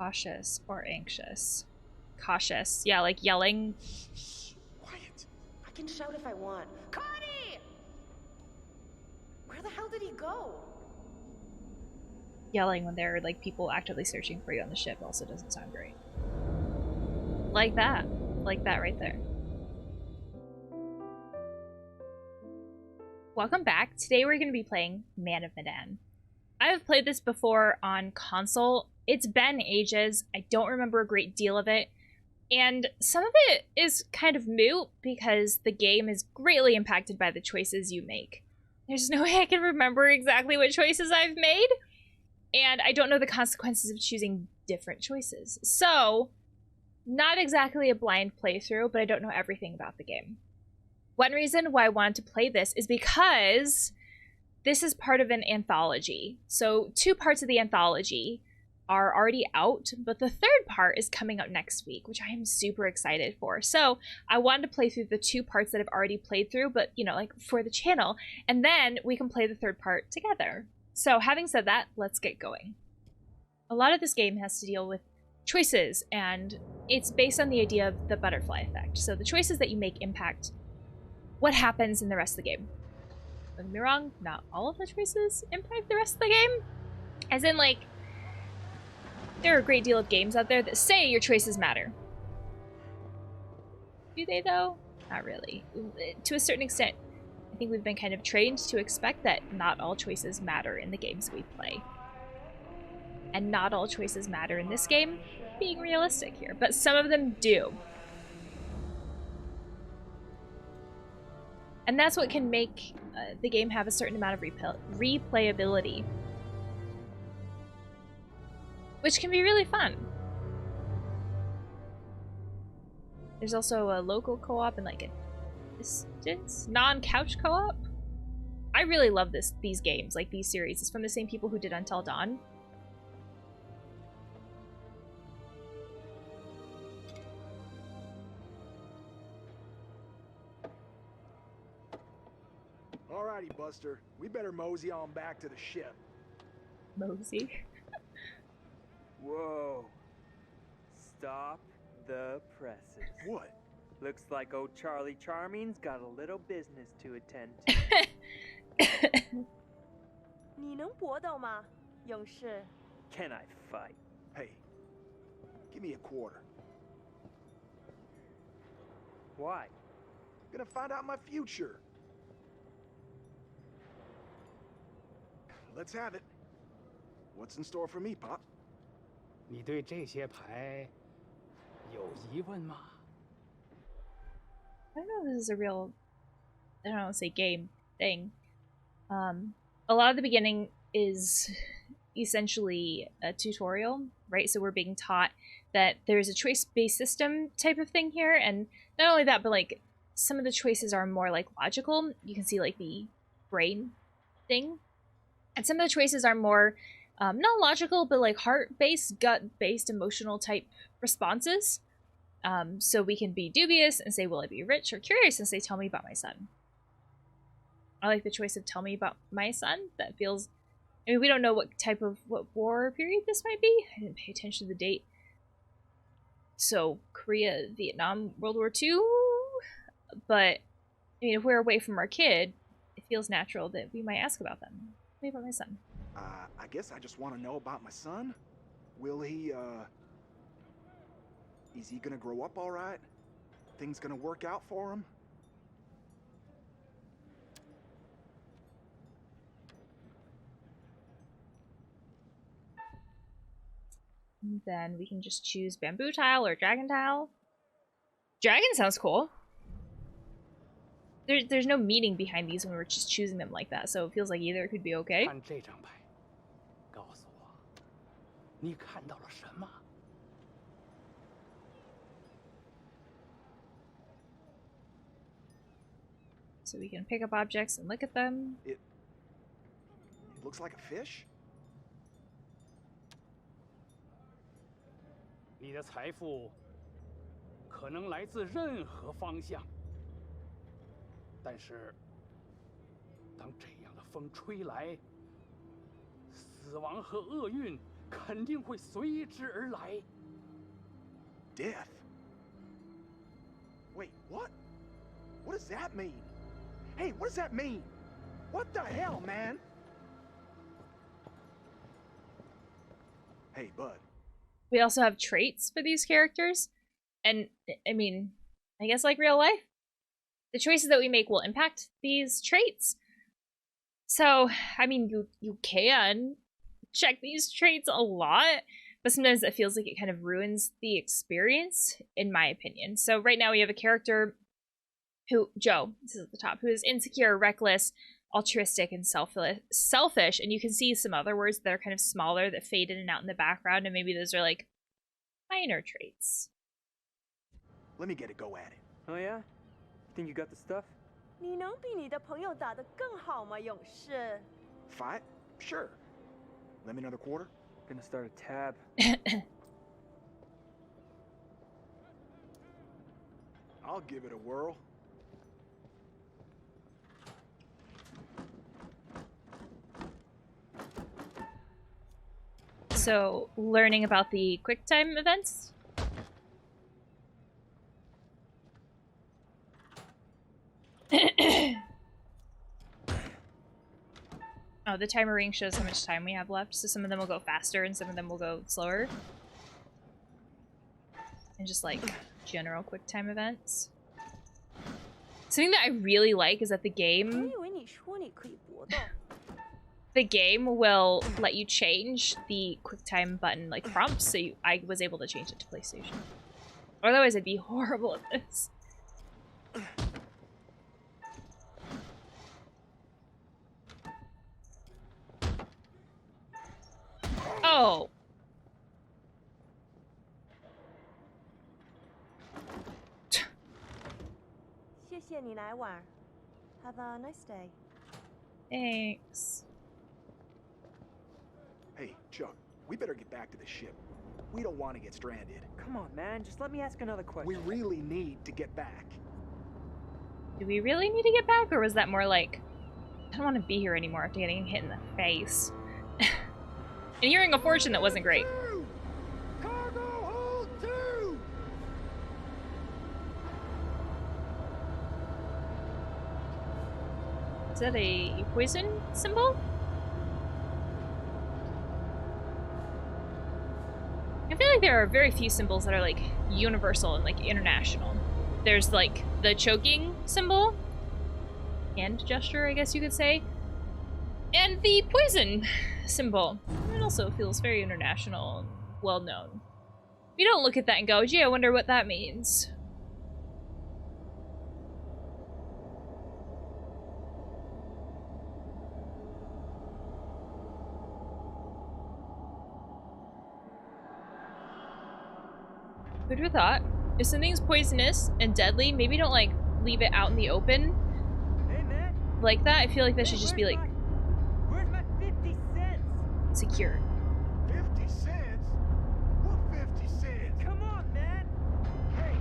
Cautious or anxious? Cautious. Yeah, like yelling. Shh, quiet. I can shout if I want. Connie! Where the hell did he go? Yelling when there are like people actively searching for you on the ship also doesn't sound great. Like that. Like that right there. Welcome back. Today we're going to be playing Man of Medan. I have played this before on console. It's been ages. I don't remember a great deal of it. And some of it is kind of moot because the game is greatly impacted by the choices you make. There's no way I can remember exactly what choices I've made. And I don't know the consequences of choosing different choices. So, not exactly a blind playthrough, but I don't know everything about the game. One reason why I wanted to play this is because this is part of an anthology. So 2 parts of the anthology are already out, but the 3rd part is coming out next week, which I am super excited for. So I wanted to play through the 2 parts that I've already played through, but you know, like for the channel, and then we can play the 3rd part together. So having said that, let's get going. A lot of this game has to deal with choices, and it's based on the idea of the butterfly effect. So the choices that you make impact what happens in the rest of the game. Don't get me wrong, not all of the choices impact the rest of the game. As in, like, there are a great deal of games out there that say your choices matter. Do they, though? Not really. To a certain extent, I think we've been kind of trained to expect that not all choices matter in the games we play. And not all choices matter in this game, being realistic here, but some of them do. And that's what can make the game have a certain amount of replayability. Which can be really fun. There's also a local co-op and like a distance non-couch co-op. I really love these games, like these series. It's from the same people who did Until Dawn. Alrighty, Buster. We better mosey on back to the ship. Mosey. Whoa. Stop the presses. What? Looks like old Charlie Charming's got a little business to attend to. 你能搏斗吗，勇士？ Can I fight? Hey, give me a quarter. Why? Gonna find out my future. Let's have it. What's in store for me, Pop? 你对这些牌有疑问吗？ I don't know if this is a real, I don't want to say game thing. A lot of the beginning is essentially a tutorial, right? So we're being taught that there's a choice-based system type of thing here, and not only that, but like some of the choices are more like logical. You can see like the brain thing, and some of the choices are more not logical, but like heart-based, gut-based, emotional type responses. So we can be dubious and say, will I be rich, or curious and say, tell me about my son. I like the choice of tell me about my son. That feels, I mean, we don't know what war period this might be. I didn't pay attention to the date. So Korea, Vietnam, World War II. But, I mean, if we're away from our kid, it feels natural that we might ask about them. Tell me about my son. I guess I just want to know about my son. Will he, is he gonna grow up all right? Things gonna work out for him? And then we can just choose bamboo tile or dragon tile. Dragon sounds cool. There's no meaning behind these when we're just choosing them like that, so it feels like either could be okay. 看这张牌，告诉我，你看到了什么？ So we can pick up objects and look at them. It looks like a fish? 你的财富可能来自任何方向，但是当这样的风吹来，死亡和厄运肯定会随之而来。 Death? Wait, what? What does that mean? Hey, what does that mean? What the hell, man? Hey, bud. We also have traits for these characters. And, I mean, I guess like real life, the choices that we make will impact these traits. So, I mean, you can check these traits a lot, but sometimes it feels like it kind of ruins the experience, in my opinion. So right now we have a character who, Joe, this is at the top, who is insecure, reckless, altruistic, and selfish. And you can see some other words that are kind of smaller that fade in and out in the background, and maybe those are like minor traits. Let me get a go at it. Oh yeah? Think you got the stuff? 你能比你的朋友打得更好吗，勇士？ Fight? Sure. Lend me another quarter? Gonna start a tab. I'll give it a whirl. So, learning about the QuickTime events. Oh, the timer ring shows how much time we have left, so some of them will go faster and some of them will go slower. And just like general QuickTime events. Something that I really like is that the 我 game 以为你说你可以搏斗。 will let you change the QuickTime button like prompts, so I was able to change it to PlayStation. Otherwise I'd be horrible at this. Oh. 谢谢你来玩。Have a nice day. Thanks. Hey, Chuck, we better get back to the ship. We don't want to get stranded. Come on, man. Just let me ask another question. We really need to get back. Do we really need to get back, or was that more like, I don't want to be here anymore after getting hit in the face? And hearing a fortune that wasn't great. Cargo hold 2! Is that a poison symbol? I feel like there are very few symbols that are like universal and like international. There's like the choking symbol, hand gesture, I guess you could say, and the poison symbol. It also feels very international and well known. You don't look at that and go, gee, I wonder what that means. Food for thought. If something's poisonous and deadly, maybe don't like leave it out in the open Hey, man. like that. I feel like that should just be like Where's my 50 cents? secure. 50 cents? What 50 cents? Come on, man. Hey,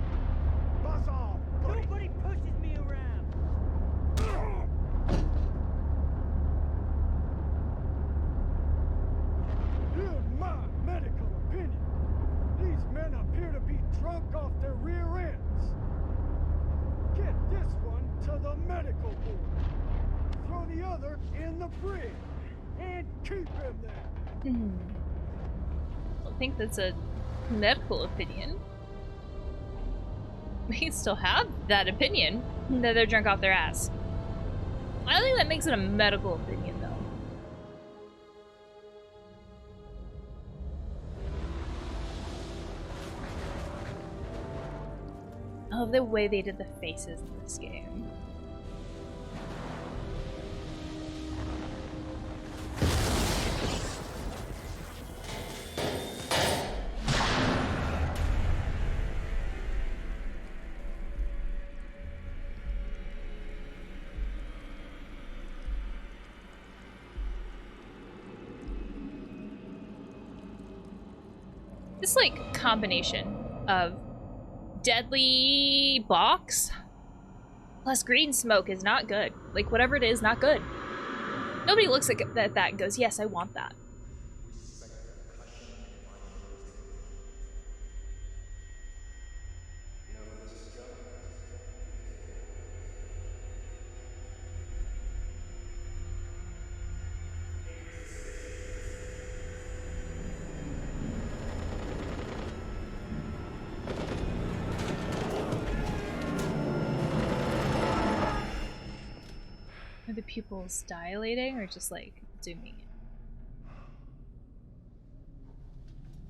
buzz off, buddy. Nobody pushes me around. In my medical opinion, these men appear to be drunk off their rear ends. Get this one to the medical board. Throw the other in the brig. And keep him there. I don't think that's a medical opinion. We can still have that opinion that they're drunk off their ass. I don't think that makes it a medical opinion, though. I love the way they did the faces in this game. This like combination of deadly box plus green smoke is not good. Like whatever it is, not good. Nobody looks at that and goes, yes, I want that. pupils dilating or just like zooming in?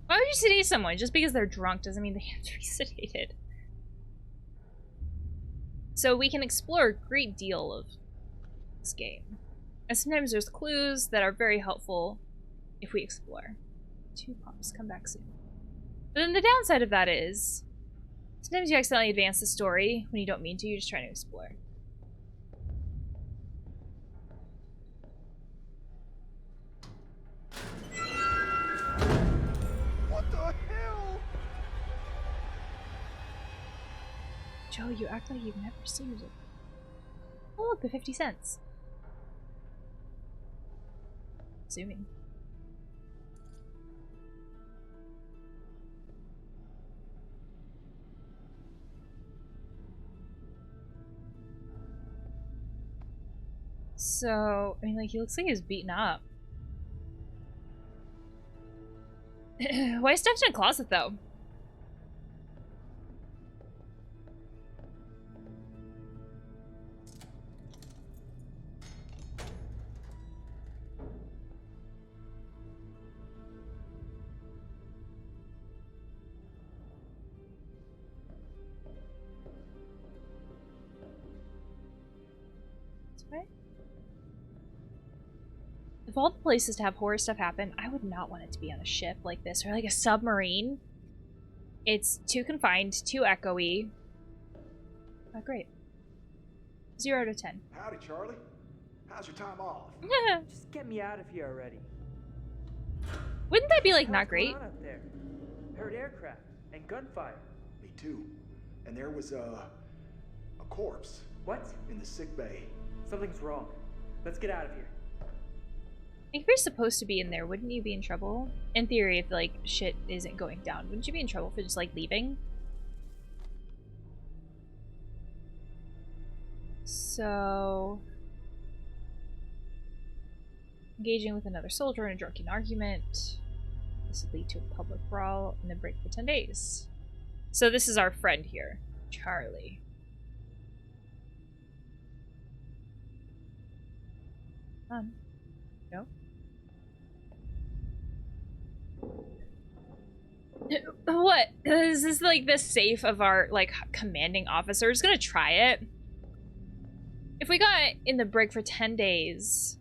Why would you sedate someone? Just because they're drunk doesn't mean they have to be sedated. So we can explore a great deal of this game. And sometimes there's clues that are very helpful if we explore. 2 pumps, come back soon. But then the downside of that is sometimes you accidentally advance the story when you don't mean to, you're just trying to explore. What the hell? Joe, you act like you've never seen it. Oh look, the 50 cents. Zooming. So, I mean, like, he looks like he's beaten up. Why stuffed in a closet, though? This way? Of all the places to have horror stuff happen, I would not want it to be on a ship like this, or like a submarine. It's too confined, too echoey. Not great. 0 to 10. Howdy, Charlie. How's your time off? Just get me out of here already. Wouldn't that be like not What's going great? on up there? Heard aircraft and gunfire. Me too. And there was a corpse What? in the sick bay. Something's wrong. Let's get out of here. If you're supposed to be in there, wouldn't you be in trouble? In theory, if like shit isn't going down, wouldn't you be in trouble for just like leaving? So, engaging with another soldier in a drunken argument. This would lead to a public brawl and then break for 10 days. So this is our friend here, Charlie. No? What? Is this like the safe of our like commanding officer? Is gonna try it. If we got in the brig for 10 days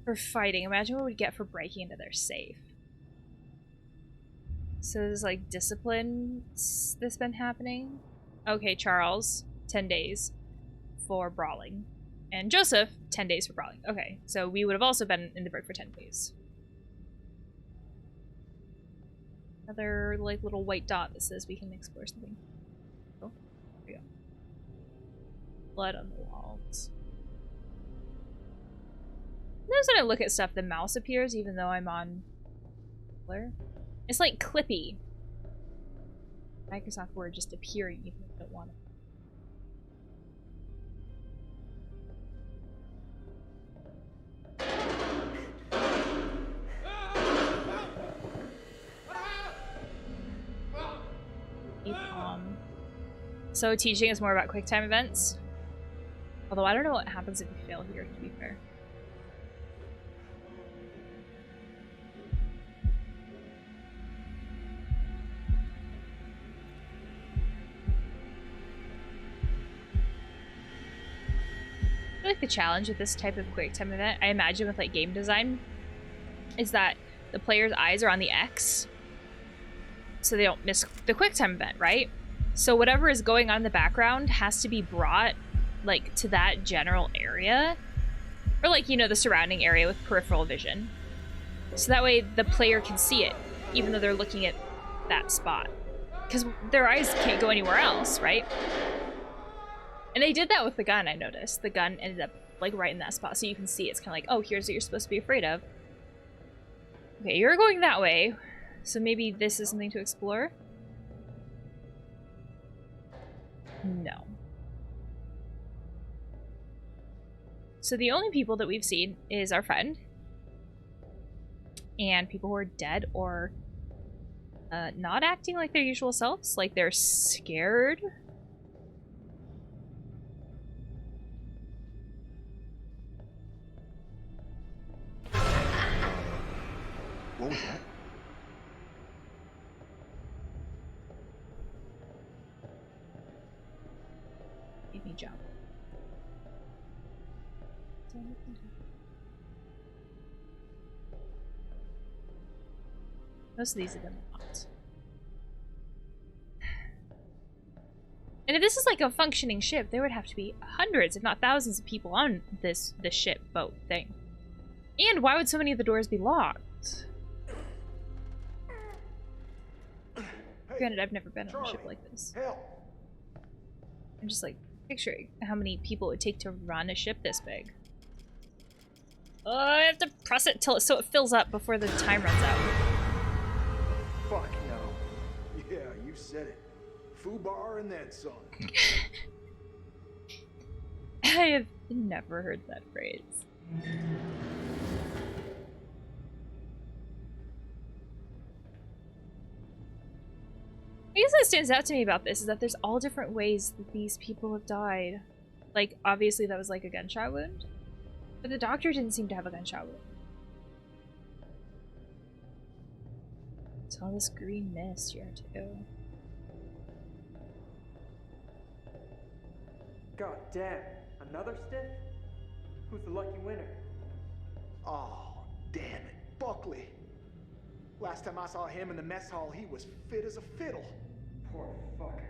for fighting, imagine what we'd get for breaking into their safe. So there's like discipline that's been happening. Okay, Charles, 10 days for brawling. And Joseph, 10 days for brawling. Okay, so we would have also been in the brig for 10 days. Another like little white dot that says we can explore something. Oh, there we go. Blood on the walls. Notice when I look at stuff, the mouse appears even though I'm on blur. It's like Clippy. Microsoft Word just appearing even if I don't want it. So teaching is more about QuickTime events. Although I don't know what happens if you fail here, to be fair. I feel like the challenge with this type of QuickTime event, I imagine with like game design, is that the player's eyes are on the X, so they don't miss the QuickTime event, right? So whatever is going on in the background has to be brought like to that general area, or like, you know, the surrounding area with peripheral vision. So that way the player can see it, even though they're looking at that spot. Because their eyes can't go anywhere else, right? And they did that with the gun, I noticed. The gun ended up like right in that spot, so you can see it's kind of like, oh, here's what you're supposed to be afraid of. Okay, you're going that way, so maybe this is something to explore? No. So the only people that we've seen is our friend and people who are dead or not acting like their usual selves, like they're scared. What was that? Made me jump. Most of these have been locked. And if this is like a functioning ship, there would have to be hundreds, if not thousands, of people on this ship boat thing. And why would so many of the doors be locked? Hey, Granted, I've never been on a Charlie, ship like this. help! I'm just like picturing how many people it would take to run a ship this big. Oh, I have to press it till so it fills up before the time runs out. Fuck no. Yeah, you said it. Foobar and then some. I have never heard that phrase. I guess what stands out to me about this is that there's all different ways that these people have died. Like, obviously that was like a gunshot wound. But the doctor didn't seem to have a gunshot wound. It's all this green mist here too. God damn, another stiff? Who's the lucky winner? Oh, damn it. Buckley. Last time I saw him in the mess hall, he was fit as a fiddle. Poor fucker.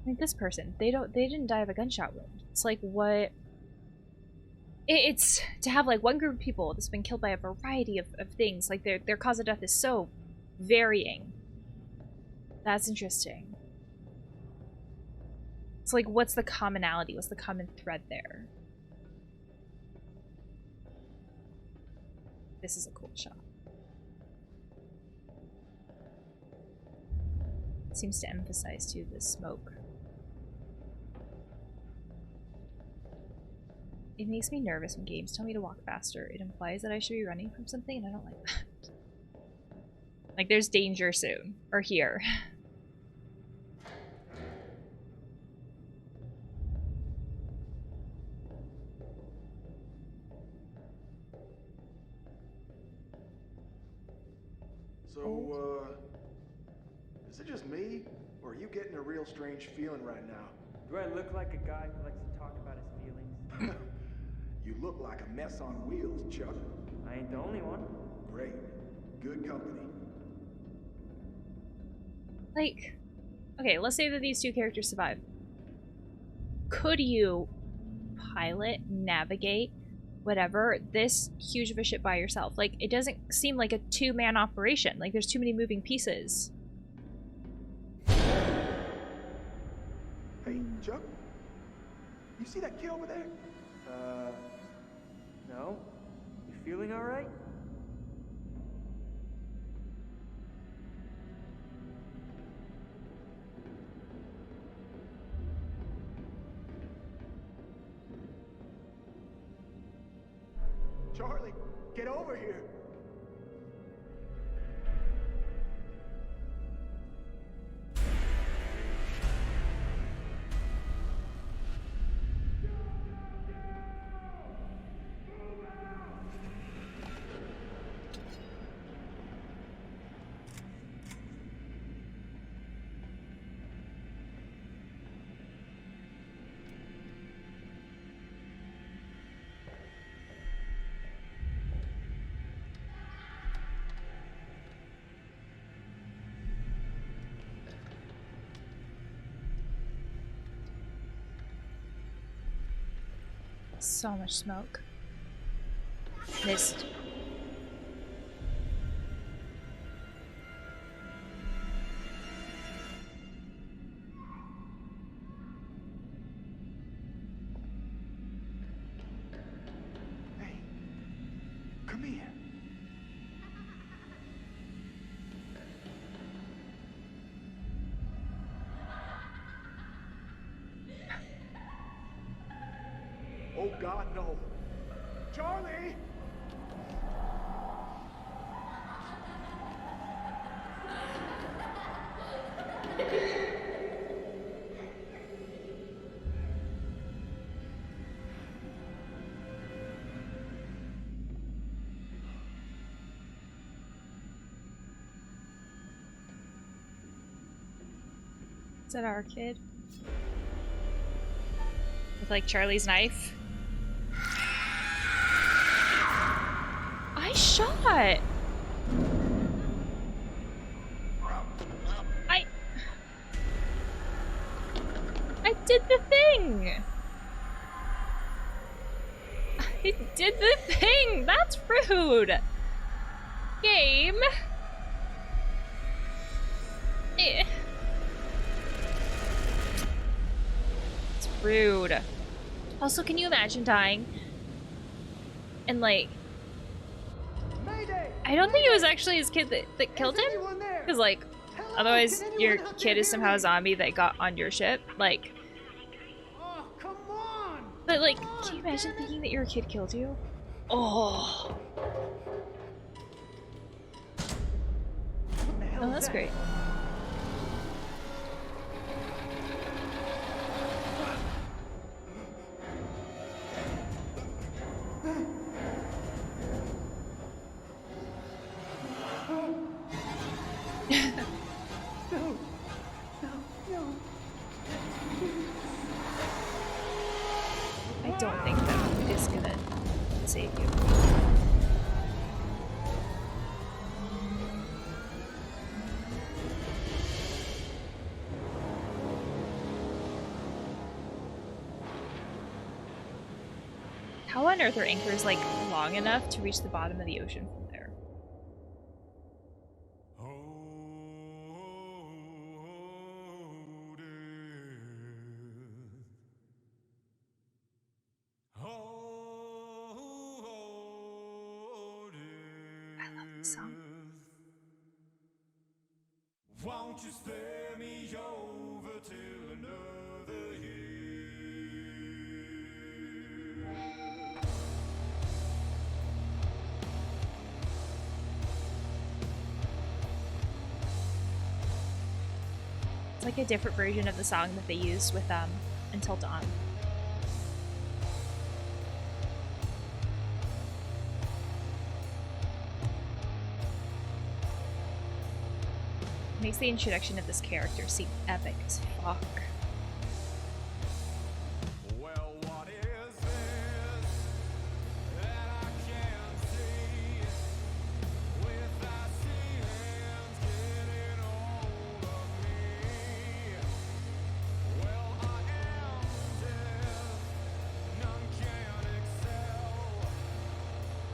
Like this person, they didn't die of a gunshot wound. It's like what it's to have like one group of people that's been killed by a variety of things. Like their cause of death is so varying. That's interesting. It's like, what's the commonality? What's the common thread there? This is a cool shot. It seems to emphasize too the smoke. It makes me nervous when games tell me to walk faster. It implies that I should be running from something, and I don't like that. Like, there's danger soon. Or here. So, is it just me? Or are you getting a real strange feeling right now? Do I look like a guy who likes to talk about his feelings? You look like a mess on wheels, Chuck. I ain't the only one. Great. Good company. Like, okay, let's say that these two characters survive. Could you pilot, navigate, whatever, this huge of a ship by yourself? Like, it doesn't seem like a two-man operation. Like, there's too many moving pieces. Hey, Chuck? You see that kid over there? No? You feeling alright? Charlie, get over here. So much smoke. Mist. Hey, come here. Oh God, no. Charlie! Is that our kid? With like Charlie's knife? I shot! I did the thing! I did the thing! That's rude! Game! Eh. It's rude. Also, can you imagine dying? And like... Mayday! I don't think it was actually his kid that killed him. Because like, otherwise your kid is somehow a zombie that got on your ship. Like... Oh, come on! But like, can you imagine thinking that your kid killed you? Oh. Oh, that's great. I don't think that is gonna save you. How on earth are anchors like long enough to reach the bottom of the ocean from there? I love this song. Won't you spare me over till another year? It's like a different version of the song that they used with Until Dawn. Makes the introduction of this character seem epic as fuck. Well, what is this that I can't see? With icy hands getting hold of me. Well, I am death, none can excel.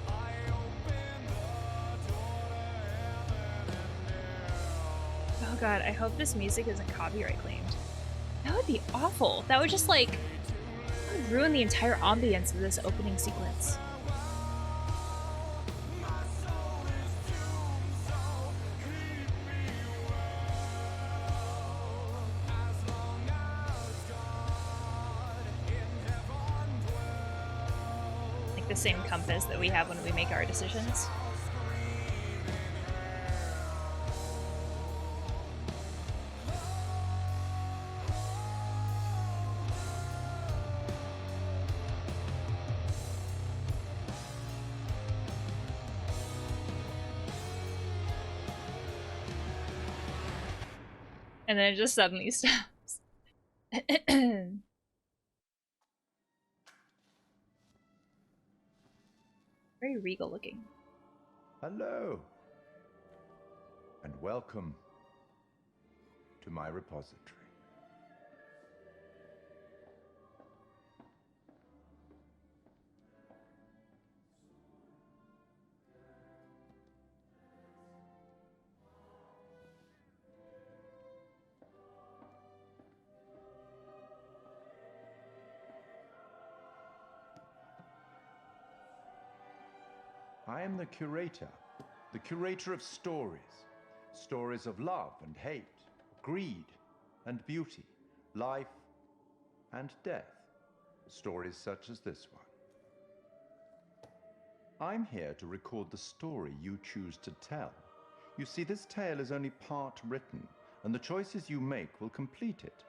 I open the door to heaven and hell. Oh god, I hope this music isn't copyright claimed. That would be awful. That would just like that would ruin the entire ambience of this opening sequence. Like the same compass that we have when we make our decisions. And then it just suddenly stops. Very regal looking. Hello, and welcome to my repository. I am the curator of stories. Stories of love and hate, greed and beauty, life and death. Stories such as this one. I'm here to record the story you choose to tell. You see, this tale is only part written, and the choices you make will complete it,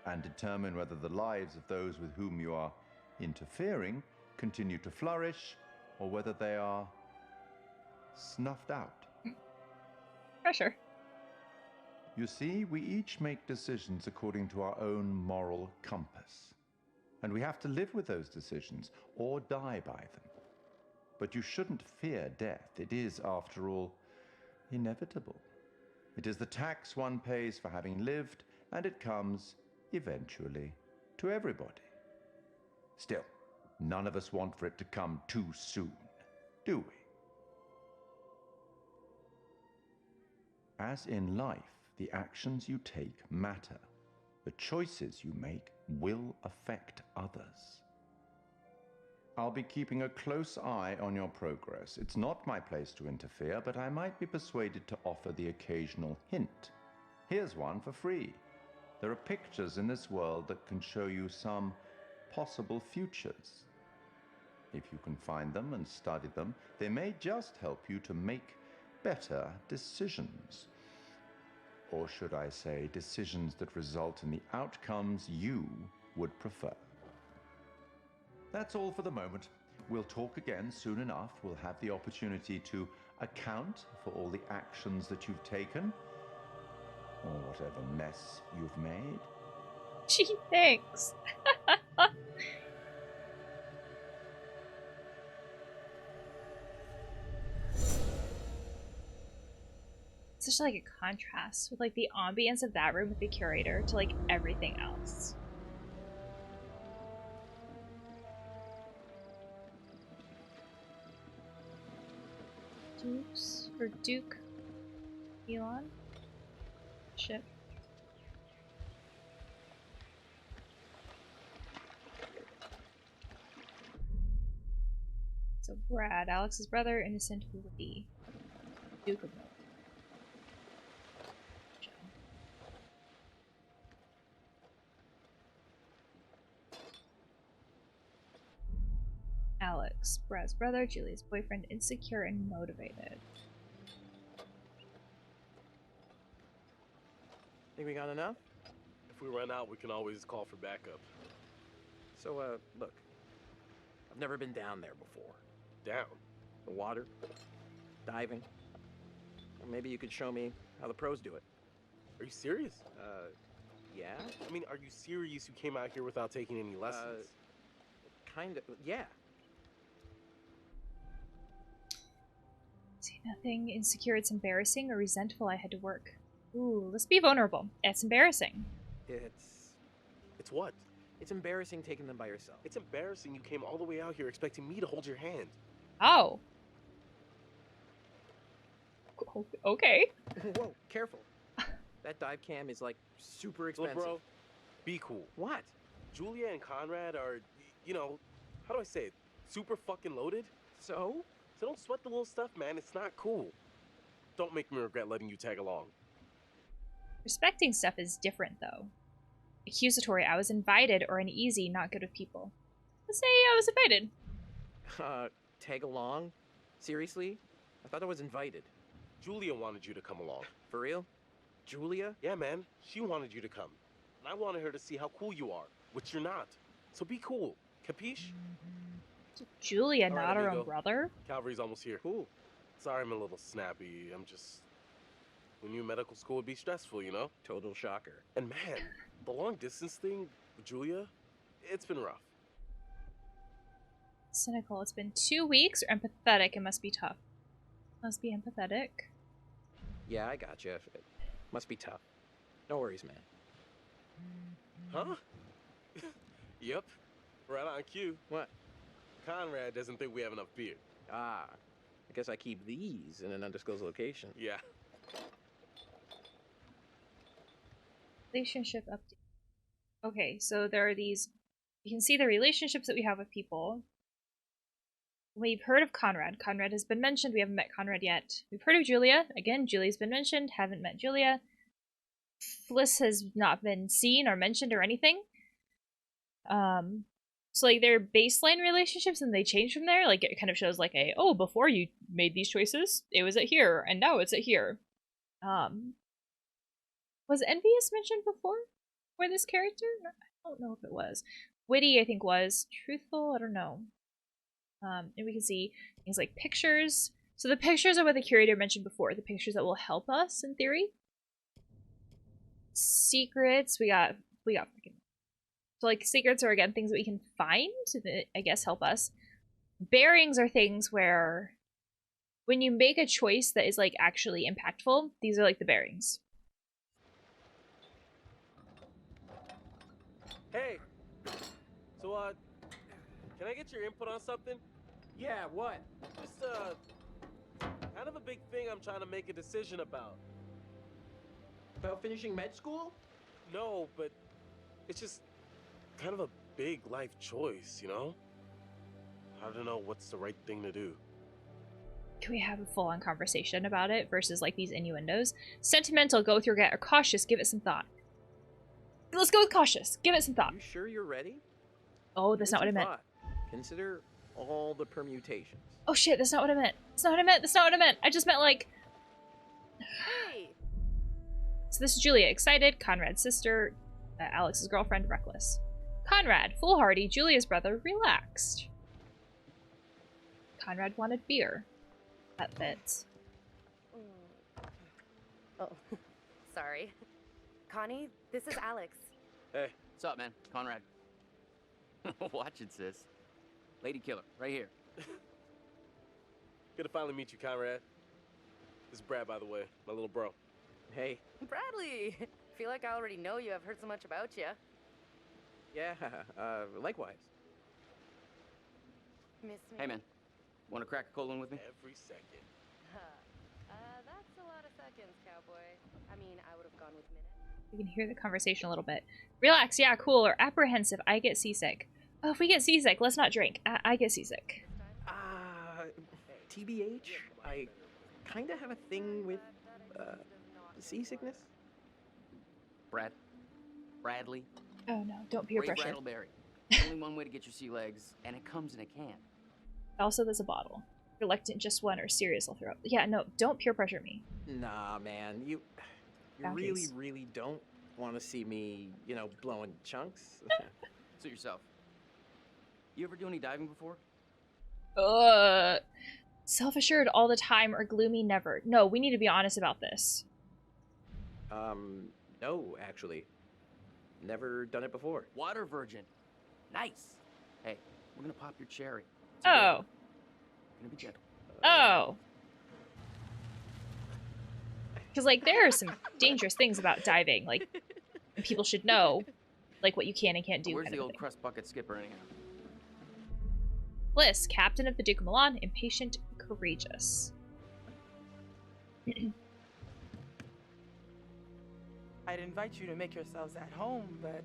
and determine whether the lives of those with whom you are interfering continue to flourish, or whether they are snuffed out. Pressure. You see, we each make decisions according to our own moral compass. And we have to live with those decisions or die by them. But you shouldn't fear death. It is, after all, inevitable. It is the tax one pays for having lived, and it comes, eventually, to everybody. Still, none of us want for it to come too soon, do we? As in life, the actions you take matter. The choices you make will affect others. I'll be keeping a close eye on your progress. It's not my place to interfere, but I might be persuaded to offer the occasional hint. Here's one for free. There are pictures in this world that can show you some possible futures. If you can find them and study them, they may just help you to make better decisions. Or should I say, decisions that result in the outcomes you would prefer. That's all for the moment. We'll talk again soon enough. We'll have the opportunity to account for all the actions that you've taken, or whatever mess you've made. Gee, thanks. Such like a contrast with like the ambience of that room with the curator to like everything else. Dukes or Duke Elon ship. So Brad, Alex's brother, innocent who would be Duke of Milk. Alex, Brad's brother, Julia's boyfriend, insecure and motivated. Think we got enough? If we run out, we can always call for backup. So, look. I've never been down there before. Down? The water, diving. Or maybe you could show me how the pros do it. Are you serious? Yeah? I mean, are you serious you came out here without taking any lessons? Kinda, yeah. See, nothing insecure, it's embarrassing or resentful I had to work. Ooh, let's be vulnerable. It's embarrassing. It's what? It's embarrassing taking them by yourself. It's embarrassing you came all the way out here expecting me to hold your hand. Oh. Okay. Whoa, careful. That dive cam is like super expensive. Look, bro, be cool. What? Julia and Conrad are, you know, how do I say it? Super fucking loaded. So? So don't sweat the little stuff, man. It's not cool. Don't make me regret letting you tag along. Respecting stuff is different, though. Accusatory, I was invited, or uneasy, not good with people. Let's say I was invited. Tag along? Seriously? I thought I was invited. Julia wanted you to come along. For real? Julia? Yeah, man. She wanted you to come. And I wanted her to see how cool you are, which you're not. So be cool. Capiche? Julia, All not right, her amigo. own brother? Calvary's almost here. Cool. Sorry I'm a little snappy. I'm just... We knew medical school would be stressful, you know? Total shocker. And man, the long distance thing with Julia, it's been rough. Cynical, it's been 2 weeks, or empathetic, it must be tough. Must be empathetic. Yeah, I gotcha. It must be tough. No worries, man. Huh? Yep. Right on cue. What? Conrad doesn't think we have enough beer. Ah, I guess I keep these in an undisclosed location. Yeah. Relationship update. Okay, so there are these... You can see the relationships that we have with people. We've heard of Conrad. Conrad has been mentioned. We haven't met Conrad yet. We've heard of Julia. Again, Julia's been mentioned. Haven't met Julia. Fliss has not been seen or mentioned or anything. So like they're baseline relationships and they change from there. Like it kind of shows like a, oh, before you made these choices, it was at here and now it's at here. Was Envious mentioned before for this character? I don't know if it was. Witty, I think was. Truthful, I don't know. And we can see things like pictures. So the pictures are what the curator mentioned before, the pictures that will help us in theory. secrets. We got freaking. So like secrets are again things that we can find that I guess help us. Bearings are things where when you make a choice that is like actually impactful, these are like the bearings. Hey, so can I get your input on something? Yeah, what? Just kind of a big thing I'm trying to make a decision about. About finishing med school? No, but it's just kind of a big life choice, you know? I don't know what's the right thing to do. Can we have a full-on conversation about it versus like these innuendos? Sentimental, go with your gut, or cautious, give it some thought. Let's go with cautious. Give it some thought. You sure you're ready? Oh, that's not what I meant. Consider all the permutations. Oh shit, that's not what I meant. That's not what I meant. That's not what I meant. I just meant like... Hey! So this is Julia, excited. Conrad's sister. Alex's girlfriend, reckless. Conrad, foolhardy. Julia's brother, relaxed. Conrad wanted beer. That fits. Oh, sorry. Connie, this is Alex. Hey. What's up, man? Conrad. Watch it, sis. Lady killer, right here. Good to finally meet you, Conrad. This is Brad, by the way, my little bro. Hey. Bradley! Feel like I already know you. I've heard so much about you. Yeah, likewise. Miss me? Hey, man. Want to crack a cold one with me? Every second. That's a lot of seconds, cowboy. I mean, I would have gone with minutes. You can hear the conversation a little bit. Relax, yeah, cool, or apprehensive, I get seasick. Oh, if we get seasick, let's not drink. I get seasick. TBH, I kind of have a thing with, seasickness. Bradley. Oh no, don't peer pressure. Rattleberry. Only one way to get your sea legs, and it comes in a can. Also, there's a bottle. Reluctant, just one, or serious, I'll throw up. Yeah, no, don't peer pressure me. Nah, man, you Boundaries. really don't want to see me, you know, blowing chunks. Suit yourself. You ever do any diving before? Self-assured all the time or gloomy never. No, we need to be honest about this. No, actually. Never done it before. Water virgin. Nice. Hey, we're gonna pop your cherry. Oh. Gonna be gentle. Oh. Because, like, there are some dangerous things about diving. Like, people should know, like, what you can and can't do. Where's kind the of old thing. crust bucket skipper anyhow? Bliss, captain of the Duke of Milan, impatient, courageous. I'd invite you to make yourselves at home, but,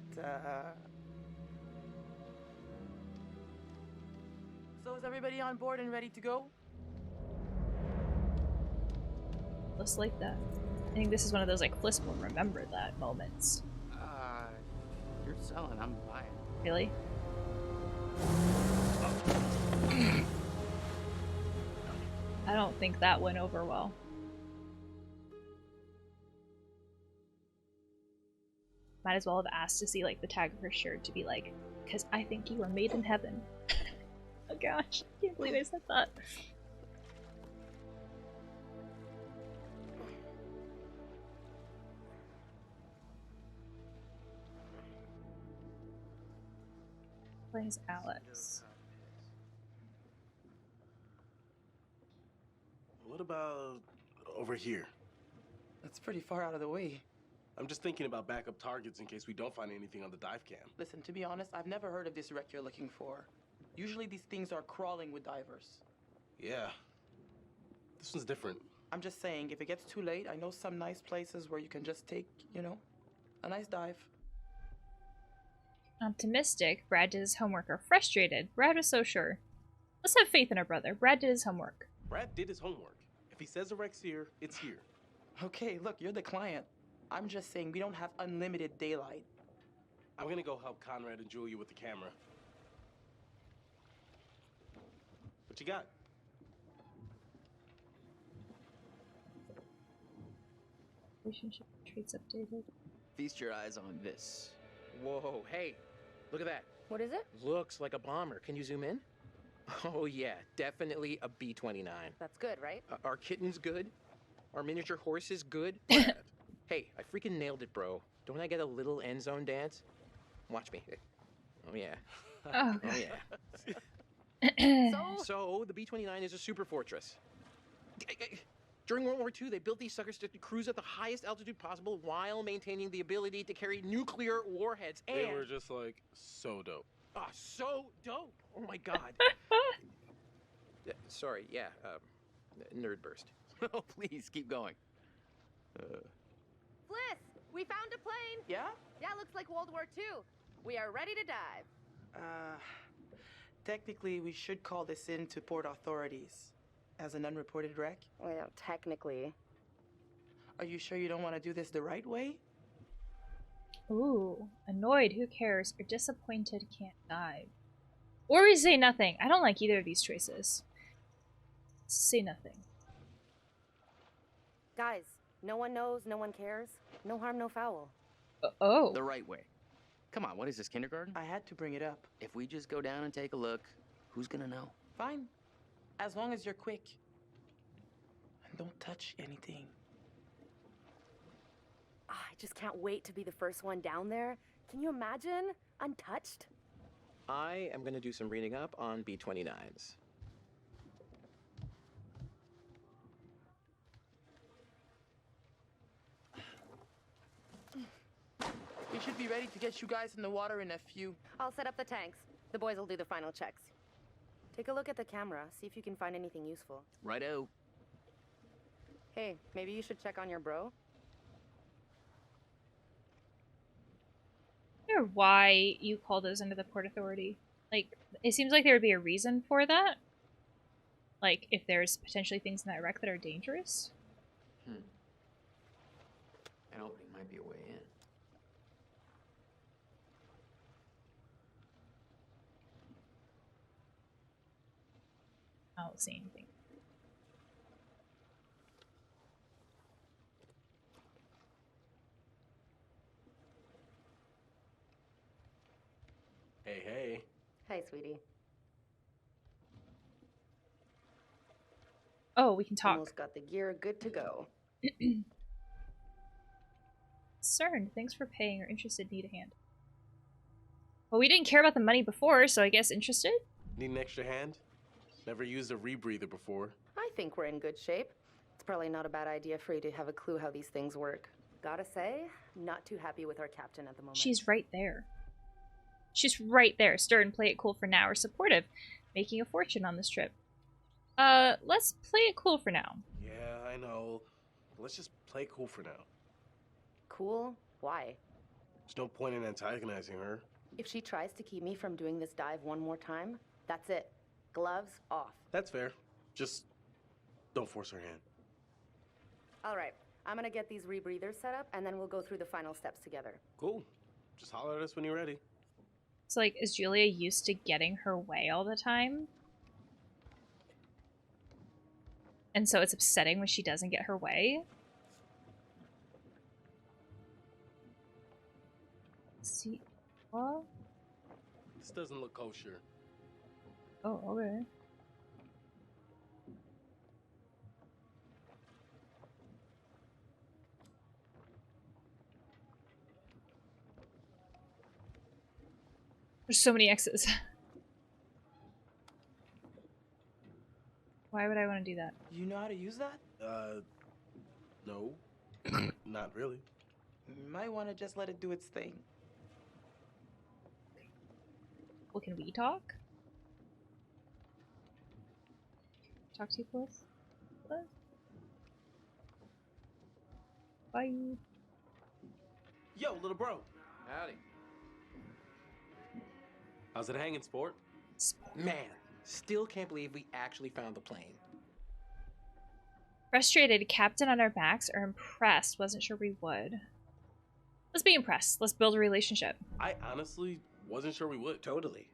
So is everybody on board and ready to go? Just like that. I think this is one of those, like, Bliss will remember that moments. You're selling, I'm buying. Really? I don't think that went over well. Might as well have asked to see, like, the tag of her shirt to be like, because I think you were made in heaven. Oh gosh, I can't believe I said that. Plays Alex. What about over here? That's pretty far out of the way. I'm just thinking about backup targets in case we don't find anything on the dive cam. Listen, to be honest, I've never heard of this wreck you're looking for. Usually these things are crawling with divers. Yeah. This one's different. I'm just saying, if it gets too late, I know some nice places where you can just take, you know, a nice dive. Optimistic, Brad did his homework, or frustrated. Brad was so sure. Let's have faith in our brother. Brad did his homework. Brad did his homework. If he says the wreck's here, it's here. Okay, look, you're the client. I'm just saying we don't have unlimited daylight. I'm gonna go help Conrad and Julia with the camera. What you got? Relationship traits updated. Feast your eyes on this. Whoa, hey, look at that. What is it? Looks like a bomber. Can you zoom in? Oh yeah, definitely a B-29. That's good, right? Our kitten's good. Our miniature horse is good. Brad, hey, I freaking nailed it, bro. Don't I get a little end zone dance? Watch me. Oh, yeah. Oh, Oh, God. yeah. So, the B-29 is a super fortress. During World War II, they built these suckers to cruise at the highest altitude possible while maintaining the ability to carry nuclear warheads. And They were just like so dope. ah, so dope! Oh my god. Sorry, yeah. Nerd burst. Oh, please, keep going. Fliss, we found a plane. Yeah? Yeah, looks like World War II. We are ready to dive. Technically, we should call this in to port authorities as an unreported wreck. Well, technically. Are you sure you don't want to do this the right way? Ooh, annoyed, who cares, or disappointed, can't dive. Or we say nothing. I don't like either of these choices. Say nothing. Guys, no one knows, no one cares. No harm, no foul. Oh. The right way. Come on, what is this, kindergarten? I had to bring it up. If we just go down and take a look, who's gonna know? Fine. As long as you're quick. And don't touch anything. I just can't wait to be the first one down there. Can you imagine? Untouched? I am going to do some reading up on B-29s. We should be ready to get you guys in the water in a few. I'll set up the tanks. The boys will do the final checks. Take a look at the camera, see if you can find anything useful. Righto. Hey, maybe you should check on your bro? I wonder why you call those into the Port Authority. Like, it seems like there would be a reason for that. Like, if there's potentially things in that wreck that are dangerous. An opening might be a way in. I don't see anything. Hey, hey. Hey, sweetie. Oh, we can talk. Almost got the gear good to go. CERN, thanks for paying. Or interested, need a hand. Well, we didn't care about the money before, so I guess interested? Need an extra hand? Never used a rebreather before. I think we're in good shape. It's probably not a bad idea for you to have a clue how these things work. Gotta say, not too happy with our captain at the moment. She's right there. She's right there. Stern, play it cool for now, or supportive. Making a fortune on this trip. Let's play it cool for now. Yeah, I know. Let's just play cool for now. Cool? Why? There's no point in antagonizing her. If she tries to keep me from doing this dive one more time, that's it. Gloves off. That's fair. Just don't force her hand. All right, I'm gonna get these rebreathers set up, and then we'll go through the final steps together. Cool. Just holler at us when you're ready. So, like, is Julia used to getting her way all the time? And so it's upsetting when she doesn't get her way? See? What? This doesn't look kosher. Oh, okay. There's so many X's. Why would I want to do that? You know how to use that? No. Not really. You might want to just let it do its thing. Well, can we talk? Talk to you, please? What? Bye. Yo, little bro. Howdy. How's it hanging, sport? Man, still can't believe we actually found the plane. Frustrated, captain on our backs, or impressed? Wasn't sure we would. Let's be impressed. Let's build a relationship. I honestly wasn't sure we would. Totally.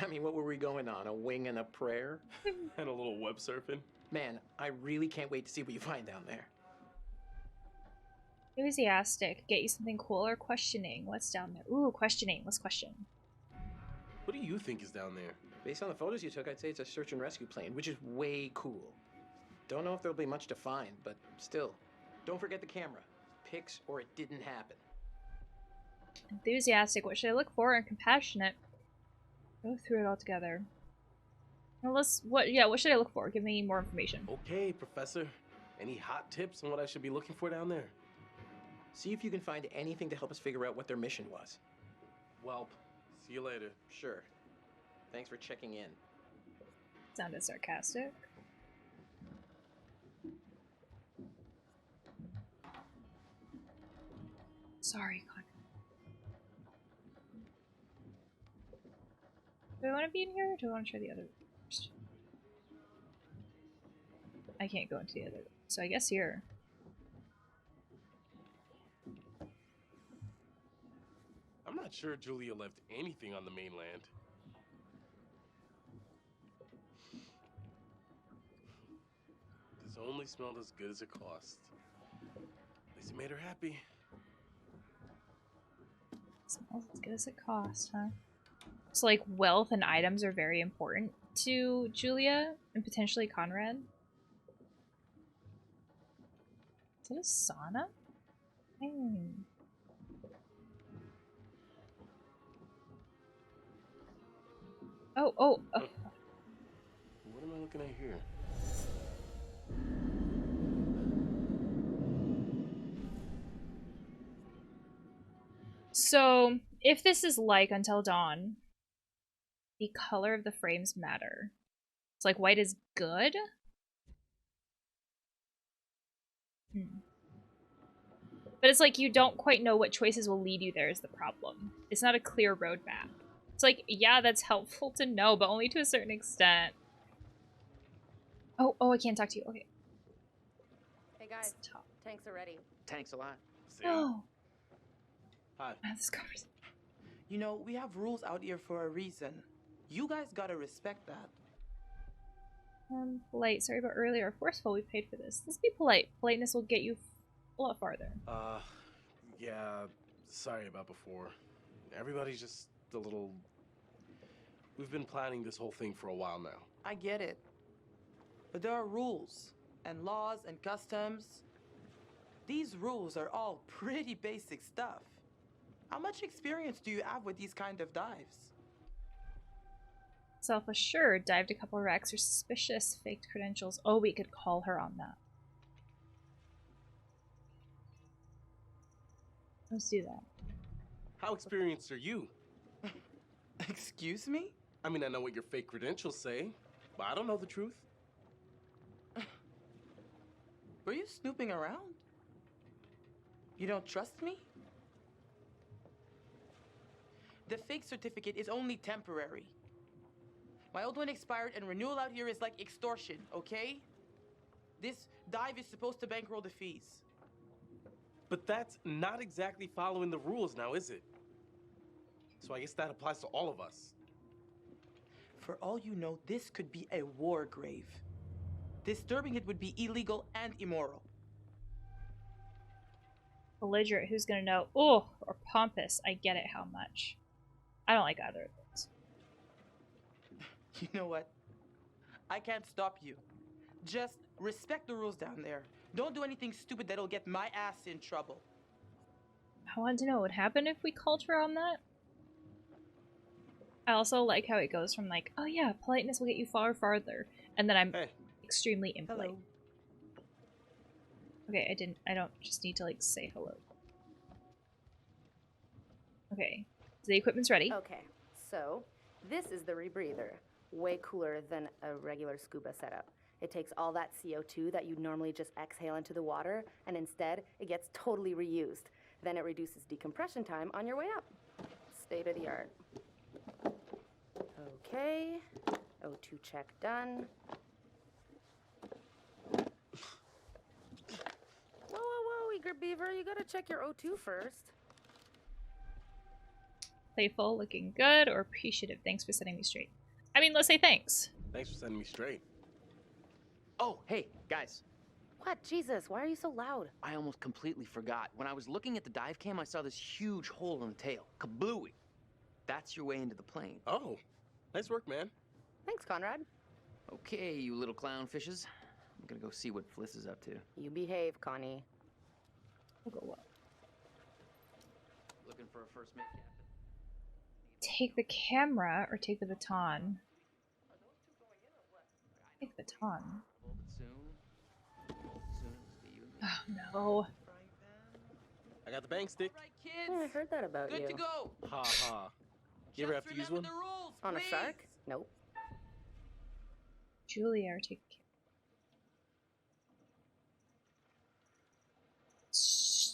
I mean, what were we going on? A wing and a prayer? And a little web surfing. Man, I really can't wait to see what you find down there. Enthusiastic. Get you something cool or questioning? What's down there? Ooh, questioning. Let's question. What do you think is down there? Based on the photos you took, I'd say it's a search and rescue plane, which is way cool. Don't know if there'll be much to find, but still. Don't forget the camera. Pics or it didn't happen. Enthusiastic. What should I look for? And compassionate. Go through it all together. Well, what should I look for? Give me more information. Okay, Professor. Any hot tips on what I should be looking for down there? See if you can find anything to help us figure out what their mission was. Welp. See you later. Sure. Thanks for checking in. Sounded sarcastic. Sorry, Connor. Do I want to be in here or do I want to try the other room first? I can't go into the other room, so I guess here. I'm not sure Julia left anything on the mainland. This only smelled as good as it cost. At least it made her happy. Smells as good as it cost, huh? So, like, wealth and items are very important to Julia and potentially Conrad. Is that a sauna? Oh. What am I looking at here? So, if this is like Until Dawn, the color of the frames matter. It's like white is good? But it's like you don't quite know what choices will lead you there is the problem. It's not a clear roadmap. It's like, yeah, that's helpful to know, but only to a certain extent. Oh, I can't talk to you. Okay. Hey guys, tanks are ready. Thanks a lot. No. Hi. This conversation. You know, we have rules out here for a reason. You guys gotta respect that. Polite. Sorry about earlier. Forceful. We paid for this. Let's be polite. Politeness will get you a lot farther. Yeah, sorry about before. Everybody's just a little... We've been planning this whole thing for a while now. I get it. But there are rules, and laws, and customs. These rules are all pretty basic stuff. How much experience do you have with these kind of dives? Self-assured. Dived a couple wrecks or suspicious. Faked credentials. Oh, we could call her on that. Let's do that. How experienced are you? Excuse me? I mean, I know what your fake credentials say, but I don't know the truth. Were you snooping around? You don't trust me? The fake certificate is only temporary. My old one expired and renewal out here is like extortion, okay? This dive is supposed to bankroll the fees. But that's not exactly following the rules now, is it? So I guess that applies to all of us. For all you know, this could be a war grave. Disturbing it would be illegal and immoral. Belligerent. Who's gonna know? Oh, or pompous. I get it. How much? I don't like either of those. You know what? I can't stop you. Just respect the rules down there. Don't do anything stupid that'll get my ass in trouble. I wanted to know what would happen if we called her on that. I also like how it goes from like, oh yeah, politeness will get you far farther, and then I'm extremely impolite. Hello. Okay, I don't just need to like say hello. Okay, so the equipment's ready. Okay, so this is the rebreather. Way cooler than a regular scuba setup. It takes all that CO2 that you'd normally just exhale into the water, and instead, it gets totally reused. Then it reduces decompression time on your way up. State of the art. Okay, O2 check done. Whoa, eager beaver, you gotta check your O2 first. Playful, looking good, or appreciative. Thanks for setting me straight. I mean, let's say thanks. Thanks for setting me straight. Oh, hey, guys. What? Jesus, why are you so loud? I almost completely forgot. When I was looking at the dive cam, I saw this huge hole in the tail. Kablooey. That's your way into the plane. Oh, nice work, man. Thanks, Conrad. Okay, you little clownfishes. I'm gonna go see what Fliss is up to. You behave, Connie. We'll go up. Looking for a first mate, Captain. Take the camera or take the baton? Take the baton. A little bit soon. Soon it's to you and me. Oh no. I got the bang stick. All right, kids. Oh, I heard that about Good you. to go. Ha ha. You ever have to use one? The rules, On a please. shark? Nope. Julia or take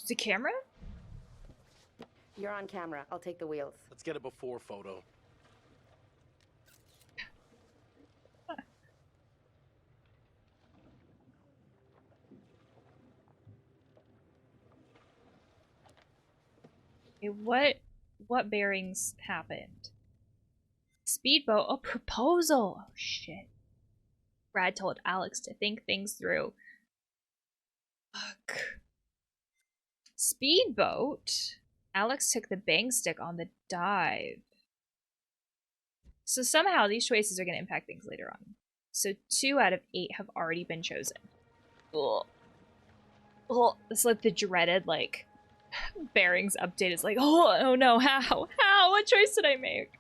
the camera? You're on camera. I'll take the wheels. Let's get a before photo. Okay, what bearings happened? Speedboat, a proposal. Oh shit. Brad told Alex to think things through. Fuck. Speedboat. Alex took the bang stick on the dive. So somehow these choices are going to impact things later on. So 2 out of 8 have already been chosen. Ugh. Ugh. It's like the dreaded, like, bearings update is like, oh no, how? What choice did I make?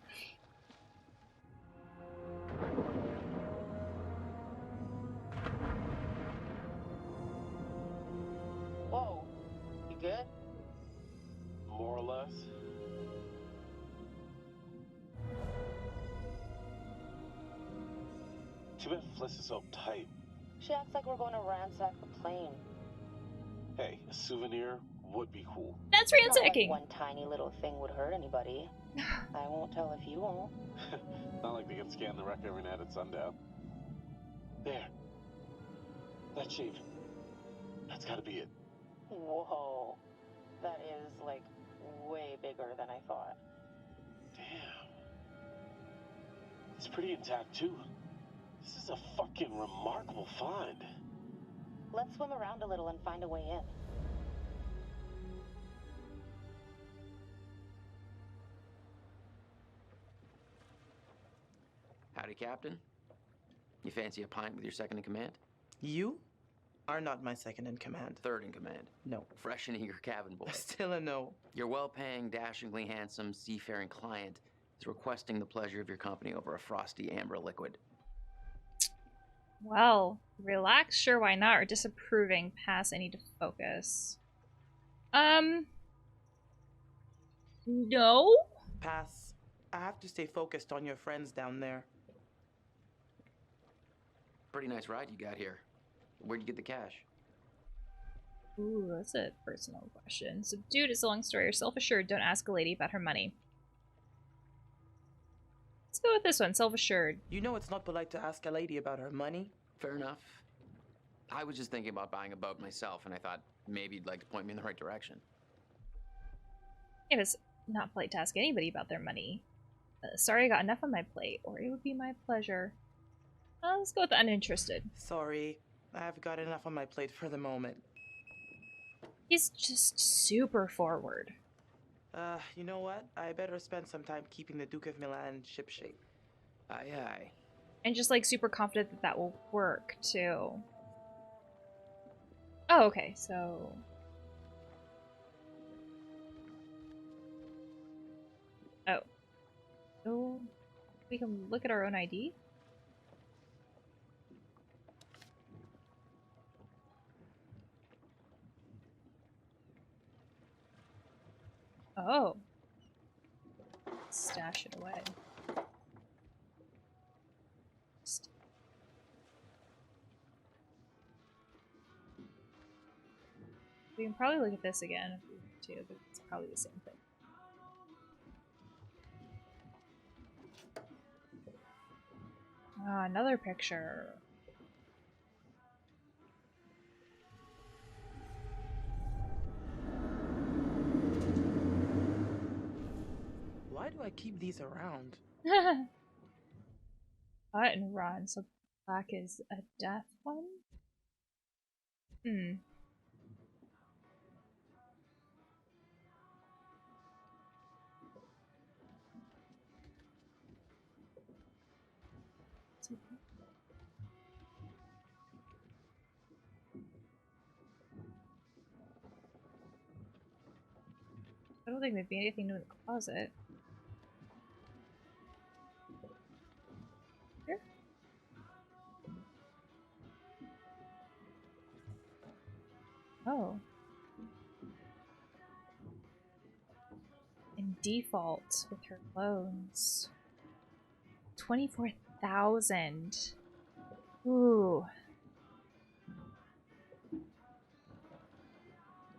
Whoa. You good? More or less. Too bad Fliss is so tight. She acts like we're going to ransack the plane. Hey, a souvenir would be cool. That's Not like ransacking. one tiny little thing would hurt anybody. I won't tell if you won't. Not like they can scan the wreck every night at sundown. There. That shape. That's gotta be it. Whoa. That is, like, way bigger than I thought. Damn. It's pretty intact, too. This is a fucking remarkable find. Let's swim around a little and find a way in. Howdy, Captain. You fancy a pint with your second in command? You are not my second in command. Third in command. No. Fresh and eager cabin boy. Still a no. Your well-paying, dashingly handsome, seafaring client is requesting the pleasure of your company over a frosty amber liquid. Well, relax, sure, why not? Or disapproving, pass, I need to focus. No? Pass. I have to stay focused on your friends down there. Pretty nice ride you got here. Where'd you get the cash? Ooh, that's a personal question. So, dude, it's a long story. You're self-assured. Don't ask a lady about her money. Let's go with this one, self-assured. You know it's not polite to ask a lady about her money. Fair enough. I was just thinking about buying a boat myself, and I thought maybe you'd like to point me in the right direction. It was not polite to ask anybody about their money. Sorry, I got enough on my plate, or it would be my pleasure. Let's go with uninterested. Sorry, I've got enough on my plate for the moment. He's just super forward. You know what? I better spend some time keeping the Duke of Milan shipshape. Aye, aye. And just, like, super confident that that will work, too. Oh, okay, so... Oh. Oh, we can look at our own ID? Oh. Stash it away. We can probably look at this again if we want to, but it's probably the same thing. Ah, another picture. Why do I keep these around? Cut and run, so black is a death one? Hmm. I don't think there'd be anything new in the closet. Here? Oh. In default with her loans. 24,000. Ooh.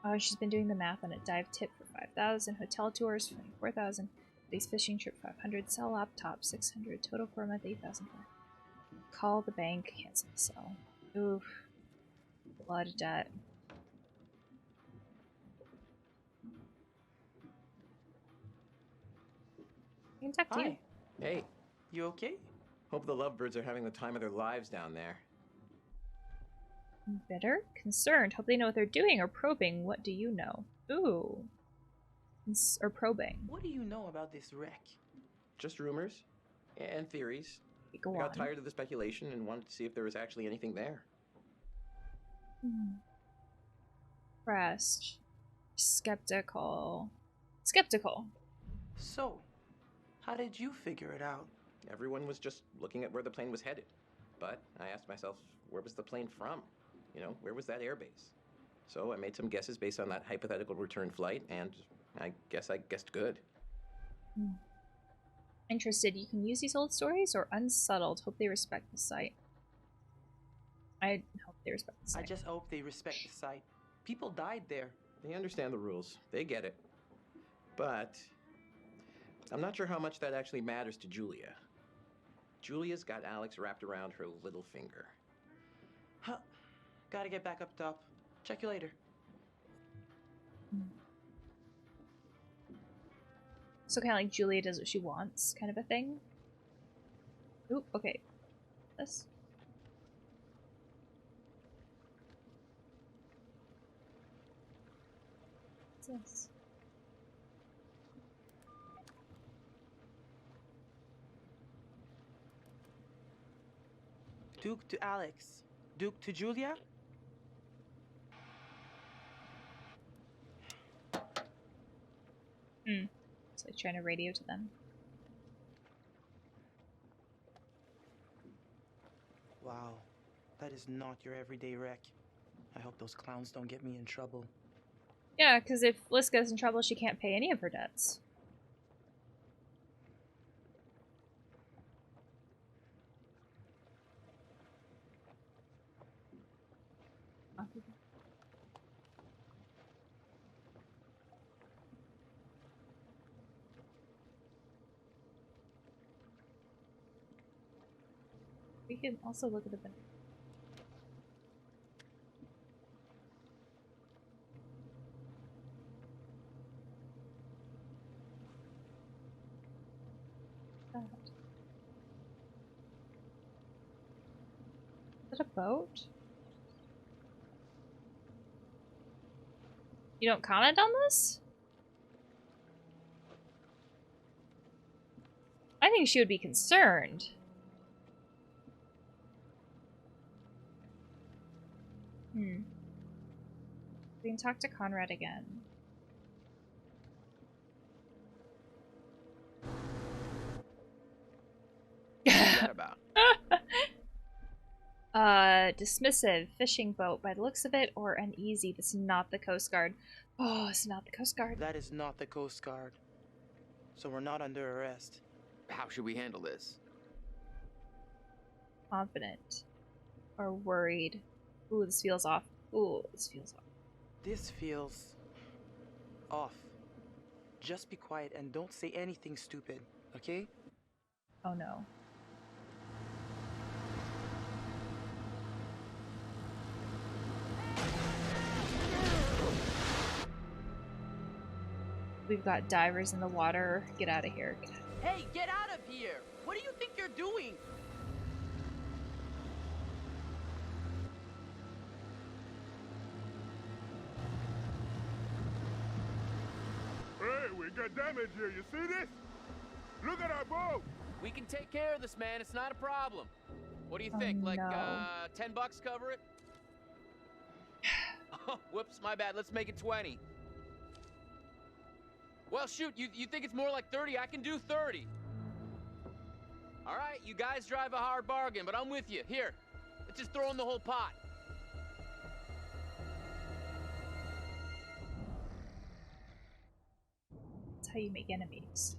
Oh, she's been doing the math on it. Dive tip for 5,000, hotel tours 24,000, base fishing trip 500, sell laptop 600, total for a month 8,000. Call the bank, cancel the sell. Oof. A lot of debt. I can talk to you. Hey. You okay? Hope the lovebirds are having the time of their lives down there. Bitter? Concerned. Hope they know what they're doing or probing. What do you know? Ooh. Or probing. What do you know about this wreck? Just rumors and theories. Go I got on. tired of the speculation and wanted to see if there was actually anything there. Pressed. Skeptical. Skeptical. So, how did you figure it out? Everyone was just looking at where the plane was headed. But I asked myself, where was the plane from? You know, where was that airbase? So I made some guesses based on that hypothetical return flight, and I guess I guessed good. Interested, you can use these old stories or unsettled. Hope they respect the site. I hope they respect the site. I just hope they respect the site. People died there. They understand the rules. They get it. But I'm not sure how much that actually matters to Julia. Julia's got Alex wrapped around her little finger. Huh. Gotta get back up top. Check you later. So kind of like Julia does what she wants, kind of a thing. Oop, okay. This. What's this? Duke to Alex. Duke to Julia? So I'm trying to radio to them. Wow. That is not your everyday wreck. I hope those clowns don't get me in trouble. Yeah, because if Liz gets in trouble, she can't pay any of her debts. We can also look at the bank. Is it a boat? You don't comment on this? I think she would be concerned. We can talk to Conrad again. What's that about? Dismissive fishing boat by the looks of it, or uneasy. That's not the Coast Guard. Oh, it's not the Coast Guard. That is not the Coast Guard. So we're not under arrest. How should we handle this? Confident. Or worried. Ooh, this feels off. Ooh, this feels off. This feels off. Just be quiet and don't say anything stupid, okay? Oh no. We've got divers in the water. Get out of here. Hey, get out of here! What do you think you're doing? Hey, we got damage here. You see this? Look at our boat. We can take care of this, man. It's not a problem. What do you think? Oh, Like, no. $10 cover it? Oh, whoops, my bad. Let's make it 20. Well, shoot, you think it's more like 30? I can do 30. All right, you guys drive a hard bargain, but I'm with you. Here, let's just throw in the whole pot. That's how you make enemies.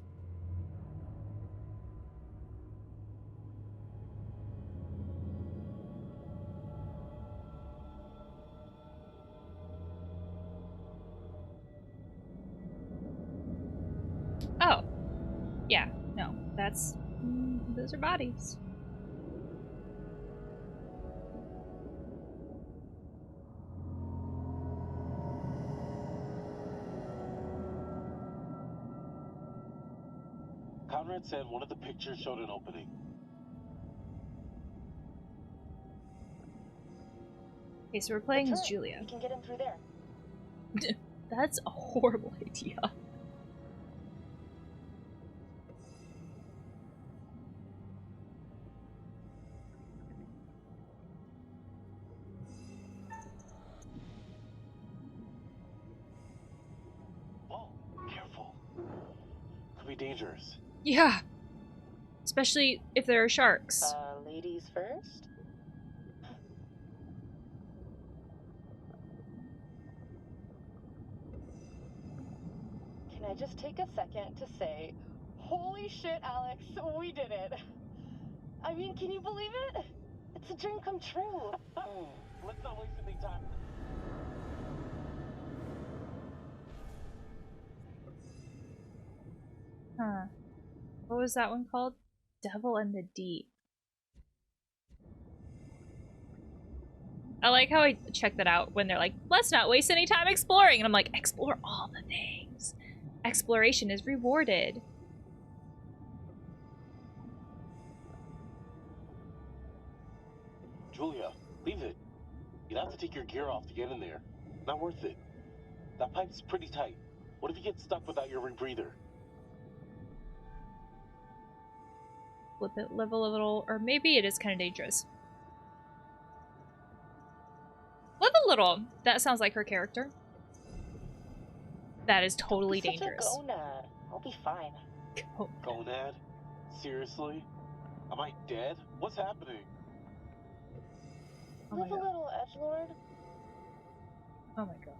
Oh. Yeah, no, that's... those are bodies. Conrad said one of the pictures showed an opening. Okay, so we're playing as Julia. You can get in through there. That's a horrible idea. Whoa, careful. Could be dangerous. Yeah. Especially if there are sharks. Ladies first? Can I just take a second to say, holy shit, Alex, we did it. I mean, can you believe it? It's a dream come true. Let's not waste any time. Huh. What was that one called? Devil in the Deep. I like how I check that out when they're like, let's not waste any time exploring. And I'm like, explore all the things. Exploration is rewarded. Julia, leave it. You'd have to take your gear off to get in there. Not worth it. That pipe's pretty tight. What if you get stuck without your rebreather? Flip it, live a little, or maybe it is kind of dangerous. Live a little. That sounds like her character. That is totally dangerous. Such a gonad. I'll be fine. Gonad? Seriously? Am I dead? What's happening? Oh Live a my god. little, edgelord. Oh my god.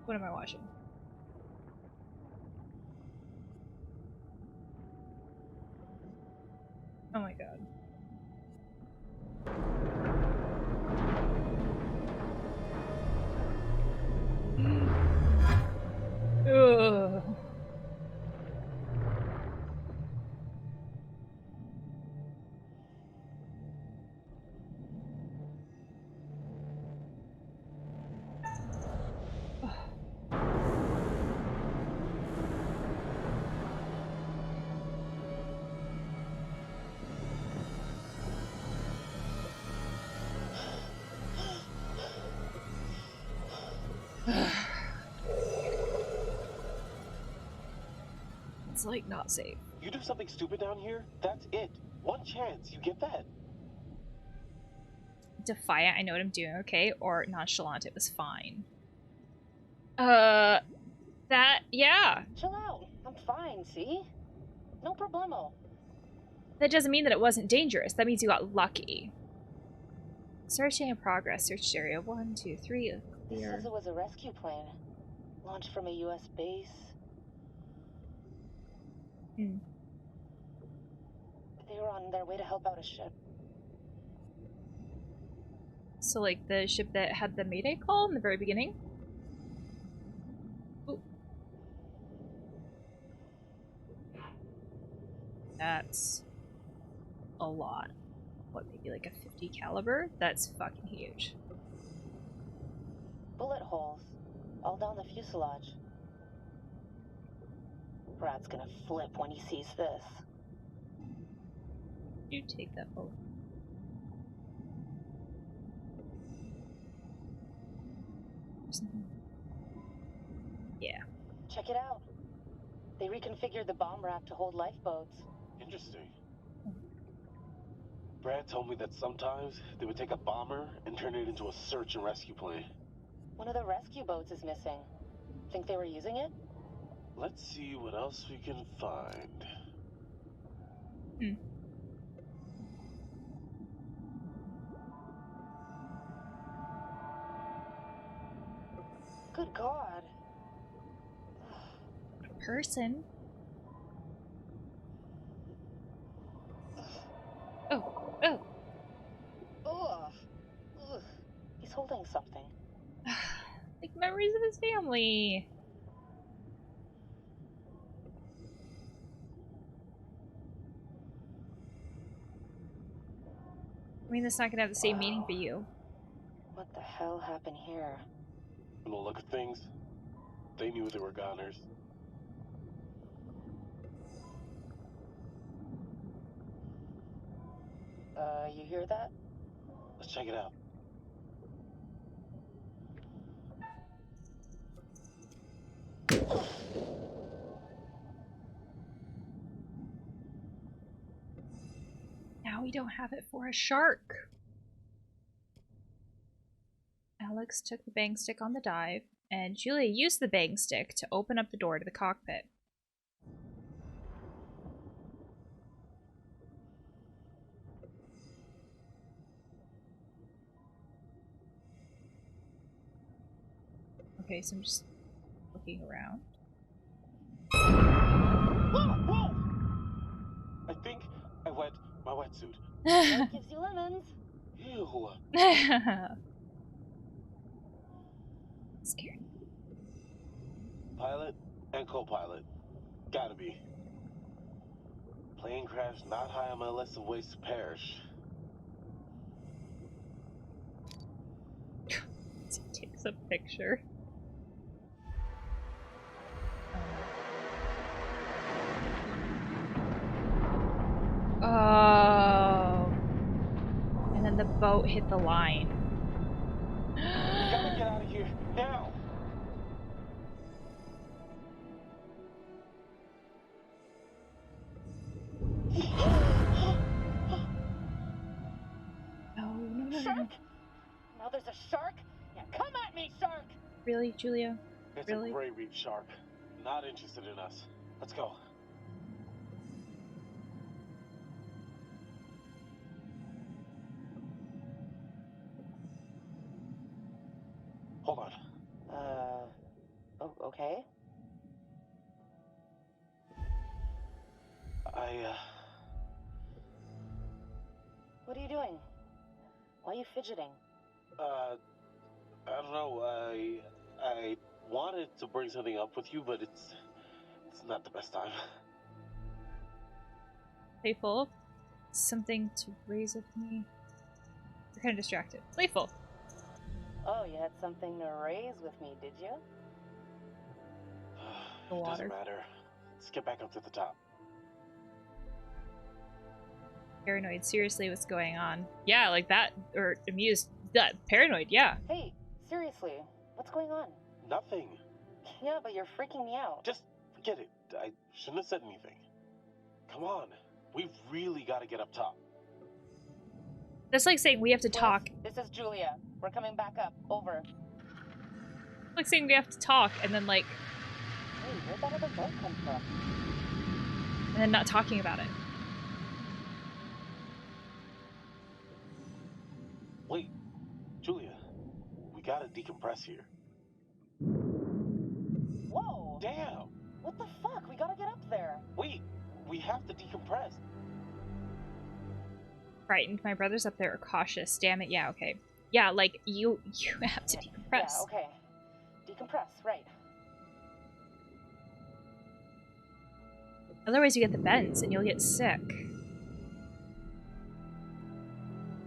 What am I watching? Oh my god. Ugh. It's like not safe. You do something stupid down here, that's it. One chance, you get that? Defiant, I know what I'm doing, okay? Or nonchalant, it was fine. Yeah. Chill out. I'm fine, see? No problemo. That doesn't mean that it wasn't dangerous. That means you got lucky. Searching in progress. Search area 1, 2, 3. It Clear. says it was a rescue plane. Launched from a US base. Hmm. They were on their way to help out a ship. So, like, the ship that had the Mayday call in the very beginning? Ooh. That's a lot. What, maybe like a 50 caliber? That's fucking huge. Bullet holes. All down the fuselage. Brad's gonna flip when he sees this. You take that bullet. Yeah. Check it out. They reconfigured the bomb rack to hold lifeboats. Interesting. Brad told me that sometimes they would take a bomber and turn it into a search and rescue plane. One of the rescue boats is missing. Think they were using it? Let's see what else we can find. Good God. Person. Oh. Ugh. Ugh. He's holding something. Like memories of his family. I mean, that's not gonna have the same meaning for you. What the hell happened here? From the look of things, they knew they were goners. You hear that? Let's check it out. Now we don't have it for a shark. Alex took the bang stick on the dive, and Julia used the bang stick to open up the door to the cockpit. Okay, so I'm just looking around. Whoa! I think I wet my wetsuit. What gives you lemons? Ew. Scared. Pilot and co-pilot. Gotta be. Plane crash not high on my list of ways to perish. He takes a picture. Oh. And then the boat hit the line. We gotta get out of here now. No. Shark? Now there's a shark? Yeah, come at me, shark! Really, Julia? It's Really? a gray reef shark. Not interested in us. Let's go. Hold on. Oh, okay. What are you doing? Why are you fidgeting? I don't know. I wanted to bring something up with you, but it's not the best time. Playful. Something to raise with me. You're kind of distracted. Playful. Oh, you had something to raise with me, did you? The water. Doesn't matter. Let's get back up to the top. Paranoid. Seriously, what's going on? Yeah, like that. Or amused. That. Paranoid, yeah. Hey, seriously, what's going on? Nothing. Yeah, but you're freaking me out. Just forget it. I shouldn't have said anything. Come on. We've really got to get up top. That's like saying we have to talk. This is Julia. We're coming back up. Over. Like saying we have to talk and then like... Hey, where'd that other boat come from? And then not talking about it. Wait, Julia, we gotta decompress here. Whoa! Damn! What the fuck? We gotta get up there. Wait, we have to decompress. Frightened. My brothers up there are cautious. Damn it. Yeah, okay. Yeah, like, you have to decompress. Yeah, okay. Decompress, right. Otherwise you get the bends and you'll get sick.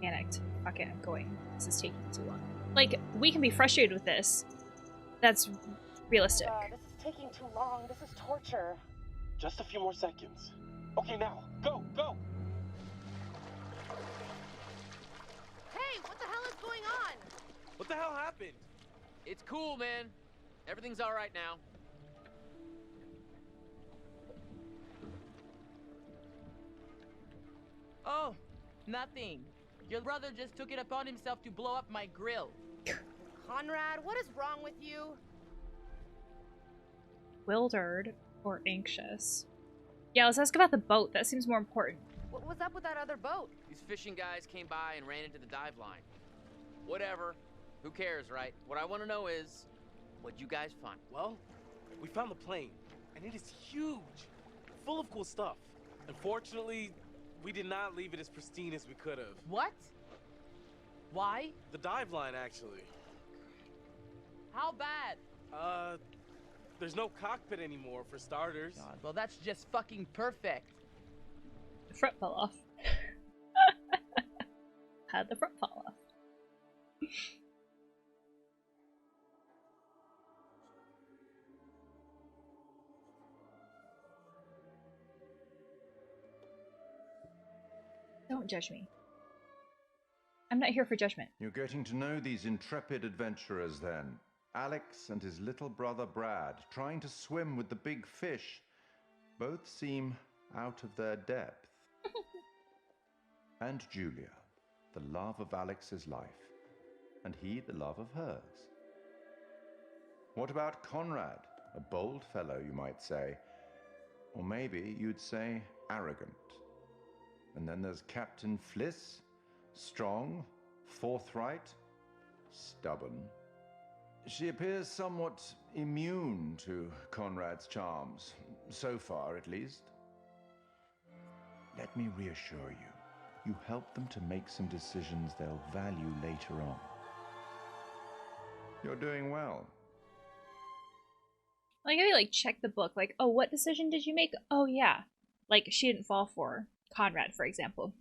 Panicked. Fuck it, I'm going. This is taking too long. Like, we can be frustrated with this. That's realistic. This is taking too long. This is torture. Just a few more seconds. Okay, now, go, go! Hey, what the hell is going on? What the hell happened? It's cool, man. Everything's all right now. Oh, nothing. Your brother just took it upon himself to blow up my grill. Conrad, what is wrong with you? bewildered or anxious. Yeah, let's ask about the boat. That seems more important. What was up with that other boat? These fishing guys came by and ran into the dive line. Whatever. Who cares, right? What I want to know is, what'd you guys find? Well, we found the plane, and it is huge, full of cool stuff. Unfortunately, we did not leave it as pristine as we could have. What? Why? The dive line, actually. How bad? There's no cockpit anymore, for starters. God, well, that's just fucking perfect. The front fell off. How'd the front fall off? Don't judge me. I'm not here for judgment. You're getting to know these intrepid adventurers then. Alex and his little brother Brad, trying to swim with the big fish. Both seem out of their depth. And Julia, the love of Alex's life, and he the love of hers. What about Conrad? A bold fellow, you might say. Or maybe you'd say arrogant. And then there's Captain Fliss, strong, forthright, stubborn. She appears somewhat immune to Conrad's charms, so far at least. Let me reassure you, you help them to make some decisions they'll value later on. You're doing well. Like, I like check the book, like, oh, what decision did you make? Oh, yeah. Like, she didn't fall for Conrad, for example.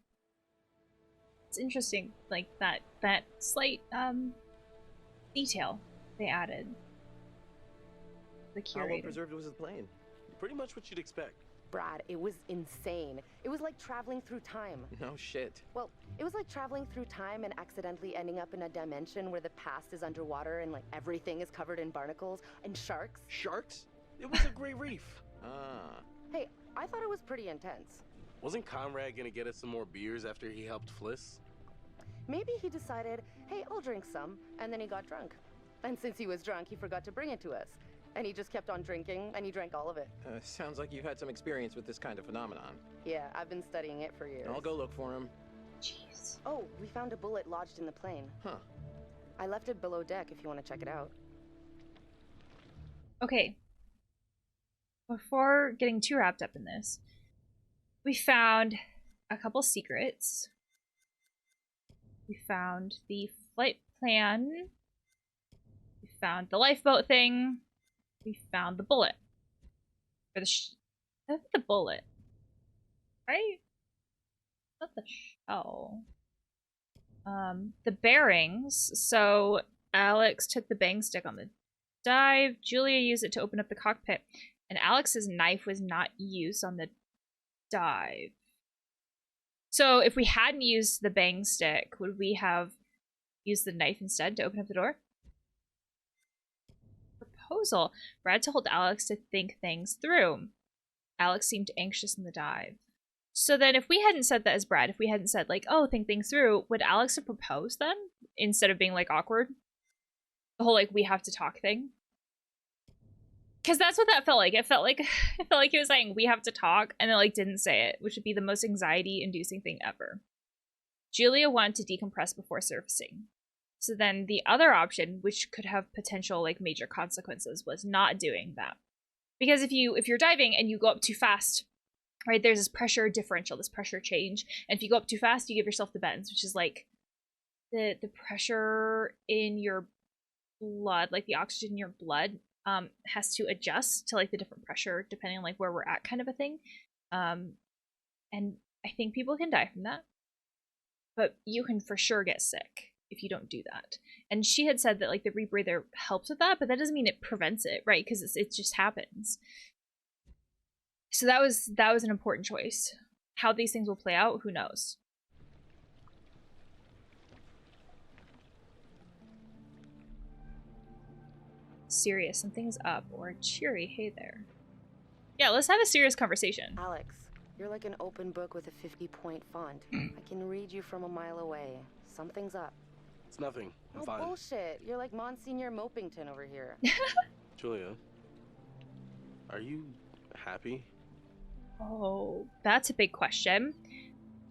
It's interesting, like, that slight, detail they added. The curator. How well preserved was the plane? Pretty much what you'd expect. Brad, it was insane. It was like traveling through time. No shit. Well, it was like traveling through time and accidentally ending up in a dimension where the past is underwater and like everything is covered in barnacles and sharks. Sharks? It was a great reef. Ah. Hey, I thought it was pretty intense. Wasn't Conrad gonna get us some more beers after he helped Fliss? Maybe he decided, hey, I'll drink some, and then he got drunk. And since he was drunk, he forgot to bring it to us. And he just kept on drinking, and he drank all of it. Sounds like you've had some experience with this kind of phenomenon. Yeah, I've been studying it for years. I'll go look for him. Jeez. Oh, we found a bullet lodged in the plane. Huh. I left it below deck if you want to check it out. Okay. Before getting too wrapped up in this, we found a couple secrets. We found the flight plan. We found the lifeboat thing. We found the bullet. Or the the bullet. Right? Not the shell. The bearings. So Alex took the bang stick on the dive. Julia used it to open up the cockpit. And Alex's knife was not used on the dive. So if we hadn't used the bang stick, would we have used the knife instead to open up the door? Proposal. Brad told Alex to think things through. Alex seemed anxious in the dive. So then if we hadn't said that as Brad, if we hadn't said like, oh, think things through, would Alex have proposed then? Instead of being like awkward? The whole like, we have to talk thing? Because that's what that felt like. It felt like he was saying, we have to talk, and then like didn't say it, which would be the most anxiety-inducing thing ever. Julia wanted to decompress before surfacing. So then the other option, which could have potential like major consequences, was not doing that. Because if you're diving and you go up too fast, right, there's this pressure differential, this pressure change. And if you go up too fast, you give yourself the bends, which is like the pressure in your blood, like the oxygen in your blood, has to adjust to like the different pressure depending on like where we're at, kind of a thing. And I think people can die from that, but you can for sure get sick if you don't do that. And she had said that like the rebreather helps with that, but that doesn't mean it prevents it, right? Because it just happens. So that was an important choice. How these things will play out, who knows? Serious, something's up, or cheery, hey there. Yeah, let's have a serious conversation. Alex, you're like an open book with a 50-point font. I can read you from a mile away. Something's up. It's nothing. I'm oh, fine. Bullshit. You're like Monsignor Mopington over here. Julia, Are you happy? Oh, that's a big question.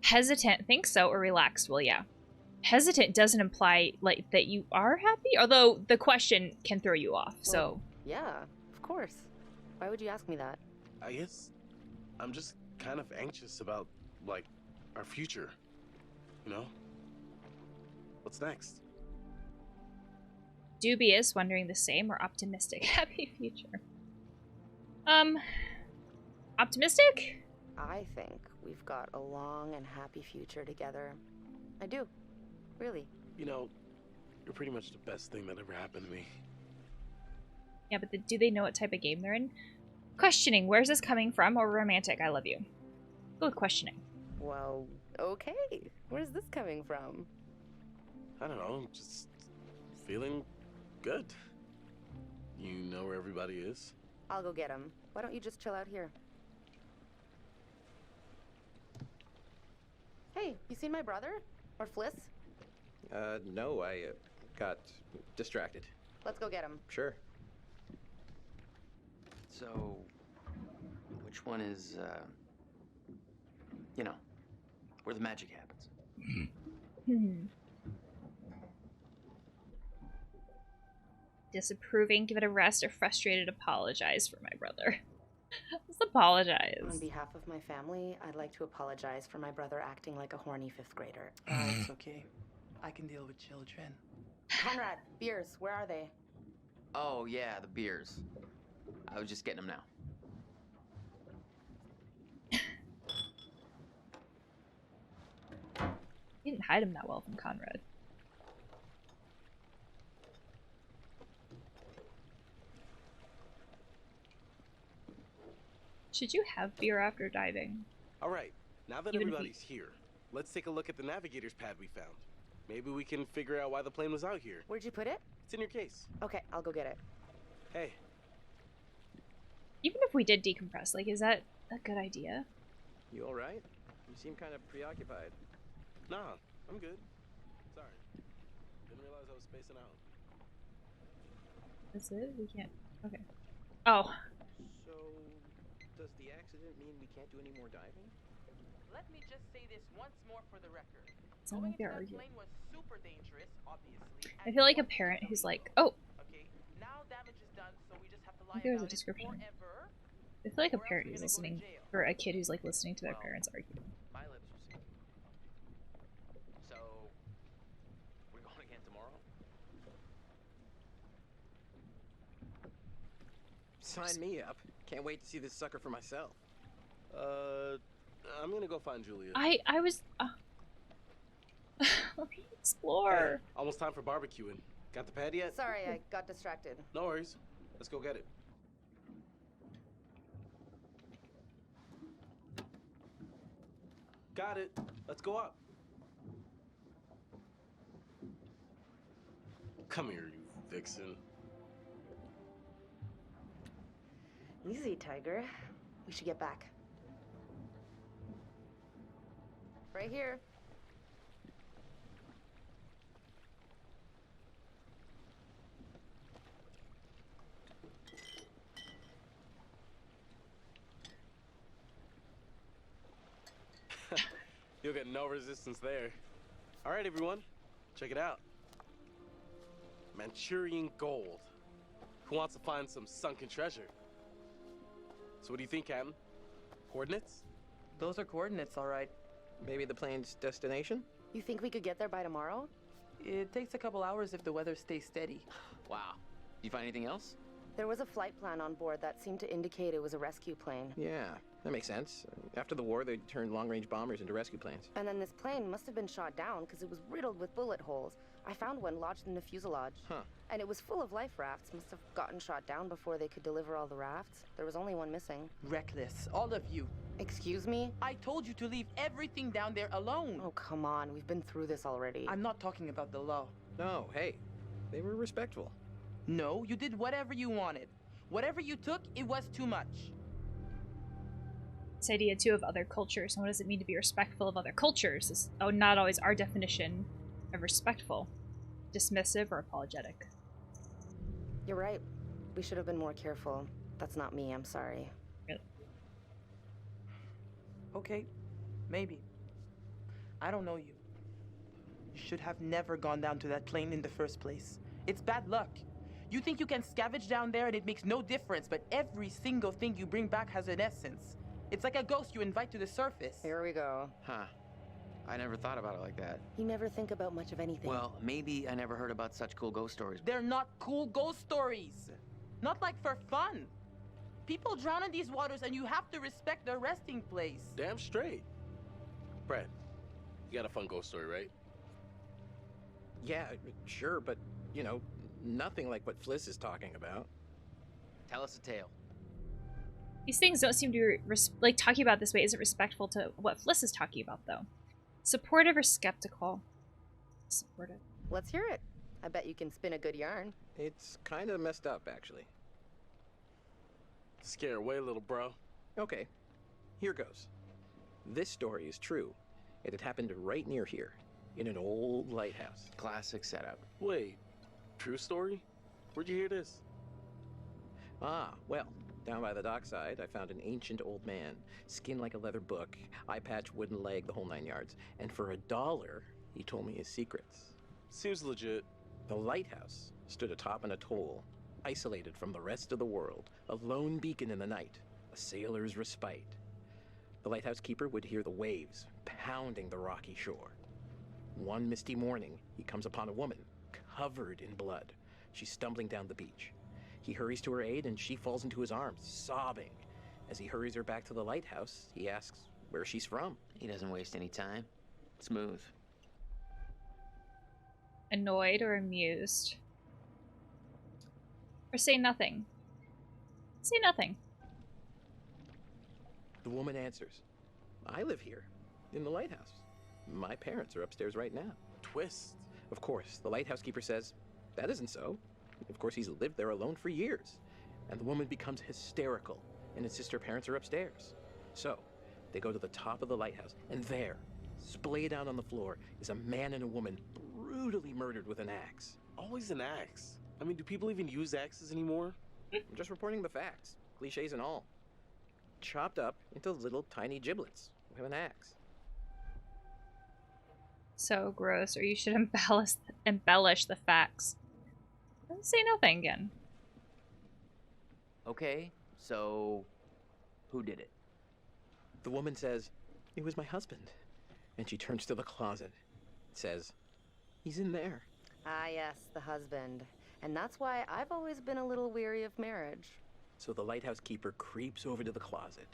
Hesitant, think so, or relaxed? Well, yeah. Hesitant doesn't imply like that you are happy, although the question can throw you off. So Well, yeah, of course. Why would you ask me that? I guess I'm just kind of anxious about, like, our future. You know? What's next? dubious, wondering the same, or optimistic? Happy future. Optimistic? I think we've got a long and happy future together. I do. Really. You know, you're pretty much the best thing that ever happened to me. Yeah, but do they know what type of game they're in? Questioning, where's this coming from? Or romantic, I love you. Go with questioning. Well, okay. Where's this coming from? I don't know, just feeling good. You know where everybody is? I'll go get him. Why don't you just chill out here? Hey, you seen my brother? Or Fliss? No, I got distracted. Let's go get him. Sure. So, which one is, you know, where the magic happens? Disapproving, give it a rest, or frustrated, apologize for my brother. Let's apologize. On behalf of my family, I'd like to apologize for my brother acting like a horny 5th grader. It's okay. I can deal with children. Conrad, beers, where are they? Oh, yeah, the beers. I was just getting them now. You didn't hide him that well from Conrad. Should you have beer after diving? All right, now that Even if everybody's here, let's take a look at the navigator's pad we found. Maybe we can figure out why the plane was out here. Where'd you put it? It's in your case. Okay, I'll go get it. Hey. Even if we did decompress, like, is that a good idea? You all right? You seem kind of preoccupied. Nah, I'm good. Sorry. Didn't realize I was spacing out. That's it? We can't... Okay. Oh. So, does the accident mean we can't do any more diving? Let me just say this once more for the record. Sound like they're arguing. Plane was super dangerous, obviously. I feel like a parent who's like, oh. Okay, now damage is done, so we just have to I lie think there's a about it description. forever. I feel like a parent who's listening, or a kid who's like listening to their parents argue. My lips are sealed. So, we're going again tomorrow? Sign me up. Can't wait to see this sucker for myself. I'm gonna go find Julia. I was... Let me explore. Hey, almost time for barbecuing. Got the pad yet? Sorry, I got distracted. No worries. Let's go get it. Got it. Let's go up. Come here, you vixen. Easy, Tiger. We should get back. Right here. You'll get no resistance there. All right, everyone. Check it out. Manchurian gold. Who wants to find some sunken treasure? So what do you think, Captain? Coordinates? Those are coordinates, all right. Maybe the plane's destination? You think we could get there by tomorrow? It takes a couple hours if the weather stays steady. Wow. You find anything else? There was a flight plan on board that seemed to indicate it was a rescue plane. Yeah, that makes sense. After the war, they turned long-range bombers into rescue planes. And then this plane must have been shot down because it was riddled with bullet holes. I found one lodged in the fuselage. Huh. And it was full of life rafts. Must have gotten shot down before they could deliver all the rafts. There was only one missing. Reckless, all of you. Excuse me? I told you to leave everything down there alone. Oh, come on. We've been through this already. I'm not talking about the law. No, hey, they were respectful. No, you did whatever you wanted. Whatever you took, it was too much. This idea, too, of other cultures. And what does it mean to be respectful of other cultures? Is not always our definition of respectful. Dismissive or apologetic. You're right. We should have been more careful. That's not me, I'm sorry. Okay, maybe. I don't know you. You should have never gone down to that plane in the first place. It's bad luck. You think you can scavenge down there and it makes no difference, but every single thing you bring back has an essence. It's like a ghost you invite to the surface. Here we go. Huh. I never thought about it like that. You never think about much of anything. Well, maybe I never heard about such cool ghost stories. They're not cool ghost stories. Not like for fun. People drown in these waters and you have to respect their resting place. Damn straight. Brad, you got a fun ghost story, right? Yeah, sure, but, you know, nothing like what Fliss is talking about. Tell us a tale. These things don't seem to be talking about this way isn't respectful to what Fliss is talking about, though. Supportive or skeptical? Supportive. Let's hear it. I bet you can spin a good yarn. It's kind of messed up, actually. Scare away, little bro. Okay, here goes. This story is true. It had happened right near here, in an old lighthouse. Classic setup. Wait, true story? Where'd you hear this? Ah, well, down by the dockside, I found an ancient old man, skin like a leather book, eye patch, wooden leg, the whole 9 yards. And for $1, he told me his secrets. Seems legit. The lighthouse stood atop an atoll, isolated from the rest of the world, a lone beacon in the night, a sailor's respite. The lighthouse keeper would hear the waves pounding the rocky shore. One misty morning, he comes upon a woman covered in blood. She's stumbling down the beach. He hurries to her aid and she falls into his arms, sobbing. As he hurries her back to the lighthouse, he asks where she's from. He doesn't waste any time. Smooth. Annoyed or amused? Or say nothing? Say nothing. The woman answers, I live here, in the lighthouse. My parents are upstairs right now. Twist. Of course, the lighthouse keeper says, that isn't so. Of course, he's lived there alone for years. And the woman becomes hysterical and insists her parents are upstairs. So, they go to the top of the lighthouse, and there, splayed out on the floor, is a man and a woman brutally murdered with an axe. Always an axe. I mean, do people even use axes anymore? I'm just reporting the facts, cliches and all. Chopped up into little tiny giblets with an axe. So gross, or you should embellish the facts. Say nothing again. Okay, so who did it? The woman says, it was my husband. And she turns to the closet. Says, he's in there. Ah, yes, the husband. And that's why I've always been a little weary of marriage. So the lighthouse keeper creeps over to the closet,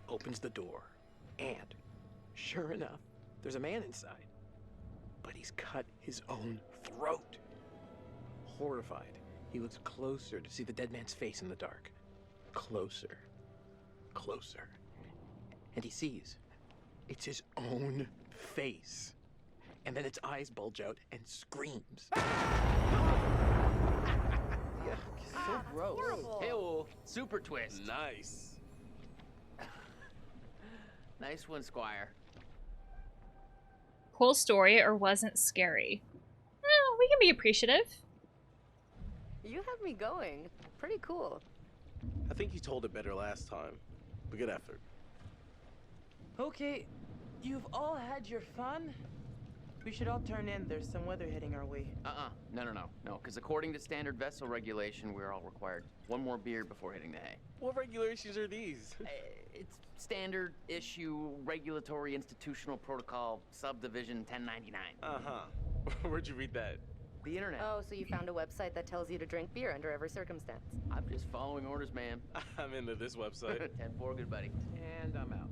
opens the door, and sure enough, there's a man inside. But he's cut his own throat. Horrified, he looks closer to see the dead man's face in the dark. Closer. Closer. And he sees it's his own face. And then its eyes bulge out and screams. So gross. Hey-oh, super twist. Nice. Nice one, Squire. Cool story or wasn't scary? Well, we can be appreciative. You have me going. Pretty cool. I think you told it better last time, but good effort. Okay, you've all had your fun. We should all turn in. There's some weather hitting our way. No, because according to standard vessel regulation, we're all required one more beer before hitting the hay. What regulations are these? It's standard issue regulatory institutional protocol subdivision 1099. Uh-huh. Where'd you read that? The internet. Oh, so you found a website that tells you to drink beer under every circumstance. I'm just following orders, ma'am. I'm into this website. 10-4, good buddy. And I'm out.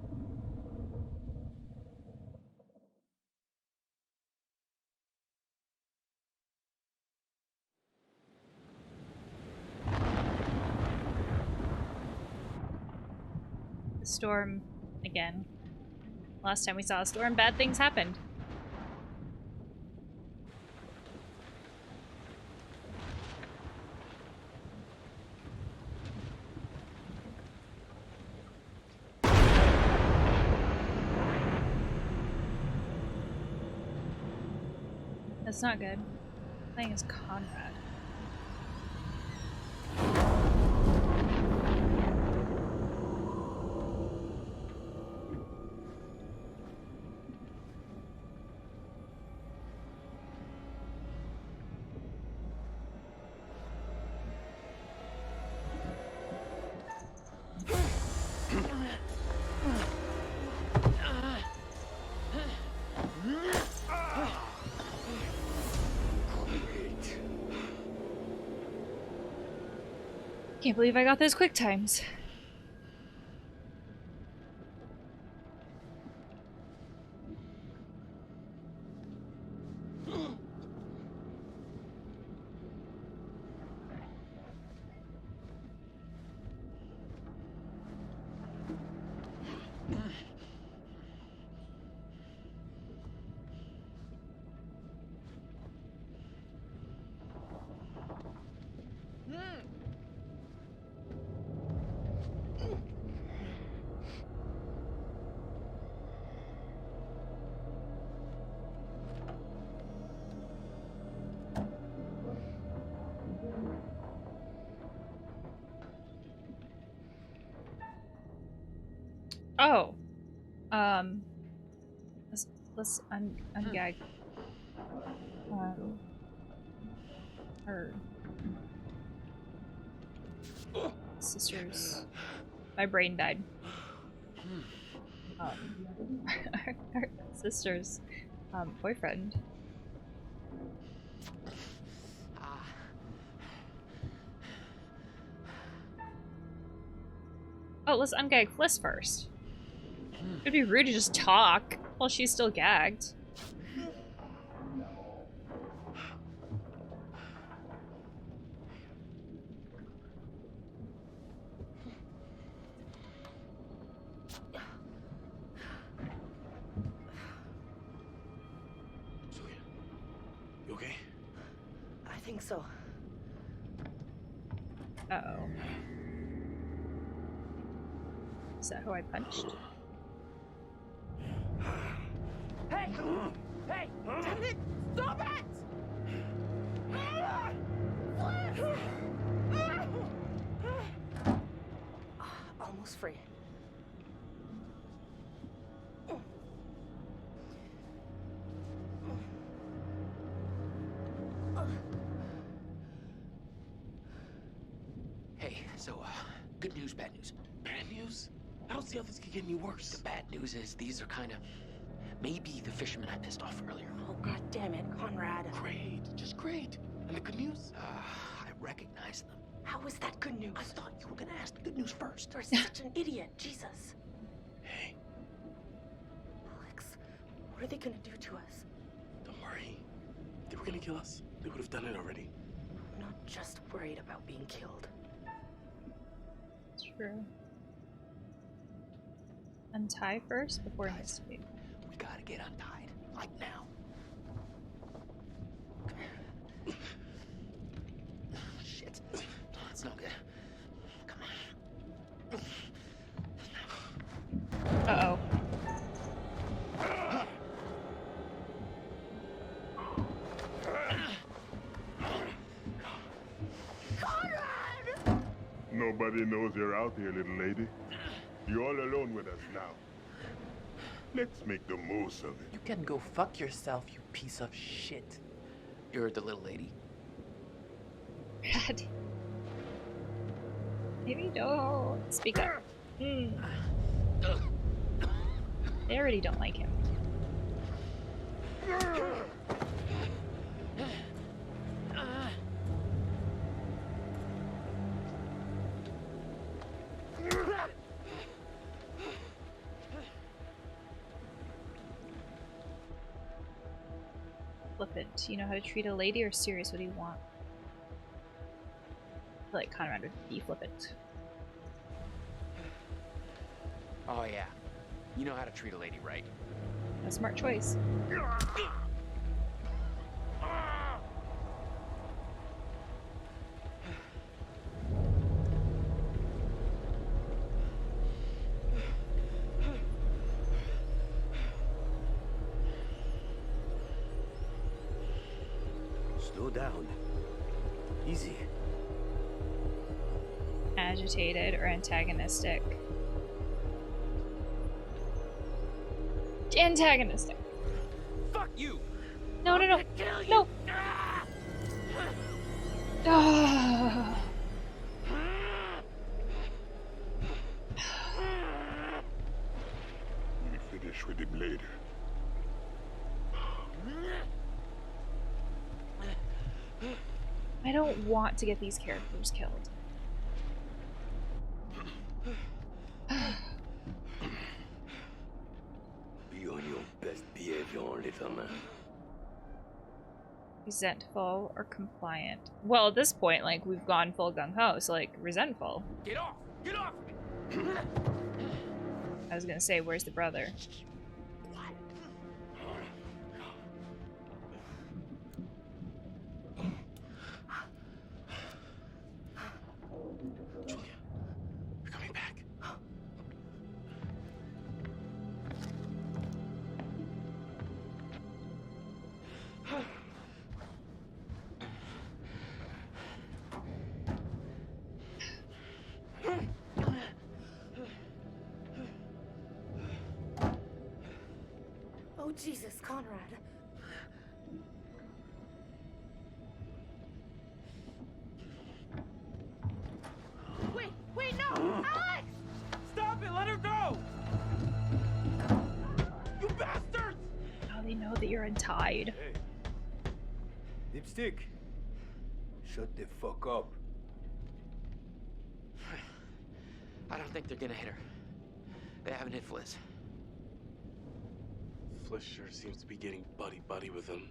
The storm again. Last time we saw a storm, bad things happened. That's not good. My name is Conrad. Can't believe I got those quick times. Oh. Let's ungag. Her sister's. My brain died. Our sister's boyfriend. Oh, let's ungag Fliss first. It'd be rude to just talk while she's still gagged. You okay? I think so. Uh-oh. Is that who I punched? Hey! Hey! Damn it! Stop it! Almost free. Hey, so, good news, bad news. Bad news? I don't see how this could get any worse. The bad news is these are kind of maybe the fishermen I pissed off earlier. Oh, god damn it, Conrad. Great, just great. And the good news? I recognize them. How is that good news? I thought you were gonna ask the good news first. You're such an idiot, Jesus. Hey. Alex, what are they gonna do to us? Don't worry. If they were gonna kill us, they would have done it already. I'm not just worried about being killed. True. Untie first before investigate. We gotta get untied. Like now. Shit. That's not good. Come on. Uh-oh. Nobody knows you're out here, little lady. You're all alone with us now. Let's make the most of it. You can go fuck yourself, you piece of shit. You're the little lady. God. Maybe don't speak up. They already don't like him. Flippant. Do you know how to treat a lady, or serious? What do you want? I feel like Conrad would be flippant. Oh yeah. You know how to treat a lady, right? A smart choice. Slow down. Easy. Agitated or antagonistic? Antagonistic. Fuck you! No, no, no. No. Ah. We'll finish with him later. I don't want to get these characters killed. faith on that. Resentful or compliant? Well, at this point, like, we've gone full gung-ho, so, like, resentful. Get off! Get off! I was gonna say, where's the brother? Julia, you're coming back. Oh, Jesus, Conrad. Wait, no! Alex! Stop it! Let her go! You bastards! Now they know that you're untied. Hey. Dipstick. Shut the fuck up. I don't think they're gonna hit her. They haven't hit Fliss. Fliss sure seems to be getting buddy-buddy with him.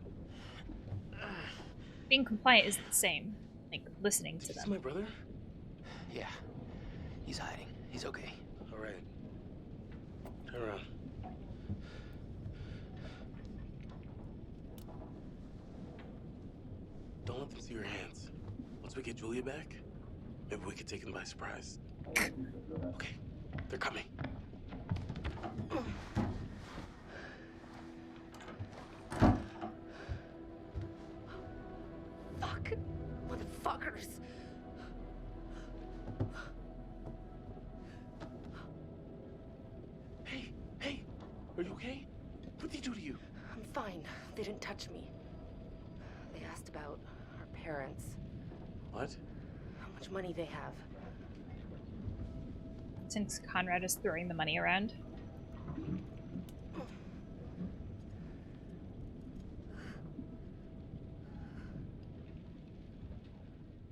Being compliant is the same. Like, listening to Is this them. my brother? Yeah. He's hiding. He's okay. All right. Turn around. Don't let them see your hands. Once we get Julia back, maybe we could take them by surprise. Okay, they're coming. Fuck. Motherfuckers. Hey, are you okay? What did they do to you? I'm fine. They didn't touch me. They asked about our parents. What? How much money they have. Since Conrad is throwing the money around.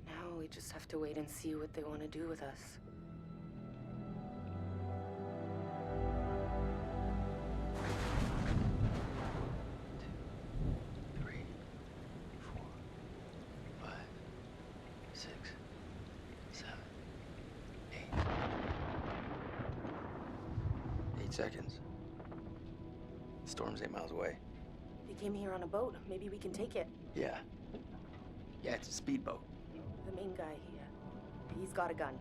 Now we just have to wait and see what they want to do with us. Seconds. The storm's 8 miles away. They came here on a boat. Maybe we can take it. Yeah. Yeah, it's a speedboat. The main guy here. He's got a gun.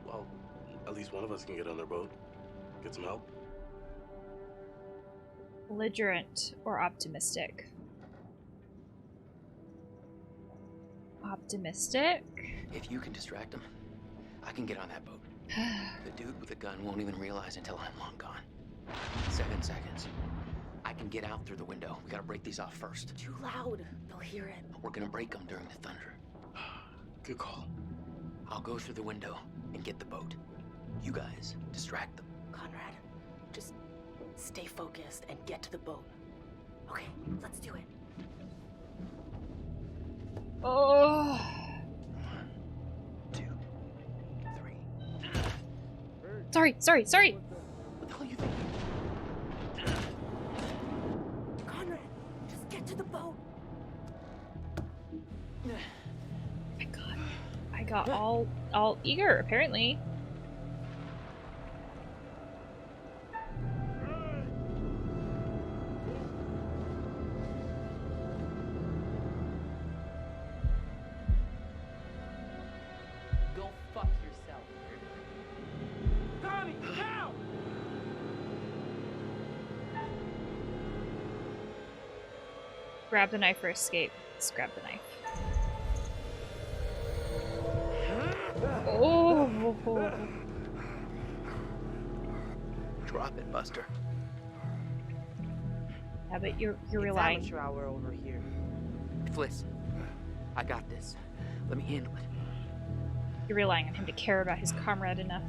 Well, at least one of us can get on their boat. Get some help. Belligerent or optimistic? Optimistic? If you can distract them, I can get on that boat. The dude with the gun won't even realize until I'm long gone. 7 seconds. I can get out through the window. We gotta break these off first. Too loud. They'll hear it. We're gonna break them during the thunder. Good call. I'll go through the window and get the boat. You guys distract them. Conrad, just stay focused and get to the boat. Okay, let's do it. Oh. 1, 2, 3. Sorry. What the hell are you thinking? Conrad, just get to the boat. I got all eager, apparently. Go fuck yourself. Connie, now! Grab the knife or escape. Let's grab the knife. Oh! Drop it, Buster. Yeah, but you're It's relying. amateur hour over here. Fliss, I got this. Let me handle it. You're relying on him to care about his comrade enough.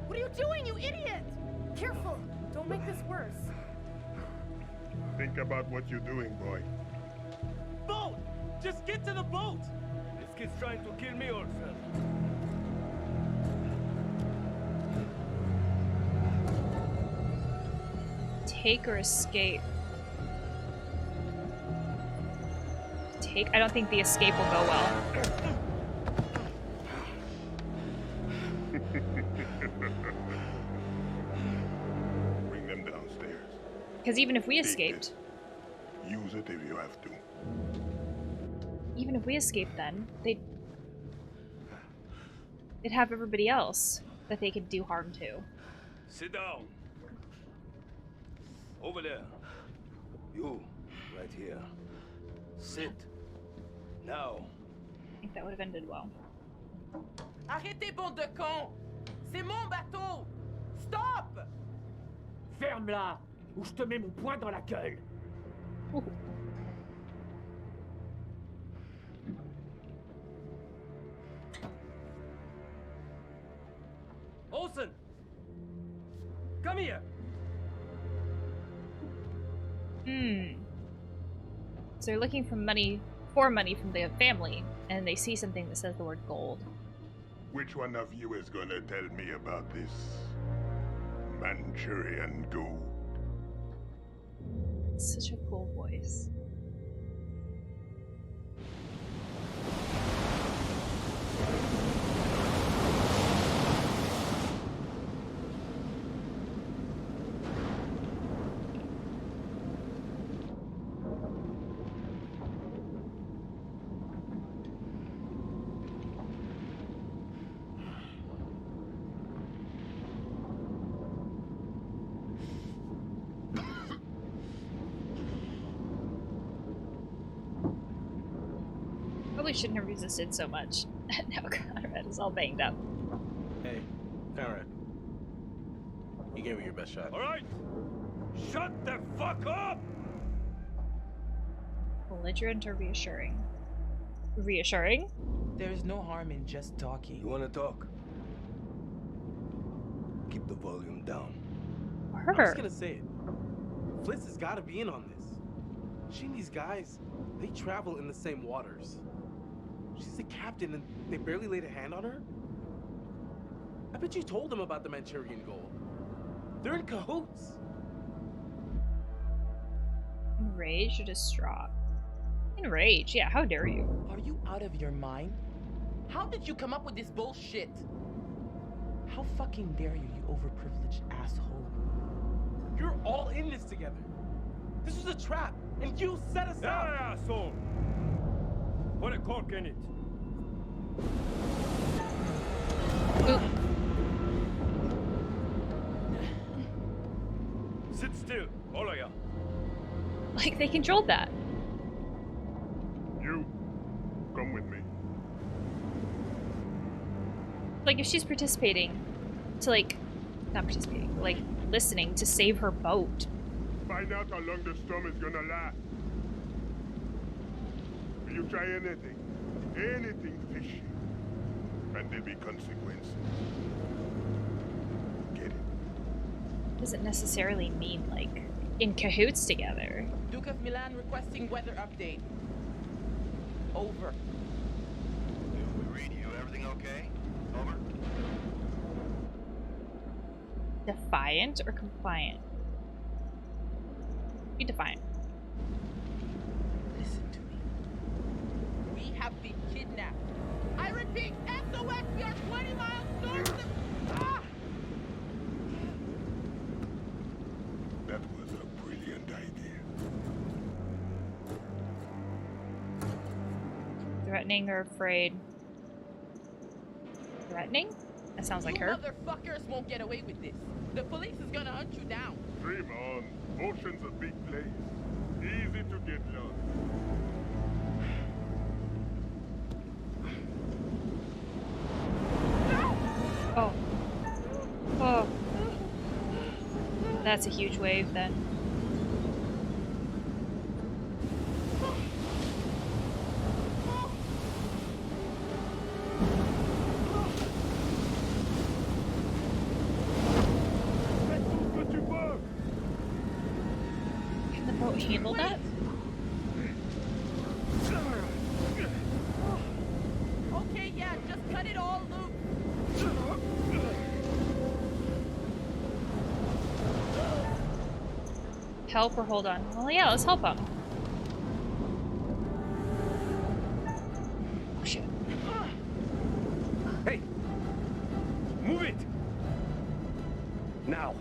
What are you doing, you idiot? Careful. Don't make this worse. Think about what you're doing, boy. Boat! Just get to the boat! This kid's trying to kill me or something. Take or escape? Take? I don't think the escape will go well. Bring them downstairs. Because even if we Take escaped... this. Use it if you have to. Even if we escaped then, they'd have everybody else that they could do harm to. Sit down. Over there. You, right here. Sit. Now. I think that would have ended well. Arrêtez, bande de cons! C'est mon bateau! Stop! Ferme-la, ou je te mets mon poing dans la gueule. Olsen! Come here! So they're looking for money from the family, and they see something that says the word gold. Which one of you is gonna tell me about this Manchurian gold? Such a cool voice. Probably shouldn't have resisted so much. Now Conrad is all banged up. Hey, Conrad. You gave me your best shot. All right. Shut the fuck up! Belligerent or reassuring? Reassuring? There's no harm in just talking. You want to talk? Keep the volume down. I'm just gonna say it. Fliss has got to be in on this. She and these guys, they travel in the same waters. She's the captain and they barely laid a hand on her? I bet you told them about the Manchurian gold. They're in cahoots. Enraged or distraught? Enraged, yeah, how dare you? Are you out of your mind? How did you come up with this bullshit? How fucking dare you, you overprivileged asshole? You're all in this together. This was a trap, and you set us up. Yeah, asshole. Put a cork in it. Oop. Sit still, all of ya. Like, they controlled that. You, come with me. Like, if she's participating to, like, not participating, but, like, listening to save her boat. Find out how long the storm is gonna last. If you try anything fishy, and there'll be consequences. Get it? Doesn't necessarily mean, like, in cahoots together. Duke of Milan requesting weather update. Over. We read you. Everything okay? Over. Defiant or compliant? Be defiant. Listen to me. We have been kidnapped. I repeat, SOS, we are 20 miles north of... Ah! That was a brilliant idea. Threatening or afraid? Threatening? That sounds like you her. Motherfuckers won't get away with this. The police is gonna hunt you down. Dream on. Ocean's a big place. Easy to get lost. Oh. Oh. That's a huge wave then. Can the boat handle that? Okay, yeah, just cut it all loose. Help or hold on? Well, yeah, let's help him. Oh, shit. Hey! Move it! Now!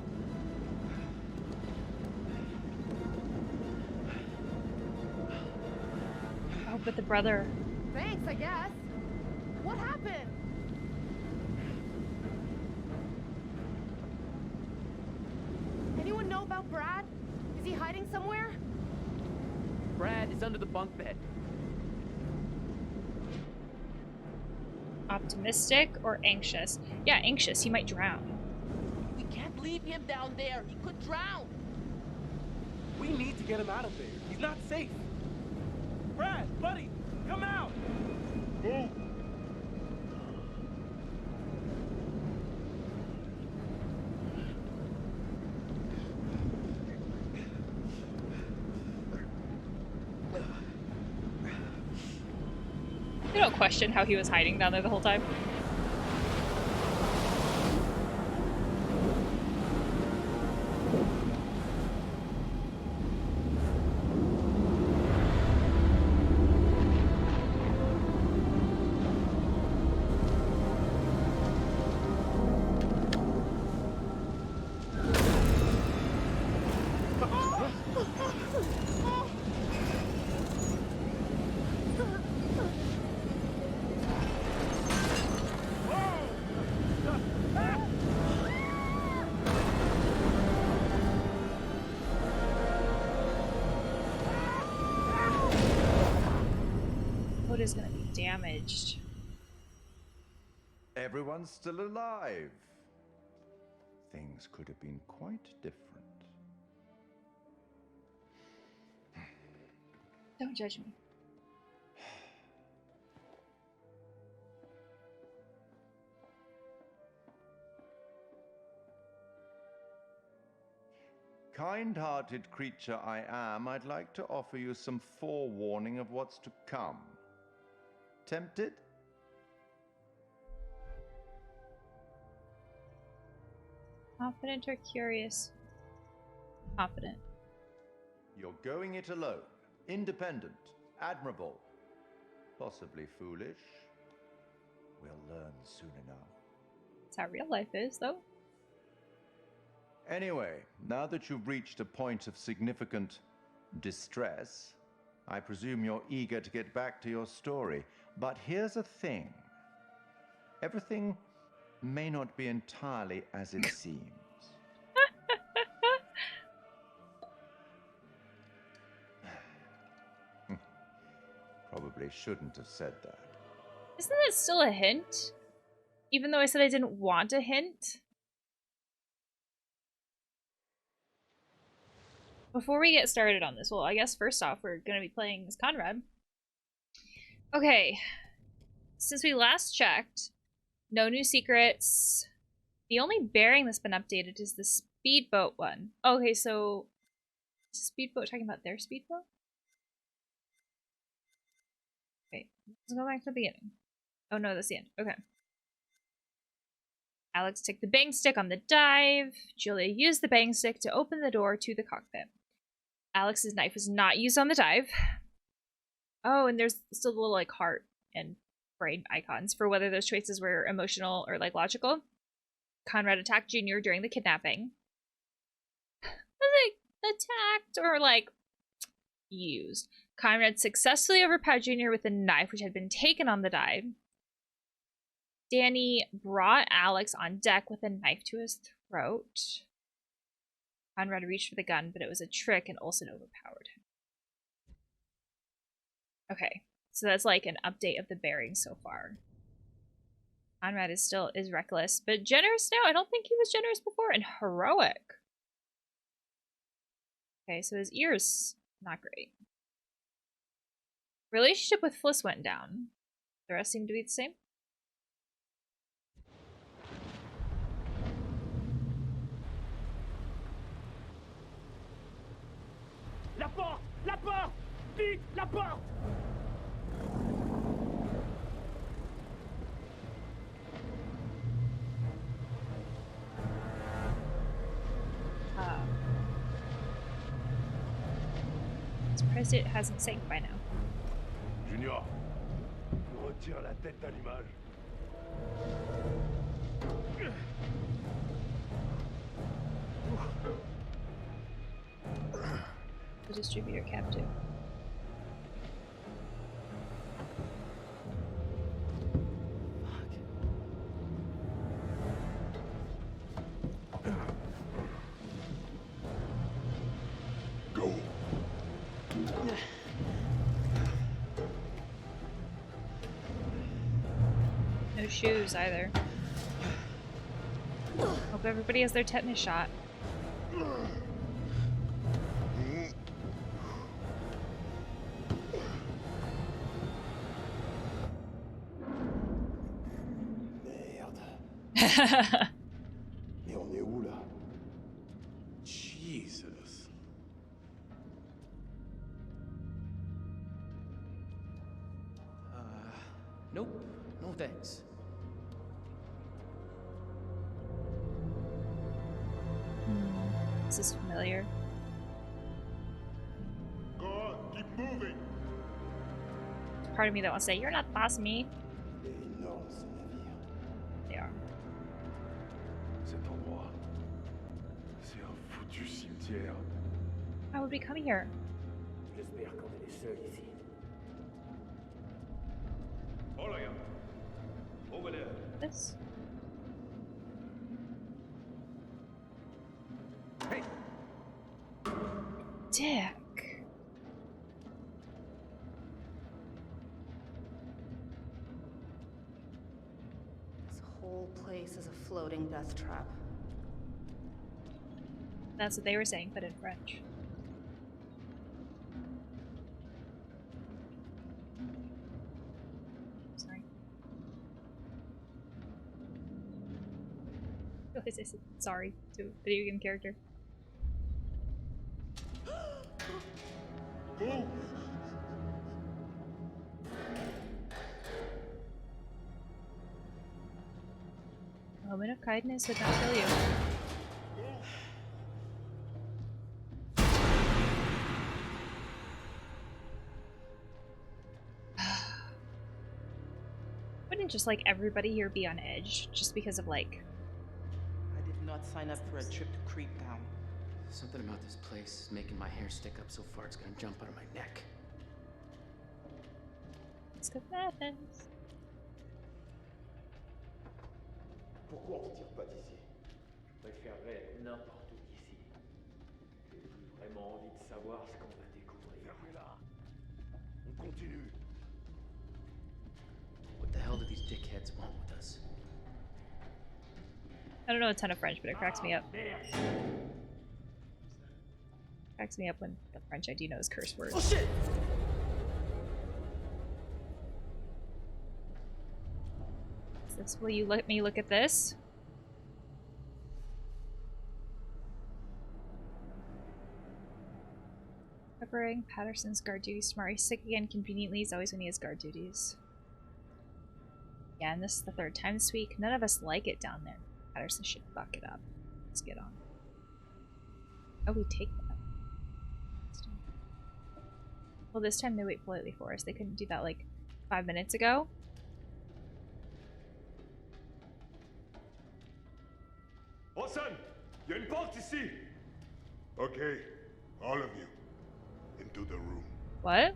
Oh, but the brother. Thanks, I guess. What happened? Anyone know about Brad? Is he hiding somewhere? Brad is under the bunk bed. Optimistic or anxious? Yeah, anxious. He might drown. We can't leave him down there. He could drown. We need to get him out of there. He's not safe. Brad, buddy, come out! Move! They don't question how he was hiding down there the whole time. Is going to be damaged. Everyone's still alive. Things could have been quite different. Don't judge me. Kind-hearted creature I am, I'd like to offer you some forewarning of what's to come. Tempted? Confident or curious? Confident. You're going it alone. Independent. Admirable. Possibly foolish. We'll learn soon enough. That's how real life is, though. Anyway, now that you've reached a point of significant distress, I presume you're eager to get back to your story. But here's the thing. Everything may not be entirely as it seems. Probably shouldn't have said that. Isn't that still a hint? Even though I said I didn't want a hint? Before we get started on this, well, I guess first off, we're going to be playing as Conrad. Okay. Since we last checked, no new secrets. The only bearing that's been updated is the speedboat one. Okay, so is the speedboat talking about their speedboat? Okay, let's go back to the beginning. Oh no, that's the end. Okay. Alex took the bang stick on the dive. Julia used the bang stick to open the door to the cockpit. Alex's knife was not used on the dive. Oh, and there's still the little like heart and brain icons for whether those choices were emotional or like logical. Conrad attacked Junior during the kidnapping. Was it attacked or like used? Conrad successfully overpowered Junior with a knife which had been taken on the dive. Danny brought Alex on deck with a knife to his throat. Conrad reached for the gun, but it was a trick and Olsen overpowered him. Okay, so that's like an update of the bearings so far. Conrad is reckless, but generous now? I don't think he was generous before, and heroic. Okay, so his ear's not great. Relationship with Fliss went down. The rest seem to be the same. La porte! La porte! Vite! La porte! surprised it hasn't sank by now. Junior, retire la tête d'animal. The distributor captive. Go. No shoes either. Hope everybody has their tetanus shot. Mais on est où là? Jesus. Nope. No thanks. This is familiar. Go on, keep moving. There's part of me that wants to say, "You're not the boss of me." Énorme ce navire. They are. Cet endroit, c'est un foutu cimetière. Why would we come here? J'espère qu'on est les seuls ici. Oh là, gars. Over there. This? Hey! Dick. This whole place is a floating death trap. That's what they were saying, but in French. Sorry. I said sorry to a video game character. Move. A moment of kindness would not kill you. Wouldn't just like everybody here be on edge just because of like I did not sign up for a trip to Creep Town. Something about this place is making my hair stick up so far it's gonna jump out of my neck. stuff happens? Pourquoi on se tire pas d'ici? Je préférerais être n'importe où qu'ici. J'ai vraiment envie de savoir ce qu'on va découvrir. Fermez-la. On continue. What the hell do these dickheads want with us? I don't know a ton of French, but it cracks me up. Cracks me up when the French I do know is curse words. Oh shit! Is this, will you let me look at this? Preparing Patterson's guard duties tomorrow. He's sick again conveniently. He's always when he has guard duties. Yeah, and this is the third time this week. None of us like it down there. Patterson should fuck it up. Let's get on. Oh, we take that. Well, this time they wait politely for us. They couldn't do that like 5 minutes ago. Watson, il y a une porte ici. Okay, all of you, into the room. What?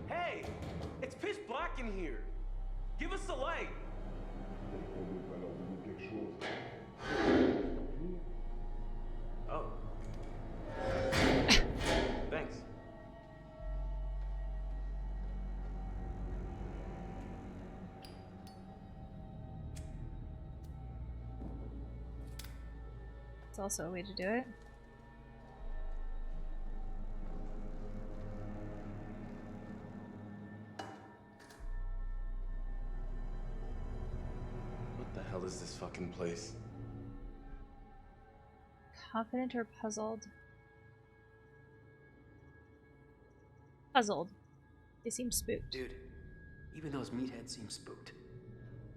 Hey! It's pitch black in here. Give us a light. Oh. Thanks. It's also a way to do it. What the hell is this fucking place? Confident or puzzled? puzzled. They seem spooked. Dude, even those meatheads seem spooked.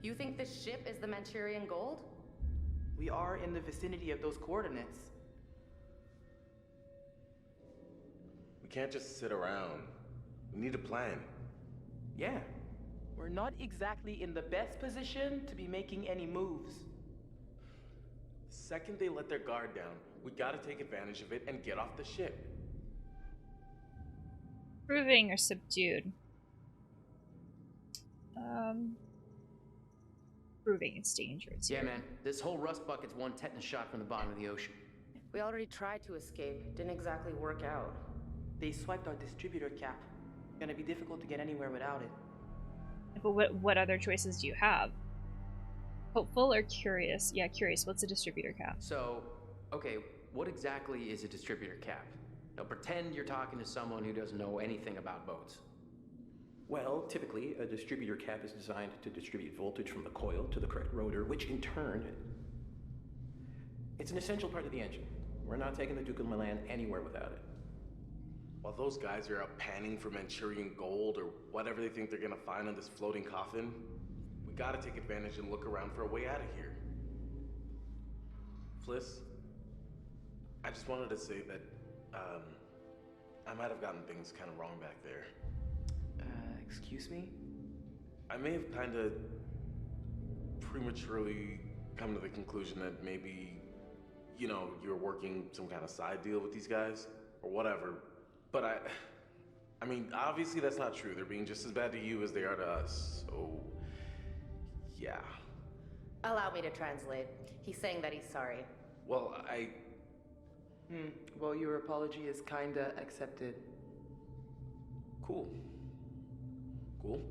You think this ship is the Manchurian gold? We are in the vicinity of those coordinates. We can't just sit around. We need a plan. Yeah. We're not exactly in the best position to be making any moves. The second they let their guard down, we gotta take advantage of it and get off the ship. Proving or subdued? Proving it's dangerous. Yeah, man. This whole rust bucket's one tetanus shot from the bottom of the ocean. We already tried to escape. Didn't exactly work out. They swiped our distributor cap. Gonna be difficult to get anywhere without it. But what other choices do you have? Hopeful or curious? Yeah, curious. What's a distributor cap? So, okay, what exactly is a distributor cap? Now, pretend you're talking to someone who doesn't know anything about boats. Well, typically, a distributor cap is designed to distribute voltage from the coil to the correct rotor, which in turn... It's an essential part of the engine. We're not taking the Duke of Milan anywhere without it. While those guys are out panning for Manchurian gold or whatever they think they're gonna find on this floating coffin, we gotta take advantage and look around for a way out of here. Fliss, I just wanted to say that, I might have gotten things kind of wrong back there. Excuse me? I may have kind of prematurely come to the conclusion that maybe, you know, you're working some kind of side deal with these guys, or whatever. But I mean, obviously that's not true. They're being just as bad to you as they are to us, so... yeah. Allow me to translate. He's saying that he's sorry. Well, Well, your apology is kinda accepted. Cool. Cool.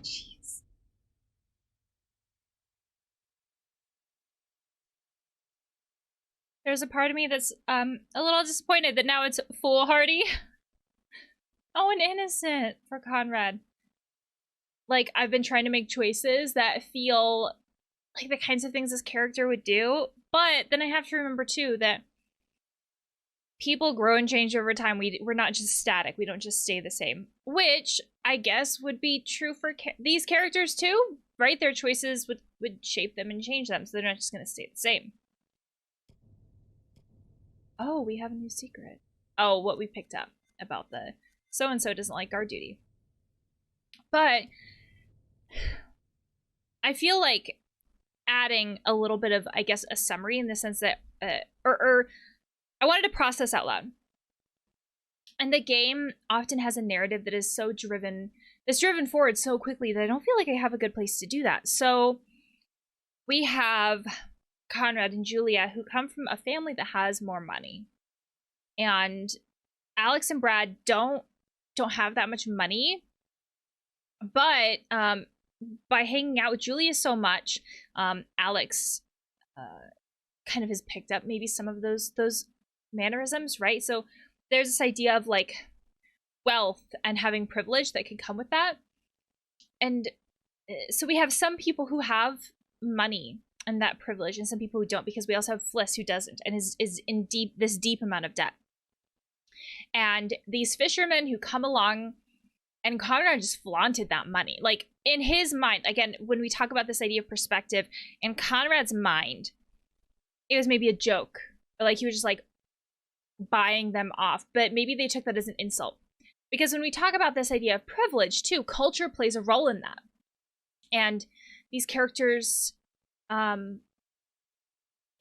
Jeez. There's a part of me that's a little disappointed that now it's foolhardy. Oh, and innocent for Conrad. Like, I've been trying to make choices that feel like the kinds of things this character would do, but then I have to remember too that people grow and change over time. We're not just static. We don't just stay the same, which I guess would be true for these characters too, right? Their choices would shape them and change them, so they're not just going to stay the same. Oh, we have a new secret. Oh, what we picked up about the so-and-so doesn't like guard duty. But I feel like adding a little bit of, I guess, a summary in the sense that, or I wanted to process out loud. And the game often has a narrative that is so driven, that's driven forward so quickly that I don't feel like I have a good place to do that. So we have Conrad and Julia who come from a family that has more money. And Alex and Brad don't have that much money. But by hanging out with Julia so much, Alex kind of has picked up maybe some of those mannerisms, right? So there's this idea of like wealth and having privilege that can come with that. And so we have some people who have money and that privilege and some people who don't, because we also have Fliss who doesn't and is in this deep amount of debt. And these fishermen who come along, and Conrad just flaunted that money. Like, in his mind, again, when we talk about this idea of perspective, in Conrad's mind, it was maybe a joke. Or like, he was just, like, buying them off. But maybe they took that as an insult. Because when we talk about this idea of privilege, too, culture plays a role in that. And these characters, you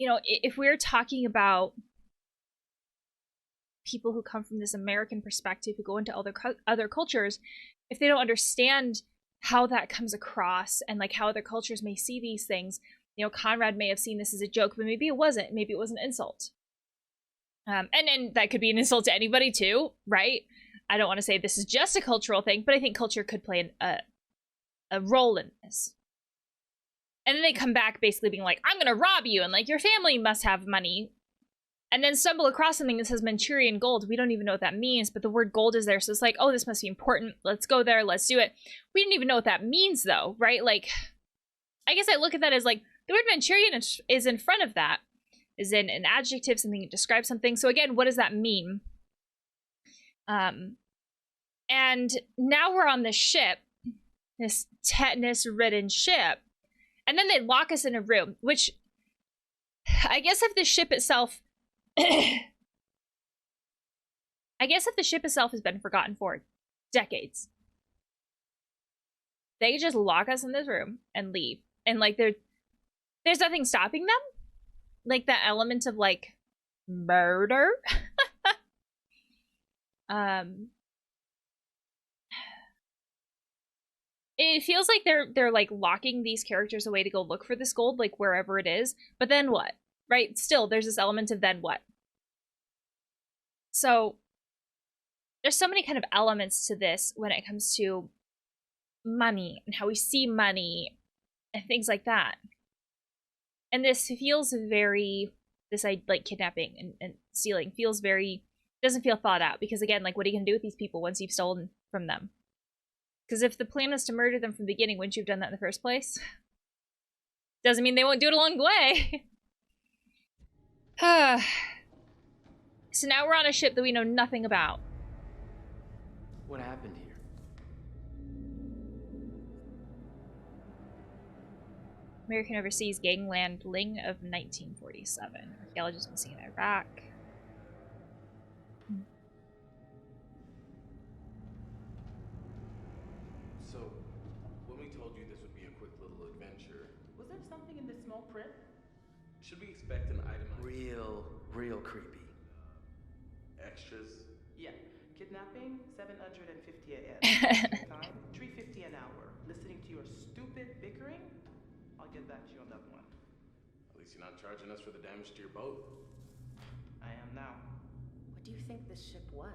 know, if we're talking about people who come from this American perspective, who go into other cultures, if they don't understand how that comes across and like how other cultures may see these things, you know, Conrad may have seen this as a joke, but maybe it wasn't. Maybe it was an insult. And that could be an insult to anybody too, right? I don't want to say this is just a cultural thing, but I think culture could play a role in this. And then they come back basically being like, I'm gonna rob you, and like, your family must have money. And then stumble across something that says Manchurian gold. We don't even know what that means, but the word gold is there. So it's like, oh, this must be important. Let's go there. Let's do it. We didn't even know what that means, though, right? Like, I guess I look at that as like, the word Manchurian is in front of that, is in an adjective, something that describes something. So again, what does that mean? And now we're on this ship, this tetanus-ridden ship, and then they lock us in a room, which I guess if the ship itself has been forgotten for decades, they just lock us in this room and leave. And like there's nothing stopping them. Like that element of like murder. It feels like they're like locking these characters away to go look for this gold, like wherever it is. But then what? Right? Still, there's this element of then what? So there's so many kind of elements to this when it comes to money and how we see money and things like that. And this feels very, this like kidnapping and stealing feels very, doesn't feel thought out, because again, like what are you gonna do with these people once you've stolen from them? Because if the plan was to murder them from the beginning, wouldn't you have done that in the first place? Doesn't mean they won't do it along the way. So now we're on a ship that we know nothing about. What happened here? American Overseas Ganglanding of 1947. Archaeologists missing in Iraq. So, when we told you this would be a quick little adventure, Was there something in the small print? should we expect an itemized Real creepy. extras? Yeah. Kidnapping, 750 a.m. Time, 350 an hour. Listening to your stupid bickering? I'll get back to you on that one. At least you're not charging us for the damage to your boat. I am now. What do you think this ship was?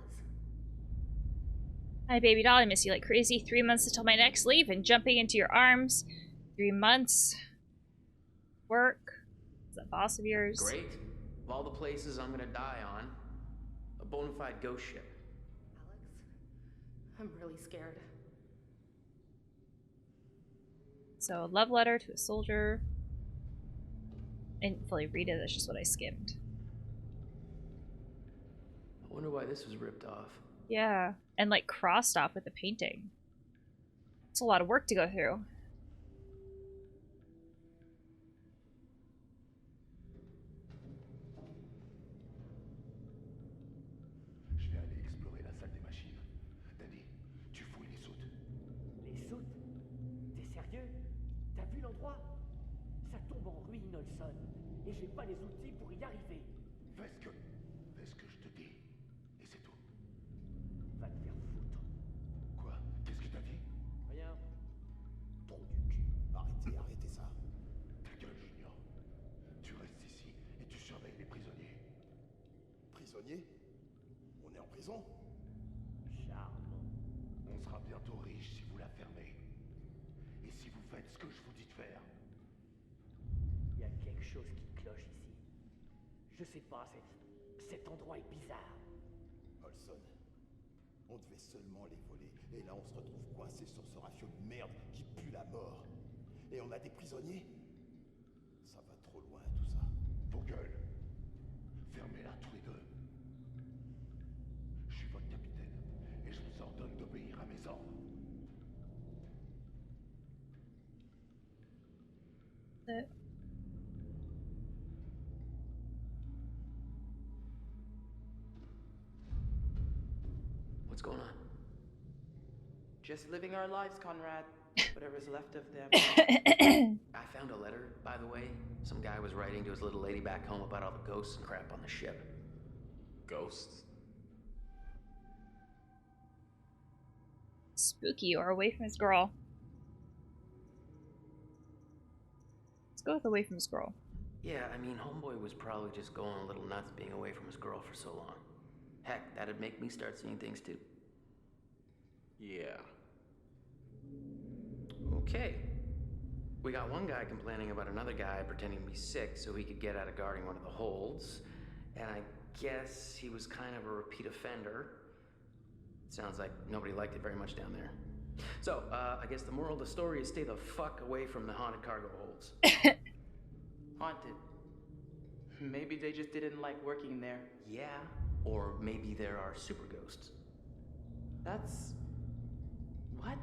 Hi, baby doll. I miss you like crazy. 3 months until my next leave and jumping into your arms. 3 months. Work. Is that boss of yours? Great. Of all the places I'm gonna die on, a bona fide ghost ship. Alex, I'm really scared. So, a love letter to a soldier. I didn't fully read it, that's just what I skimmed. I wonder why this was ripped off. Yeah, and like crossed off with the painting. It's a lot of work to go through. Je vais aller explorer la salle des machines. Danny, tu fouilles les soutes. Les soutes? T'es sérieux? T'as vu l'endroit? Ça tombe en ruine, Olson. Et j'ai pas les outils pour y arriver. Fais ce que je te dis. Et c'est tout. Va te faire foutre. Quoi? Qu'est-ce que t'as dit? Rien. Trou du cul. Arrêtez ça. Ta gueule, Junior. Tu restes ici et tu surveilles les prisonniers. Prisonnier? On est en prison? Charmant. On sera bientôt riche si vous la fermez. Et si vous faites ce que je vous dis de faire. Il y a quelque chose qui cloche ici. Je sais pas, cet endroit est bizarre. Olson, on devait seulement les voler. Et là, on se retrouve coincé sur ce rafio de merde qui pue la mort. Et on a des prisonniers? Ça va trop loin, tout ça. Vos gueules. Fermez-la tous les deux. Je suis votre capitaine et je vous ordonne d'obéir à mes ordres. What's going on? Just living our lives, Conrad. Whatever's left of them. I found a letter, by the way. Some guy was writing to his little lady back home about all the ghosts and crap on the ship. Ghosts? Spooky or away from his girl. Let's go with away from his girl. Yeah, I mean, homeboy was probably just going a little nuts being away from his girl for so long. Heck, that'd make me start seeing things too. Yeah. Okay. We got one guy complaining about another guy pretending to be sick so he could get out of guarding one of the holds. And I guess he was kind of a repeat offender. Sounds like nobody liked it very much down there. So, I guess the moral of the story is stay the fuck away from the haunted cargo holds. Haunted. Maybe they just didn't like working there. Yeah, or maybe there are super ghosts. That's... what?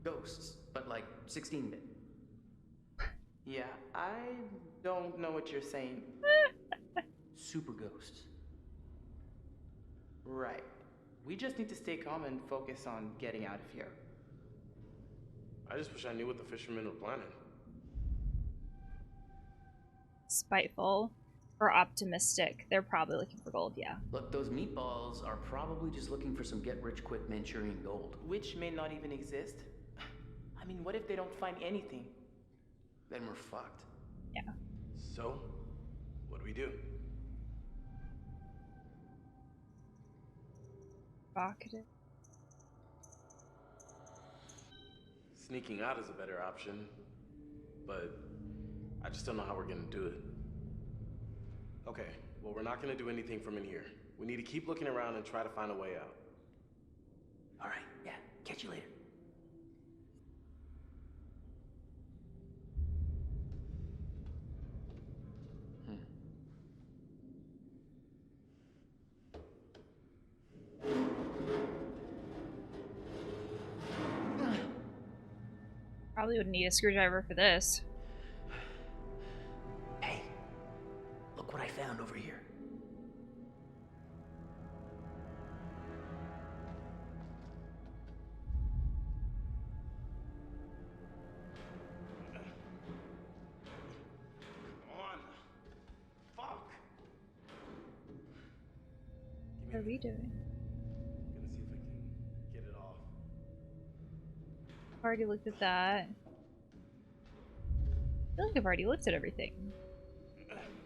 Ghosts, but like 16-bit. Yeah, I don't know what you're saying. Super ghosts. Right. We just need to stay calm and focus on getting out of here. I just wish I knew what the fishermen were planning. Spiteful or optimistic. They're probably looking for gold, yeah. Look, those meatballs are probably just looking for some get-rich-quick Manchurian gold. Which may not even exist. I mean, what if they don't find anything? Then we're fucked. Yeah. So, what do we do? Provocative. Sneaking out is a better option, but I just don't know how we're gonna do it. Okay, well, we're not gonna do anything from in here. We need to keep looking around and try to find a way out. All right, yeah, catch you later. Probably would need a screwdriver for this. Hey, look what I found over here. Come on. Fuck. What are we doing? I'm gonna see if I can get it off. I've already looked at that. I feel like I've already looked at everything.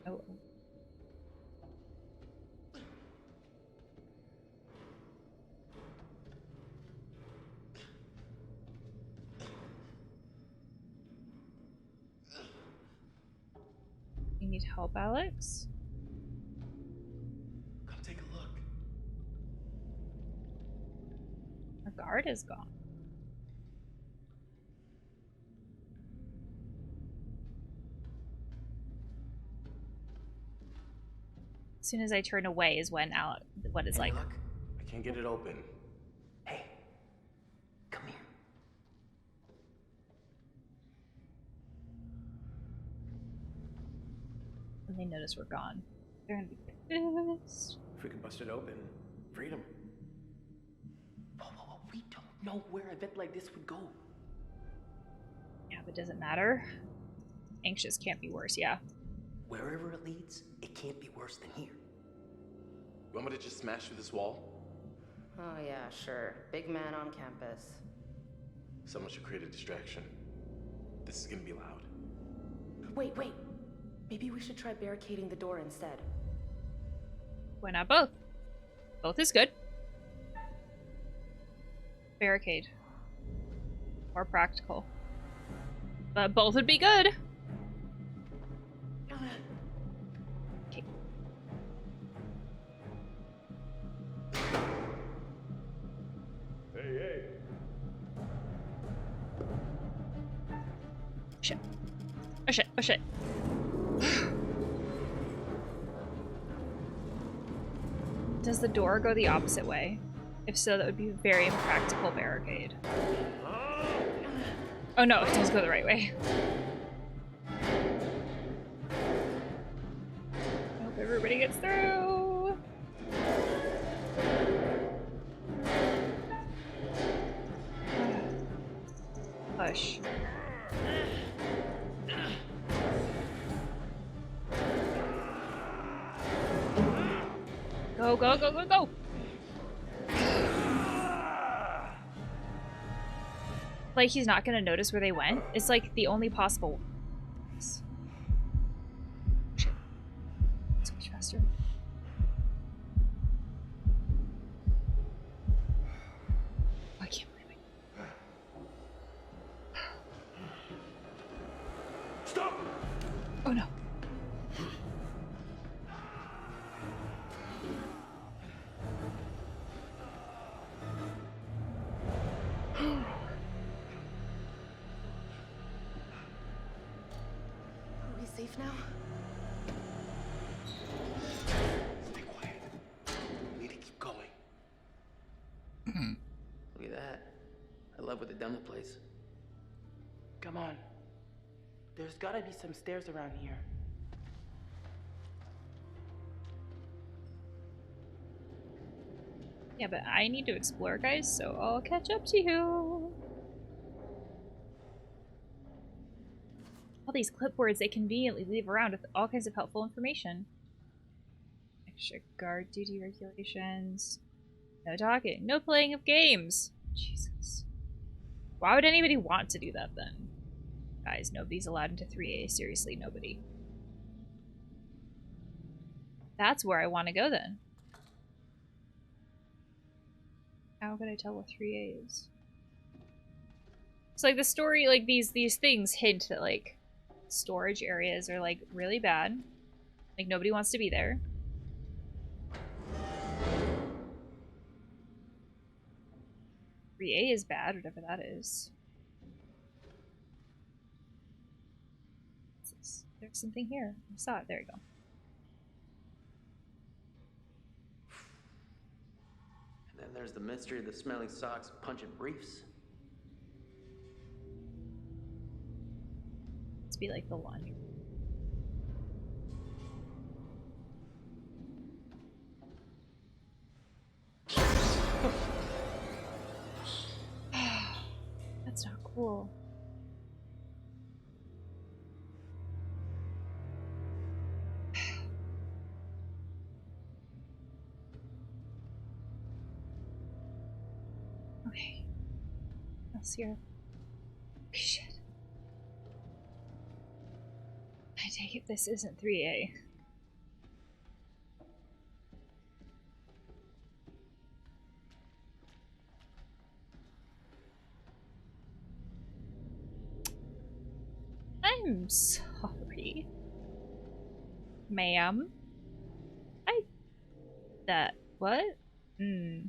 Oh. You need help, Alex? Come take a look. Our guard is gone. As soon as I turn away is when Alex, what is like. I can't get it open. Hey, come here. When they notice we're gone, they're gonna be pissed. If we can bust it open, freedom. Whoa, we don't know where a vet like this would go. Yeah, but does it matter? Anxious can't be worse, yeah. Wherever it leads, it can't be worse than here. You want me to just smash through this wall? Oh yeah, sure. Big man on campus. Someone should create a distraction. This is gonna be loud. Wait. Maybe we should try barricading the door instead. Why not both? Both is good. Barricade. More practical. But both would be good. Okay. Hey. Shit. Oh shit. Does the door go the opposite way? If so, that would be a very impractical barricade. Oh no, it does go the right way. I hope everybody gets through. Push. Go. Like he's not gonna notice where they went. It's like the only possible. Shit. So much faster. I can't believe it. Stop! Oh no. Safe now? Stay quiet. We need to keep going. love what they've done to the place. Come on. There's gotta be some stairs around here. Yeah, but I need to explore, guys, so I'll catch up to you. All these clipboards they conveniently leave around with all kinds of helpful information. Extra guard duty regulations. No talking. No playing of games. Jesus. Why would anybody want to do that then? Guys, nobody's allowed into 3A. Seriously, nobody. That's where I want to go then. How could I tell what 3A is? It's like the story, like these things hint that like storage areas are like really bad. Like nobody wants to be there. A is bad, whatever that is. There's something here. I saw it. There you go. And then there's the mystery of the smelly socks, pungent briefs. Let's be like the laundry. That's not cool. Okay. Else here. Shit. I take it this isn't 3A. I'm sorry. Ma'am. What? I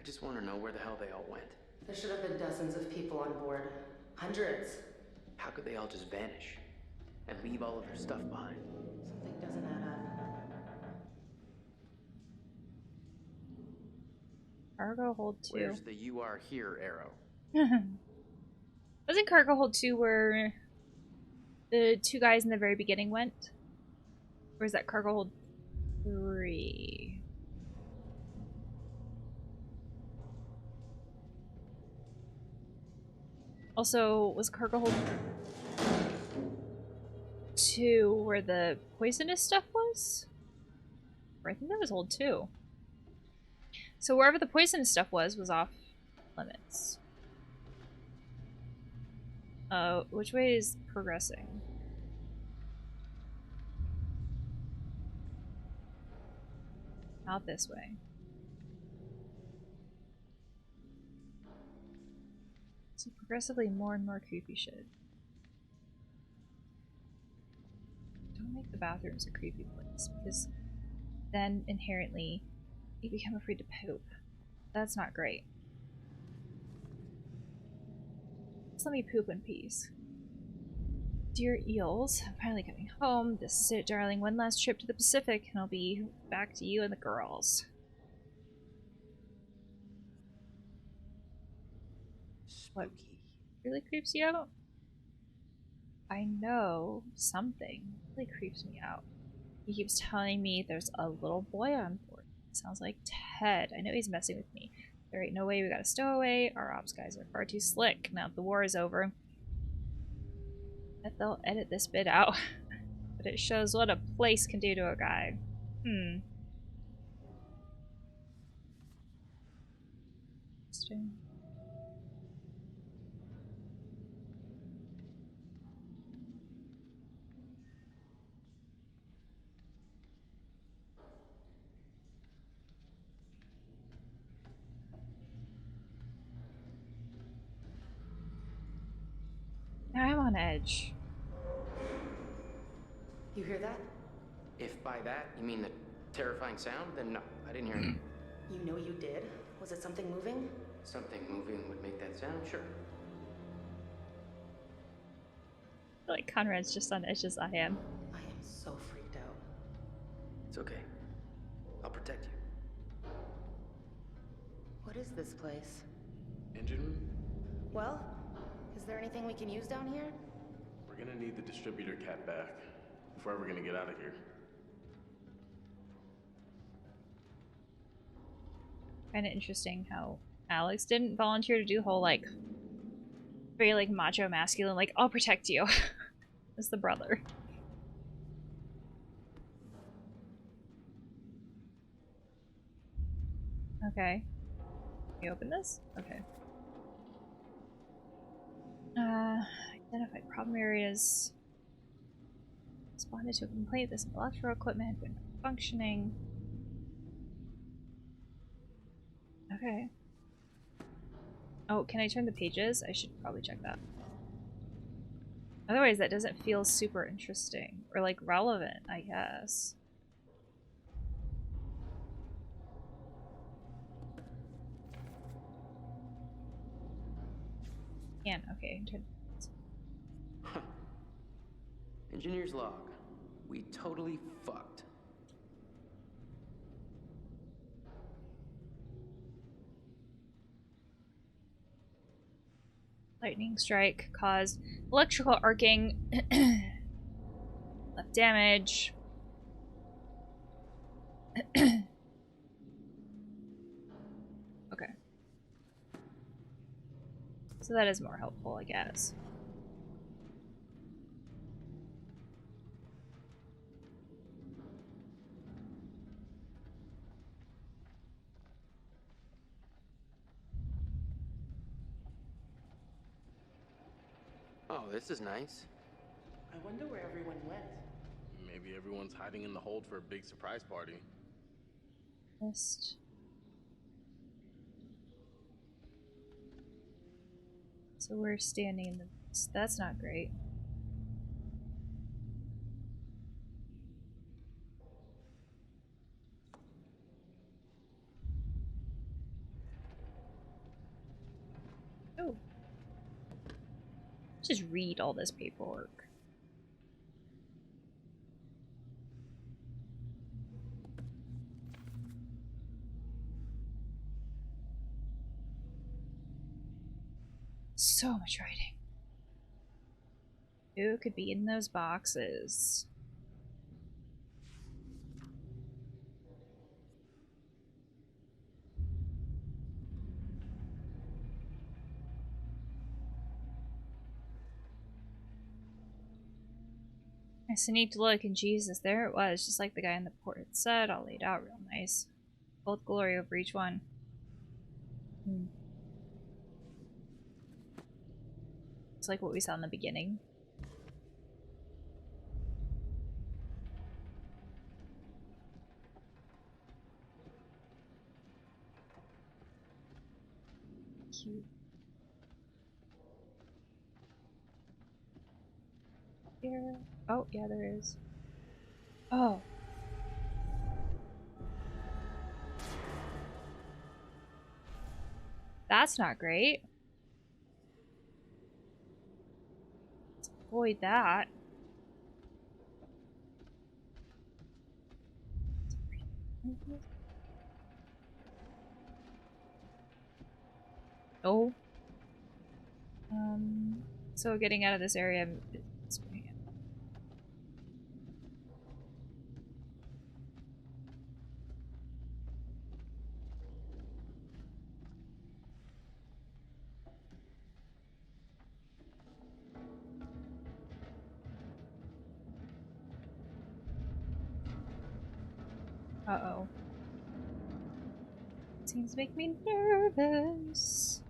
just want to know where the hell they all went. There should have been dozens of people on board. Hundreds. How could they all just vanish and leave all of their stuff behind? Something doesn't add up. Cargo hold 2. Where's the "you are here" arrow? Wasn't cargo hold 2 where the two guys in the very beginning went? Or is that cargo hold 3? Also, was cargo hold 2 where the poisonous stuff was? Or I think that was hold 2. So wherever the poisonous stuff was off limits. Which way is progressing? Out this way. So progressively more and more creepy shit. Don't make the bathrooms a creepy place, because then inherently you become afraid to poop. That's not great. Just let me poop in peace. Dear eels, I'm finally coming home. This is it, darling. One last trip to the Pacific, and I'll be back to you and the girls. What really creeps you out? I know something really creeps me out. He keeps telling me there's a little boy on board. Sounds like Ted. I know he's messing with me. There ain't no way we got a stowaway. Our ops guys are far too slick now that the war is over. I bet they'll edit this bit out. But it shows what a place can do to a guy. Interesting. Now I'm on edge. You hear that? If by that you mean the terrifying sound, then no, I didn't hear it. You know you did. Was it something moving? Something moving would make that sound, sure. I feel like Conrad's just on edge as I am. I am so freaked out. It's okay. I'll protect you. What is this place? Engine room? Well, is there anything we can use down here? We're gonna need the distributor cat back if we're ever gonna get out of here. Kind of interesting how Alex didn't volunteer to do the whole, like, very, like, macho masculine, like, I'll protect you. As the brother. Okay. Can you open this? Okay. Identify problem areas. Responded to a complaint. This electrical equipment had been functioning. Okay. Oh, can I turn the pages? I should probably check that. Otherwise, that doesn't feel super interesting. Or, like, relevant, I guess. Can, okay. Turn. Engineer's log. We totally fucked. Lightning strike caused electrical arcing. Left damage. Okay. So that is more helpful, I guess. Oh, this is nice. I wonder where everyone went. Maybe everyone's hiding in the hold for a big surprise party. List. So we're standing in the... That's not great. Oh. Just read all this paperwork. So much writing. Who could be in those boxes? I sneaked a look, and Jesus, there it was, just like the guy in the port had said, all laid out real nice. Both glory over each one. It's like what we saw in the beginning. Cute. Here. Oh, yeah, there is. Oh. That's not great. Let's avoid that. Oh. So getting out of this area is pretty good. Uh-oh. Seems to make me nervous.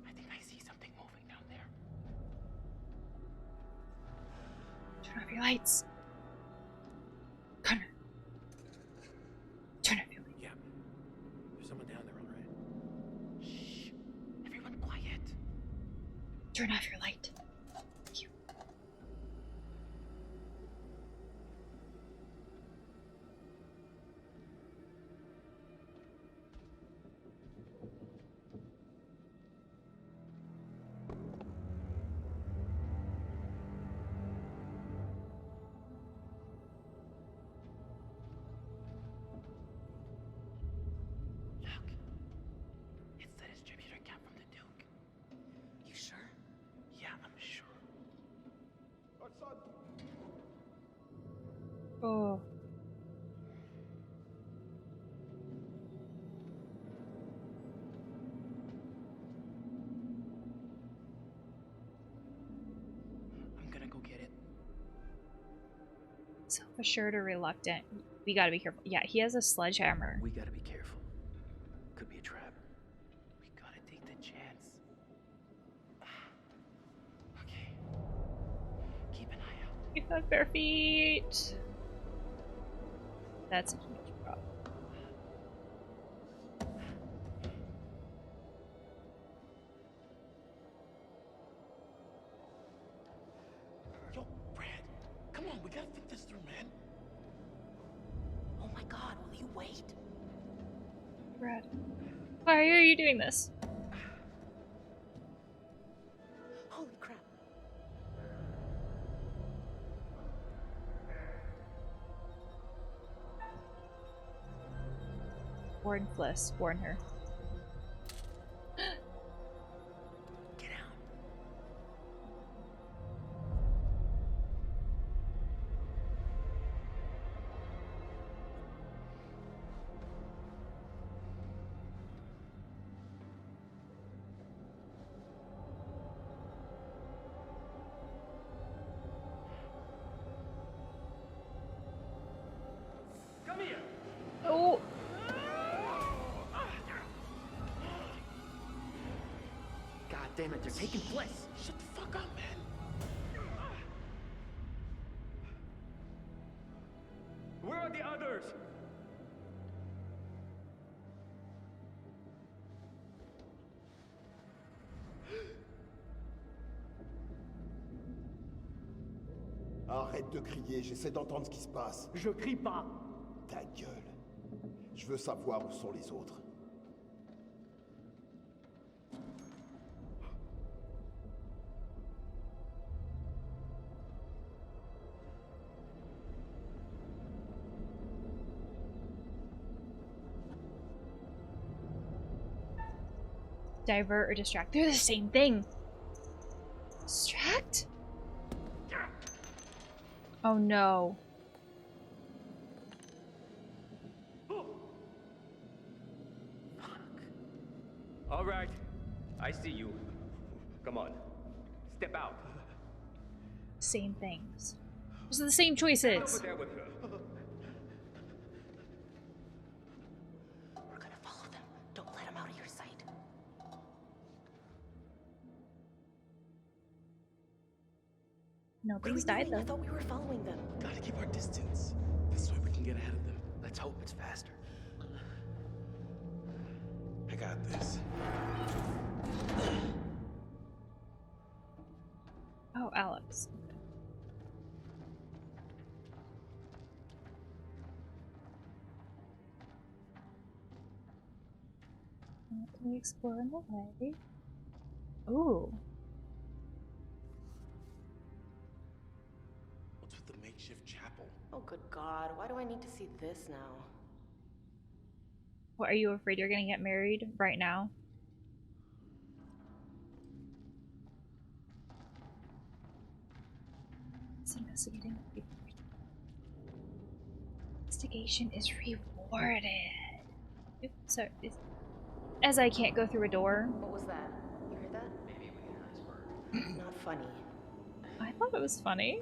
I think I see something moving down there. Turn off your lights. Connor. Turn off your lights. Yeah. There's someone down there, all right. Shh. Everyone quiet. Turn off your light. Thank you. Oh. I'm gonna go get it. So for sure to reluctant. We gotta be careful. Yeah, he has a sledgehammer. We gotta be careful. Could be a trap. We gotta take the chance. Okay. Keep an eye out. We have bare feet. That's a huge problem. Yo, Brad, come on, we gotta think this through, man. Oh my god, will you wait? Brad, why are you doing this? Holy crap. Warn Fliss. Warn her. Get out. Come here. Oh. God damn it, they're taking Fliss. Shut the fuck up, man. Where are the others? Arrête de crier, j'essaie d'entendre ce qui se passe. Je crie pas. Ta gueule. Je veux savoir où sont les autres. Divert or distract. They're the same thing. Distract? Oh no. All right. I see you. Come on. Step out. Same things. Those are the same choices. Over there with her. We're gonna follow them. Don't let them out of your sight. Nobody's died though. I thought we were following them. Gotta keep our distance. This way we can get ahead of them. Let's hope it's faster. I got this. Oh, Alex. Can we explore in the way? Ooh. What's with the makeshift chapel? Oh, good God. Why do I need to see this now? What, are you afraid you're gonna get married right now? It's investigating. Investigation is rewarded. Oops, sorry. As I can't go through a door. What was that? You heard that? Maybe we get an iceberg. Not funny. I thought it was funny.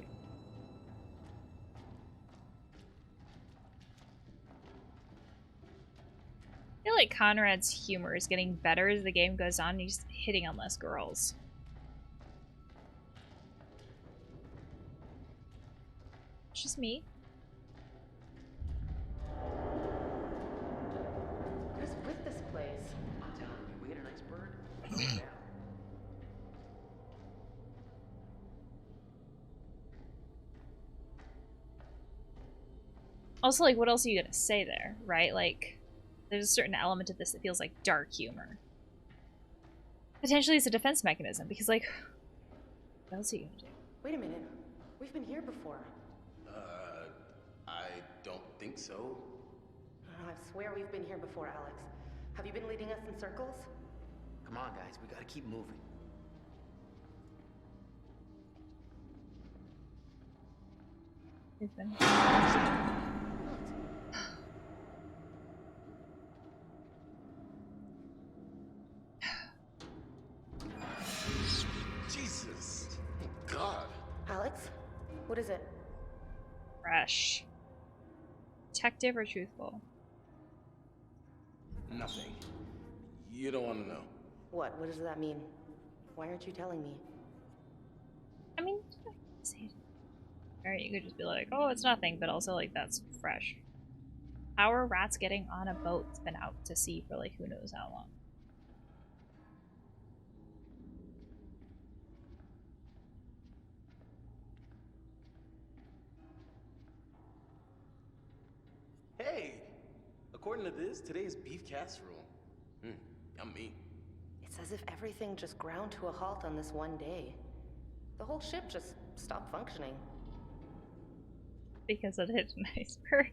I feel like Conrad's humor is getting better as the game goes on. He's hitting on less girls. It's just me. What is with this place? I'm telling you, we get an iceberg. Go down. Also, like, what else are you gonna say there, right? Like, there's a certain element of this that feels like dark humor. Potentially it's a defense mechanism, because, like, what else are you gonna do? Wait a minute. We've been here before. I don't think so. I swear we've been here before, Alex. Have you been leading us in circles? Come on, guys, we gotta keep moving. It's been... Jesus. God. Alex? What is it? Fresh. Detective or truthful? Nothing. You don't want to know. What? What does that mean? Why aren't you telling me? I mean, you could just be like, oh, it's nothing, but also, like, that's fresh. How are rats getting on a boat that's been out to sea for, like, who knows how long? Hey! According to this, today is beef casserole. Yummy. It's as if everything just ground to a halt on this one day. The whole ship just stopped functioning. Because it hit an iceberg.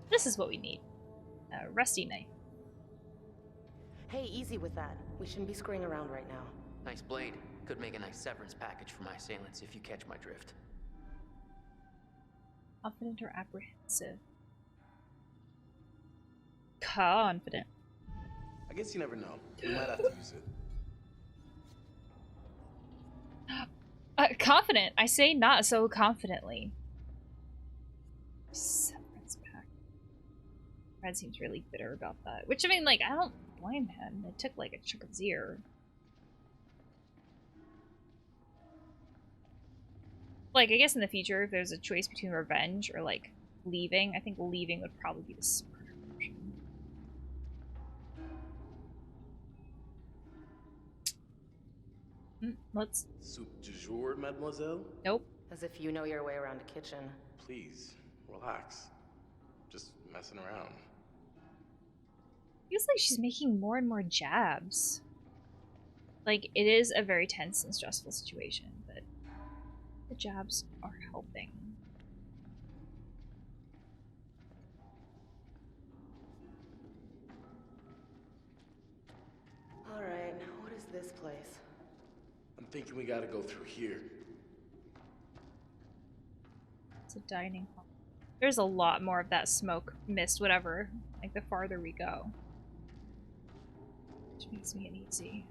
This is what we need. A rusty knife. Hey, easy with that. We shouldn't be screwing around right now. Nice blade. Could make a nice severance package for my assailants if you catch my drift. Confident or apprehensive? Confident. I guess you never know. You might have to use it. Confident. I say not so confidently. Severance pack. Red seems really bitter about that. Which, I mean, like, I don't blame him. It took, like, a chunk of his ear. Like, I guess in the future, if there's a choice between revenge or, like, leaving, I think leaving would probably be the smarter option. Let's... Soup du jour, mademoiselle? Nope. As if you know your way around a kitchen. Please, relax. Just messing around. Feels like she's making more and more jabs. Like, it is a very tense and stressful situation, but the jabs are helping. Alright, what is this place? I'm thinking we gotta go through here. It's a dining hall. There's a lot more of that smoke, mist, whatever, like the farther we go. Which makes me uneasy.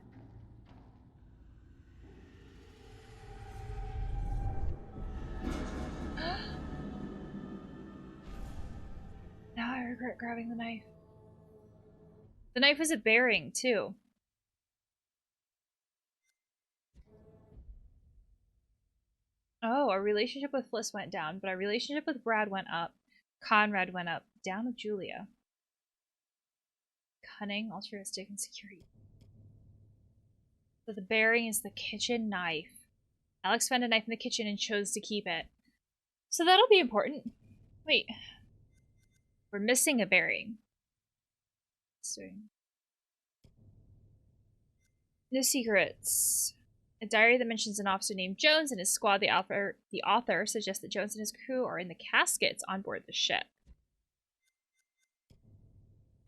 Now I regret grabbing the knife. The knife was a bearing, too. Oh, our relationship with Fliss went down, but our relationship with Brad went up. Conrad went up. Down with Julia. Cunning, altruistic, and security. So the bearing is the kitchen knife. Alex found a knife in the kitchen and chose to keep it. So that'll be important. Wait. We're missing a bearing. No secrets. A diary that mentions an officer named Jones and his squad. The author suggests that Jones and his crew are in the caskets on board the ship.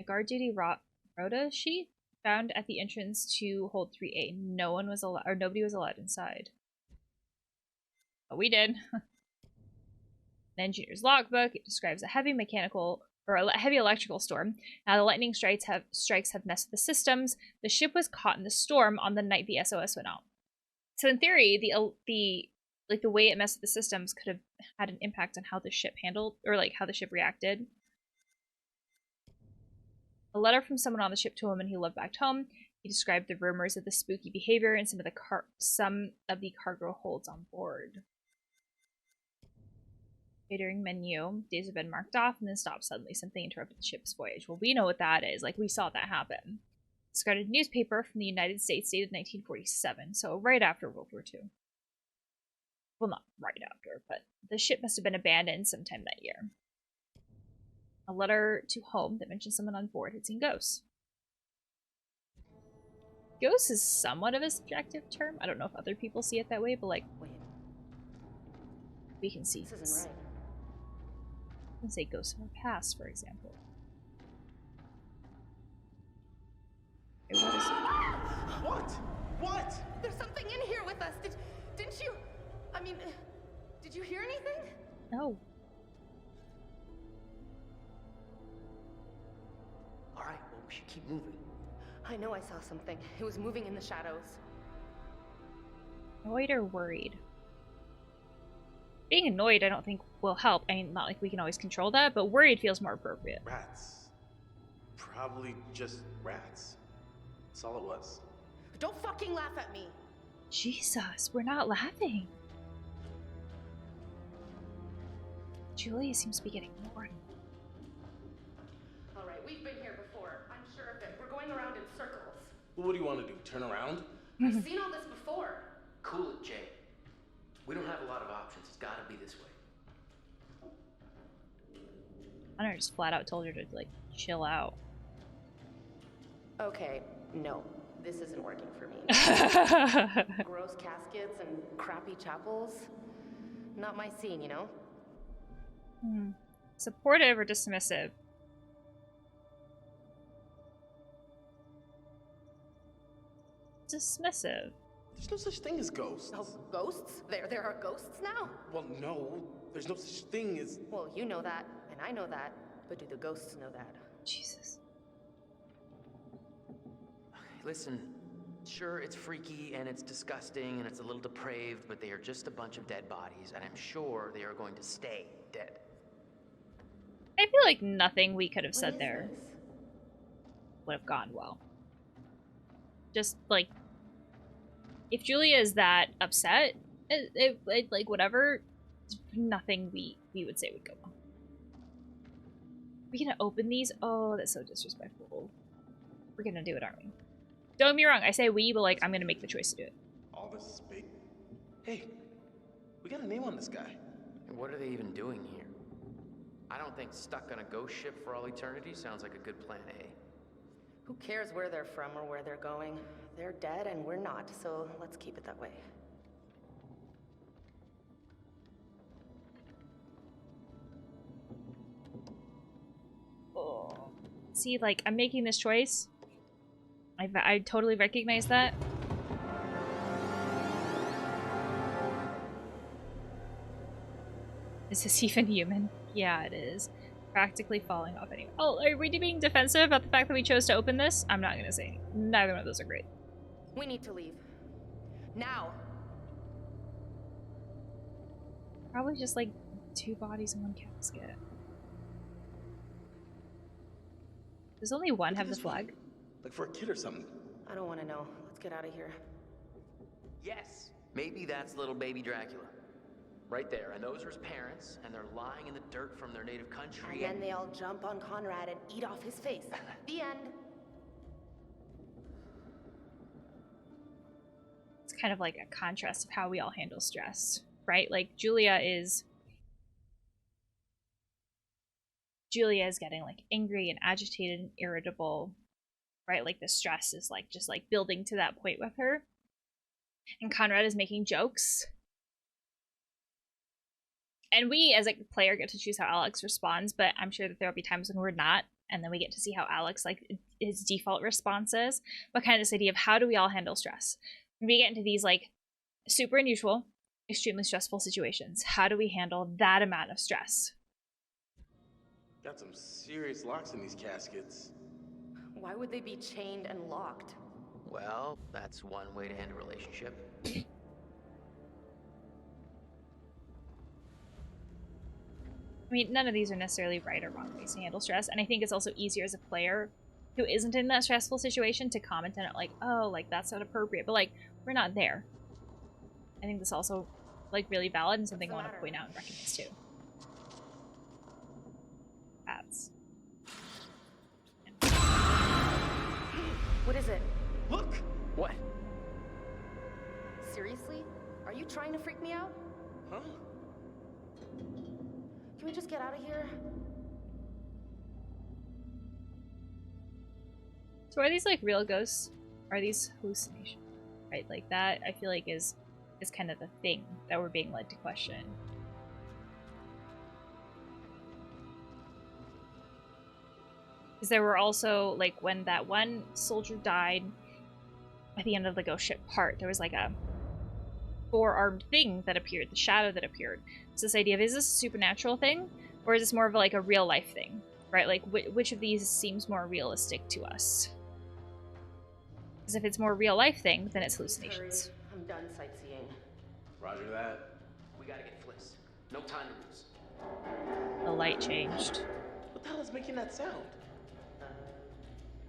A guard duty rota sheet found at the entrance to hold 3A. No one was allowed, or nobody was allowed inside. But we did. An engineer's logbook. It describes a heavy mechanical or a heavy electrical storm. Now the lightning strikes have messed with the systems. The ship was caught in the storm on the night the SOS went out. So in theory, the way it messed with the systems could have had an impact on how the ship handled, or like how the ship reacted. A letter from someone on the ship to a woman he loved back home. He described the rumors of the spooky behavior and some of the cargo holds on board. Catering menu. Days have been marked off and then stopped suddenly. Something interrupted the ship's voyage. Well, we know what that is. Like, we saw that happen. Discarded newspaper from the United States dated 1947, so right after World War II. Well, not right after, but the ship must have been abandoned sometime that year. A letter to home that mentions someone on board had seen ghosts. Ghosts is somewhat of a subjective term. I don't know if other people see it that way, but like, wait, we can see this isn't right. We can say ghosts of our past, for example. Okay, what is it? What? What? There's something in here with us. Didn't you? I mean, did you hear anything? No. All right, well, we should keep moving. I know I saw something. It was moving in the shadows. Annoyed or worried? Being annoyed, I don't think will help. I mean, not like we can always control that, but worried feels more appropriate. Rats. Probably just rats. That's all it was. Don't fucking laugh at me. Jesus, we're not laughing. Julia seems to be getting more. All right, we've been here before. I'm sure of it. We're going around in circles. Well, what do you want to do? Turn around? I've seen all this before. Cool it, Jay. We don't have a lot of options. It's gotta be this way. Hunter just flat out told her to, like, chill out. Okay, no. This isn't working for me. Gross caskets and crappy chapels. Not my scene, you know? Supportive or dismissive? Dismissive. There's no such thing as ghosts. Oh, ghosts? There are ghosts now? Well, no. There's no such thing as... Well, you know that, and I know that, but do the ghosts know that? Jesus. Listen, sure, it's freaky and it's disgusting and it's a little depraved, but they are just a bunch of dead bodies, and I'm sure they are going to stay dead. I feel like nothing we could have said there would have gone well. Just, like, if Julia is that upset, like, whatever, nothing we would say would go well. We gonna open these? Oh, that's so disrespectful. We're gonna do it, aren't we? Don't get me wrong, I say we, but, like, I'm gonna make the choice to do it. All this is big. Hey, we got a name on this guy. And what are they even doing here? I don't think stuck on a ghost ship for all eternity sounds like a good plan A. Who cares where they're from or where they're going? They're dead and we're not, so let's keep it that way. Oh. See, like, I'm making this choice. I totally recognize that. Is this even human? Yeah, it is. Practically falling off anyway. Oh, are we being defensive about the fact that we chose to open this? I'm not gonna say anything. Neither one of those are great. We need to leave. Now! Probably just, like, 2 bodies in 1 casket. Does only one have the flag? Like for a kid or something. I don't want to know. Let's get out of here. Yes! Maybe that's little baby Dracula. Right there, and those are his parents, and they're lying in the dirt from their native country. And then they all jump on Conrad and eat off his face. The end. It's kind of like a contrast of how we all handle stress, right? Like, Julia is getting, like, angry and agitated and irritable, right? Like, the stress is, like, just, like, building to that point with her. And Conrad is making jokes. And we, as a player, get to choose how Alex responds, but I'm sure that there'll be times when we're not, and then we get to see how Alex, like, his default response is. But kind of this idea of how do we all handle stress? When we get into these, like, super unusual, extremely stressful situations, how do we handle that amount of stress? Got some serious locks in these caskets. Why would they be chained and locked? Well, that's one way to end a relationship. I mean, none of these are necessarily right or wrong ways to handle stress, and I think it's also easier as a player who isn't in that stressful situation to comment on it like, oh, like, that's not appropriate, but, like, we're not there. I think that's also, like, really valid and something I want to point out and recognize, too. Bats. What is it? Look! What? Seriously? Are you trying to freak me out? Huh? Can we just get out of here? So are these, like, real ghosts? Or are these hallucinations? Right, like, that I feel like is kind of the thing that we're being led to question. Because there were also, like, when that one soldier died at the end of the ghost ship part, there was like a 4-armed thing that appeared, the shadow that appeared. So this idea of, is this a supernatural thing, or is this more of like a real life thing, right? Like, which of these seems more realistic to us? Because if it's more real life thing, then it's hallucinations. Hurry. I'm done sightseeing. Roger that. We gotta get Fliss. No time to lose. The light changed. What the hell is making that sound?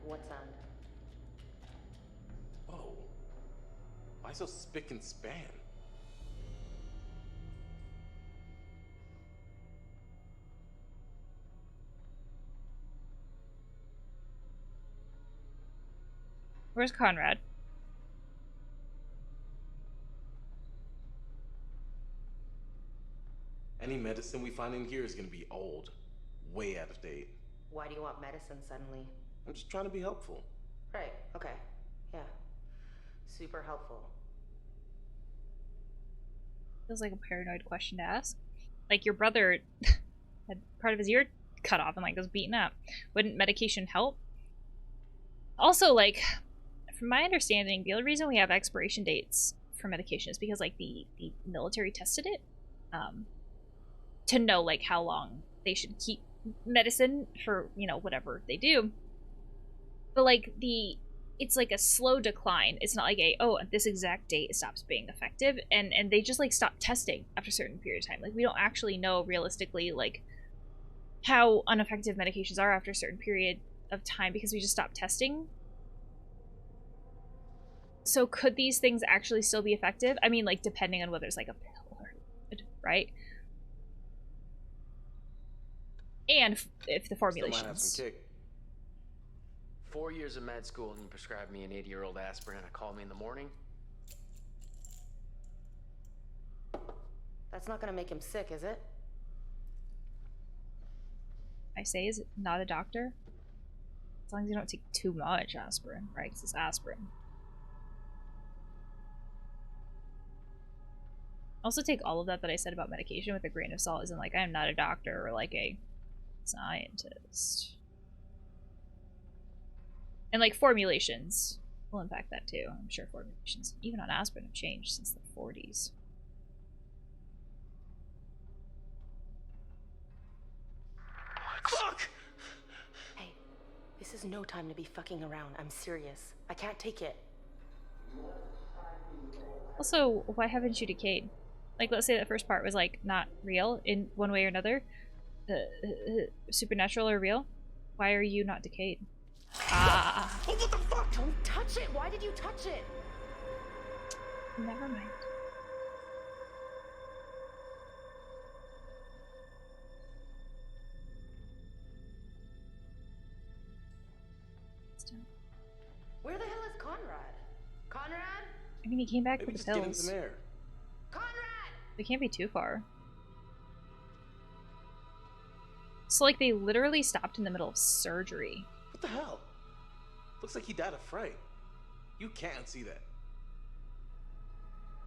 What sound? Whoa. Why so spick and span? Where's Conrad? Any medicine we find in here is gonna be old. Way out of date. Why do you want medicine suddenly? I'm just trying to be helpful. Right, okay. Yeah. Super helpful. Feels like a paranoid question to ask. Like, your brother had part of his ear cut off and, like, was beaten up. Wouldn't medication help? Also, like, from my understanding, the only reason we have expiration dates for medication is because, like, the military tested it to know, like, how long they should keep medicine for, you know, whatever they do. But, like, it's like a slow decline. It's not like at this exact date it stops being effective, and they just, like, stop testing after a certain period of time. Like, we don't actually know realistically, like, how ineffective medications are after a certain period of time because we just stopped testing. So could these things actually still be effective? I mean, like, depending on whether it's like a pill or liquid, right? And if the formulations. Still might have some kick. 4 years of med school and you prescribe me an 80-year-old aspirin and call me in the morning? That's not gonna make him sick, is it? I say is not a doctor. As long as you don't take too much aspirin, right? Because it's aspirin. Also take all of that I said about medication with a grain of salt, isn't like I'm not a doctor or like a scientist. And like formulations will impact that too. I'm sure formulations, even on aspirin, have changed since the 40s. Fuck! Hey, this is no time to be fucking around. I'm serious. I can't take it. Also, why haven't you decayed? Like, let's say that first part was like not real in one way or another, supernatural or real. Why are you not decayed? Ah! Oh, what the fuck? Don't touch it! Why did you touch it? Never mind. Where the hell is Conrad? Conrad? I mean, he came back Maybe with just the get him pills. some air. Conrad! They can't be too far. So, like, they literally stopped in the middle of surgery. What the hell? Looks like he died of fright. You can't see that.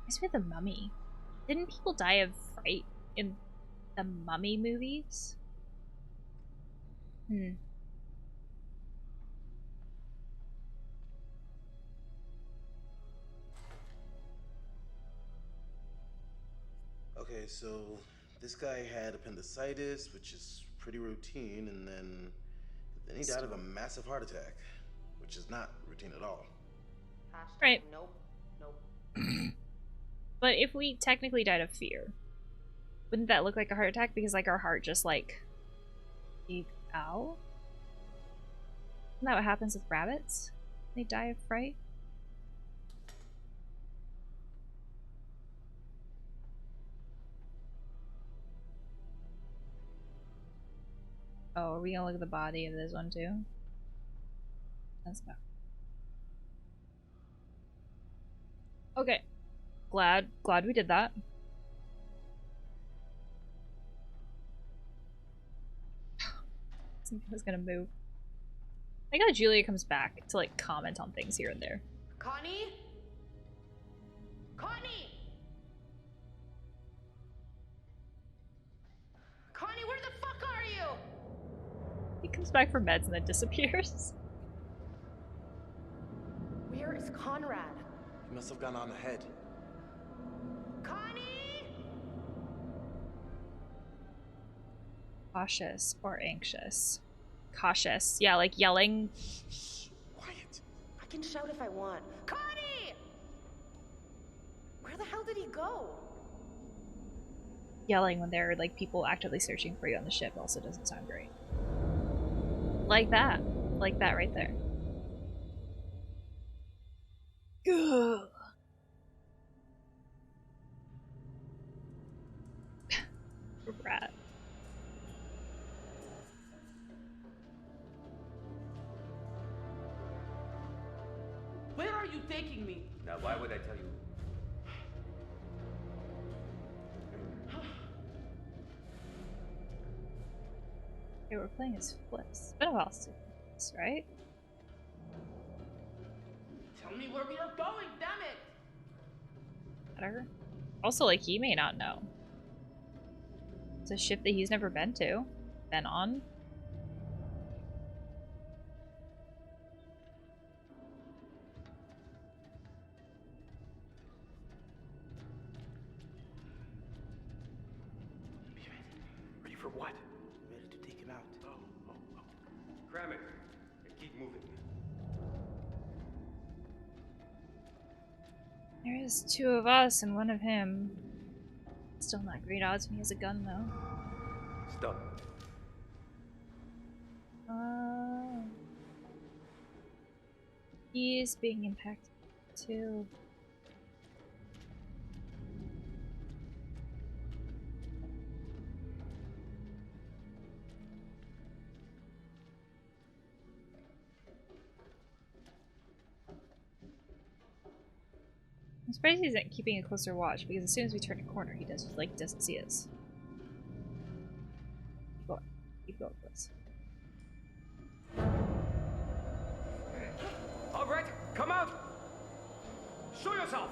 It's with the Mummy. Didn't people die of fright in the Mummy movies? Okay, so this guy had appendicitis, which is pretty routine, and then he died of a massive heart attack, which is not routine at all. Right. Nope. Nope. But if we technically died of fear, wouldn't that look like a heart attack? Because, like, our heart just, like, gave out? Isn't that what happens with rabbits? They die of fright? Oh, are we gonna look at the body of this one too? Let's go. Okay. Glad we did that. Something was gonna move. I got Julia comes back to like comment on things here and there. Connie? Connie! Connie, where the fuck are you? Hey, Comes back for meds and then disappears. Where is Conrad? He must have gone on ahead. Cautious or anxious? Cautious. Yeah, like yelling. Quiet. I can shout if I want. Connie! Where the hell did he go? Yelling when there are like people actively searching for you on the ship also doesn't sound great. Like that. Like that right there. Ugh. Rat. Where are you taking me? Now, why would I tell you? Okay, we're playing as Fliss. It's been a while since Fliss, right? Tell me where we are going, damn it! Matter. Also, like, he may not know. It's a ship that he's never been on. Ready for what? Ready to take him out. Oh. Cram it and keep moving. There is 2 of us and 1 of him. Still not great odds when he has a gun, though. Stop. He is being impacted, too. I'm surprised he's not keeping a closer watch, because as soon as we turn a corner, he doesn't see us. Keep going, please. All right, come out. Show yourself.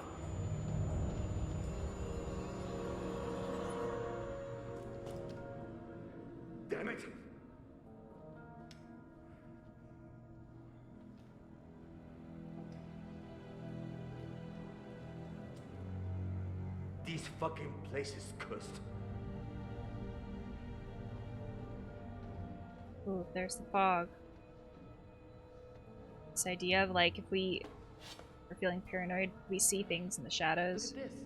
Damn it. This fucking place is cursed. Ooh, there's the fog. This idea of, like, if we are feeling paranoid, we see things in the shadows. Look at this.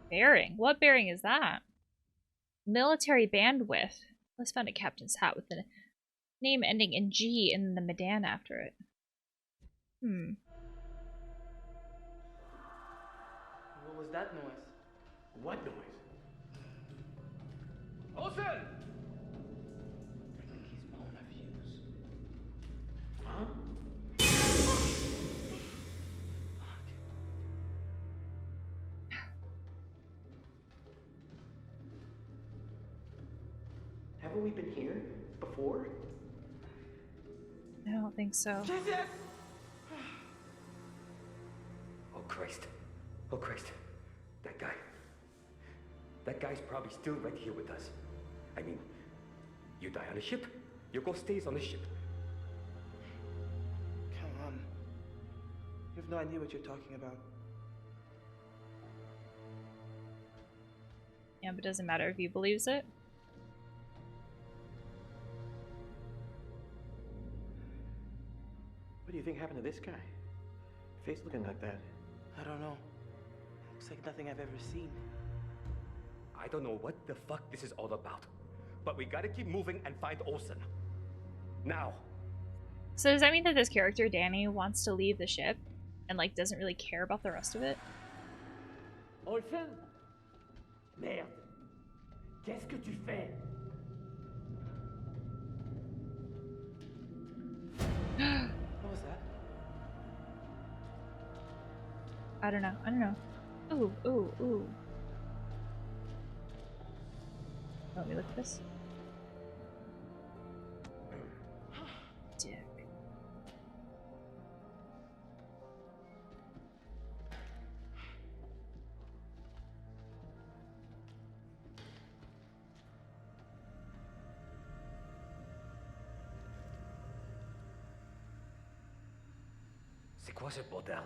Bearing? What bearing is that? Military bandwidth. Let's find a captain's hat with the name ending in G and the Medan after it. What was that noise? What noise? Olsen! I think he's blown a fuse. Huh? Haven't we been here before? I don't think so. Oh Christ. Oh Christ. That guy. That guy's probably still right here with us. I mean, you die on a ship, your ghost stays on the ship. Come on. You have no idea what you're talking about. Yeah, but it doesn't matter if he believes it. What do you think happened to this guy? Face looking like that. I don't know. Looks like nothing I've ever seen. I don't know what the fuck this is all about, but we gotta keep moving and find Olsen. Now. So does that mean that this character, Danny, wants to leave the ship and, like, doesn't really care about the rest of it? Olsen? Merde. Qu'est-ce que tu fais? What was that? I don't know. Ooh. Let me look at this. Dick. quoi ce bordel?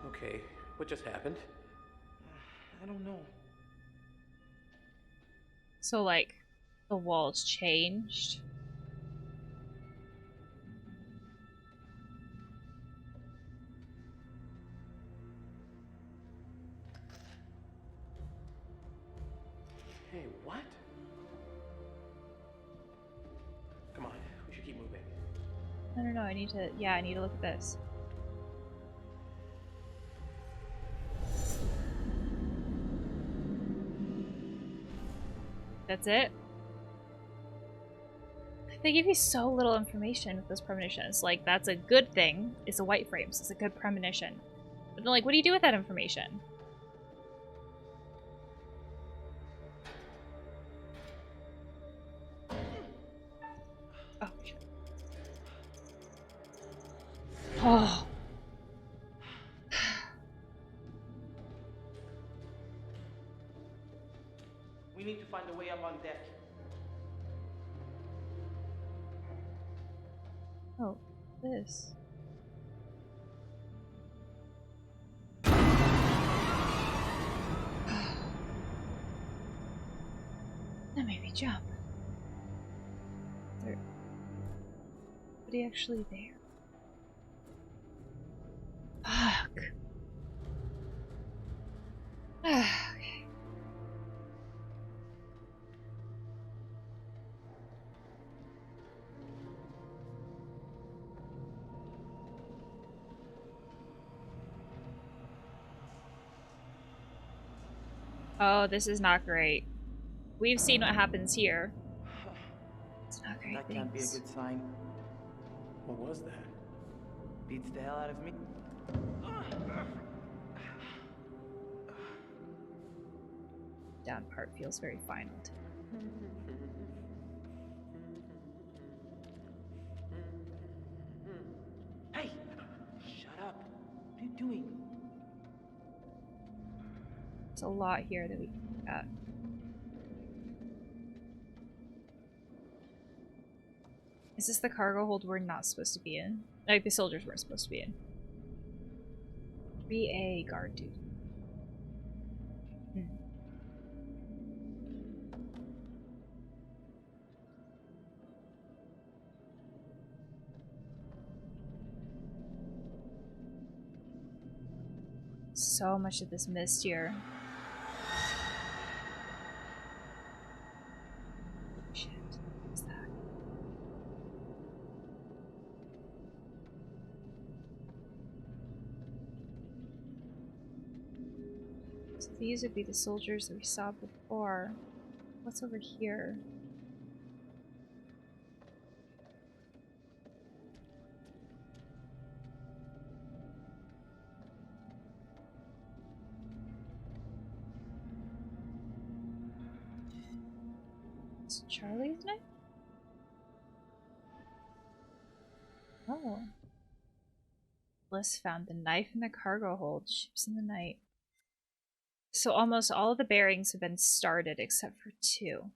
Okay, what just happened? I don't know. So, like, the walls changed. Hey, what? Come on, we should keep moving. I don't know, I need to, yeah, I need to look at this. That's it? They give you so little information with those premonitions. Like, that's a good thing. It's a white frame, so it's a good premonition. But then, like, what do you do with that information? Oh, shit. Oh. We need to find a way up on deck. Oh, this. That made me jump. There. Somebody actually there? Fuck. Okay. Oh, this is not great. We've seen what happens here. It's not great. That can't be a good sign. What was that? Beats the hell out of me. Down part feels very final. Hey! Shut up. What are you doing? There's a lot here that we can look at. Is this the cargo hold we're not supposed to be in? Like, the soldiers weren't supposed to be in. 3A guard duty. So much of this mist here. Shit. What's that? So these would be the soldiers that we saw before. What's over here? Is Charlie's knife? Oh. Bliss found the knife in the cargo hold. Ships in the night. So almost all of the bearings have been started except for 2.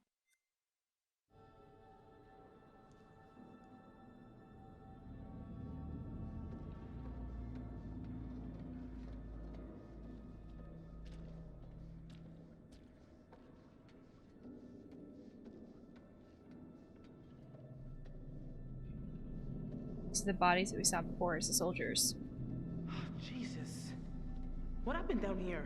These are the bodies that we saw before as the soldiers. Jesus. What happened down here?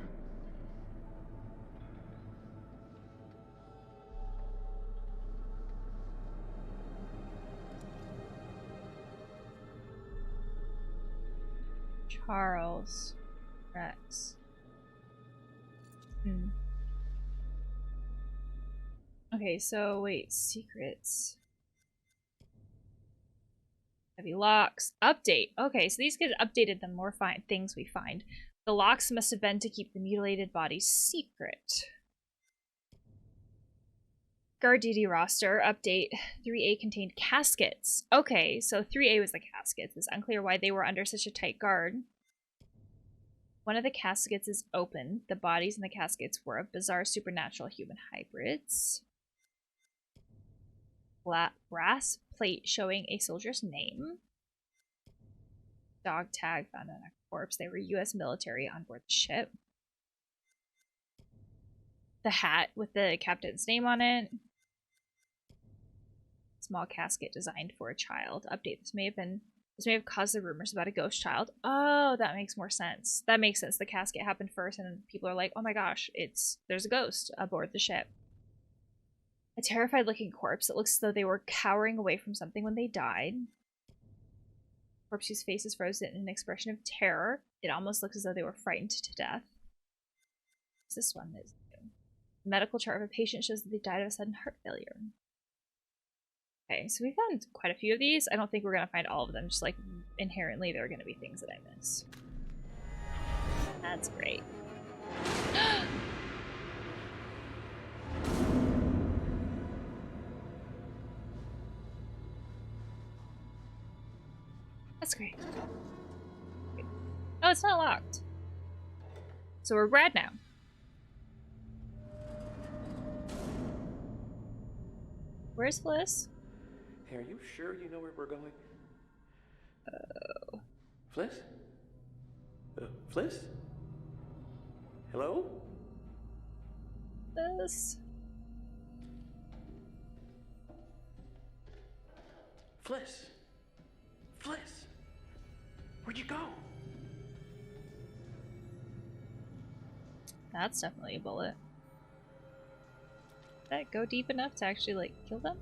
Charles. Rex. Okay, so wait, secrets. Heavy locks. Update. Okay, so these guys updated the more things we find. The locks must have been to keep the mutilated bodies secret. Guard duty roster update. 3A contained caskets. Okay, so 3A was the caskets. It's unclear why they were under such a tight guard. One of the caskets is open. The bodies in the caskets were of bizarre supernatural human hybrids. Brass plate showing a soldier's name. Dog tag found on a corpse. They were U.S. military on board the ship. The hat with the captain's name on it. Small casket designed for a child. Update. This may have caused the rumors about a ghost child. Oh, that makes more sense. That makes sense. The casket happened first and people are like, oh my gosh, there's a ghost aboard the ship. A terrified looking corpse. It looks as though they were cowering away from something when they died. Corpse whose face is frozen in an expression of terror. It almost looks as though they were frightened to death. This one is new. The medical chart of a patient shows that they died of a sudden heart failure. Okay, so we found quite a few of these. I don't think we're going to find all of them. Just like inherently there are going to be things that I miss. That's great. That's great. Oh, it's not locked. So we're Brad now. Where's Fliss? Hey, are you sure you know where we're going? Oh. Fliss? Fliss? Hello? Fliss? Fliss? Fliss? Where'd you go? That's definitely a bullet. Did that go deep enough to actually, like, kill them?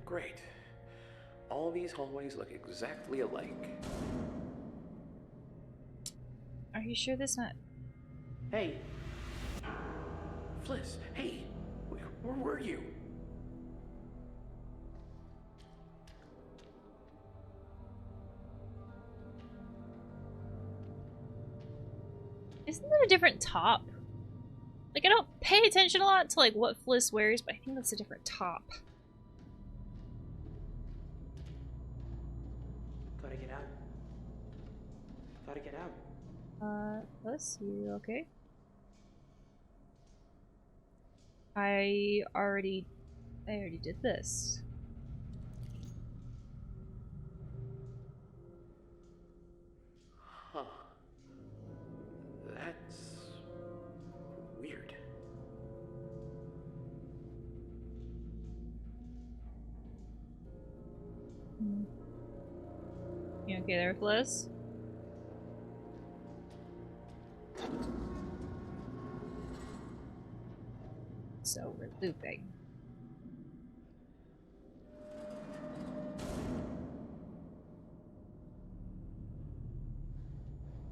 Great. All these hallways look exactly alike. Are you sure this not... Hey. Fliss, hey. Where were you? Isn't that a different top? Like, I don't pay attention a lot to, like, what Fliss wears, but I think that's a different top. Gotta get out. Gotta get out. Fliss, you okay? I already did this. Huh. That's weird. You okay there, Fliss? So we're looping.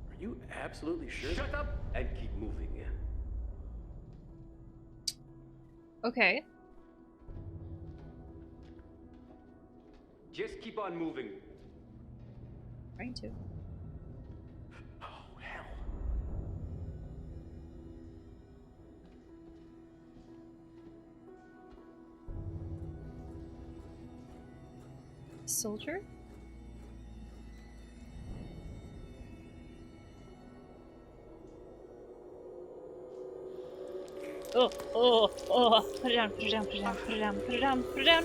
Are you absolutely sure? Shut up and keep moving, yeah? Okay. Just keep on moving. Trying to. Oh, hell. Soldier? Oh, put it down, put it down, put it down, put it down, put it down, put it down.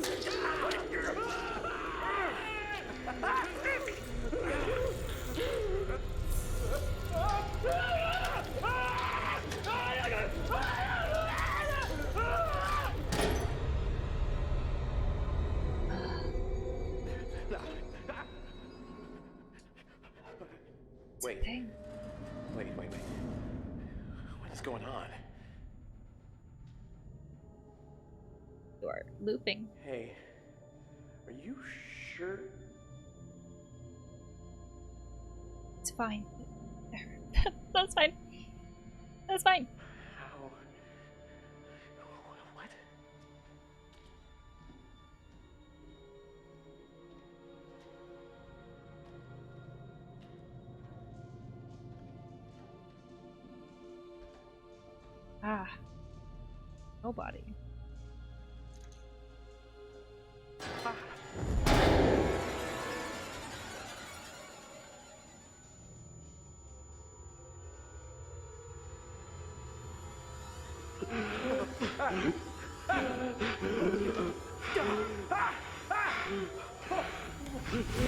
Wait. What is going on? You are looping. Hey, are you sure? fine. That's fine. That's fine. How? What? Ah. Nobody.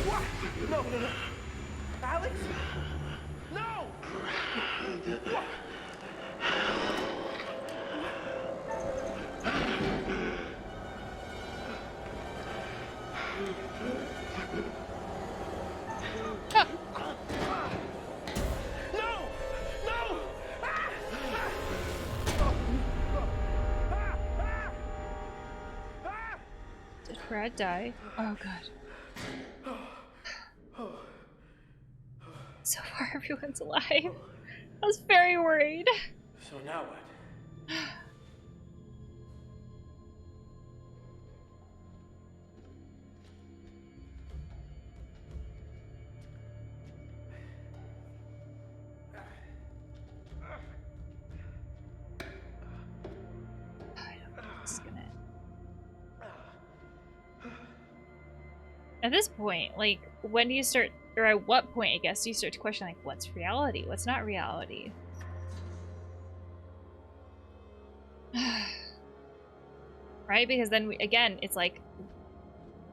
What? No, no, no. Alex? No! What? No! No! Did Brad die? Oh god. So far everyone's alive. I was very worried. So now what? At this point, like, when do you start, or at what point, I guess, do you start to question, like, what's reality? What's not reality? Right? Because then, again, it's like,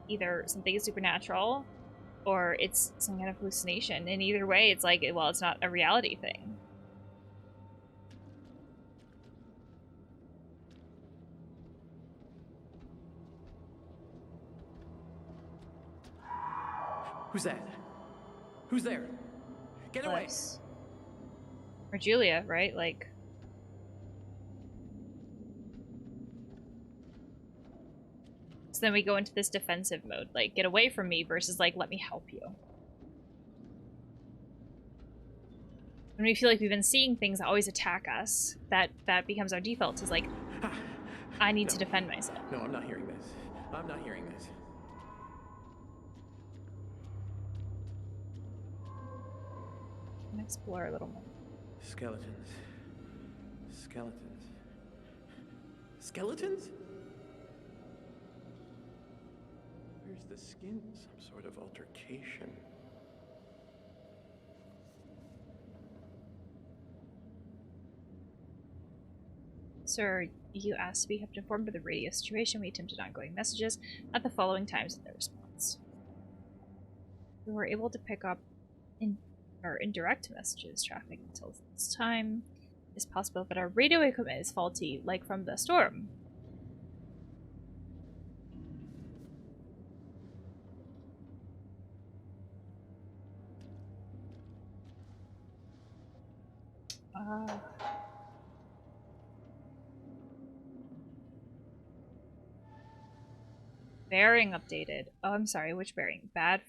either something is supernatural, or it's some kind of hallucination. And either way, it's like, well, it's not a reality thing. Who's that? Who's there? Get away! Close. Or Julia, right? Like... So then we go into this defensive mode, like, get away from me versus, like, let me help you. When we feel like we've been seeing things that always attack us, that becomes our default, is like, I need to defend myself. No, I'm not hearing this. I'm not hearing this. Explore a little more. Skeletons. Skeletons. Skeletons? Where's the skin? Some sort of altercation. Sir, you asked to be kept informed of the radio situation. We attempted ongoing messages at the following times in their response. We were able to pick up indirect messages traffic until this time. It's possible that our radio equipment is faulty, like from the storm. Bearing updated. Oh, I'm sorry, which bearing? Brad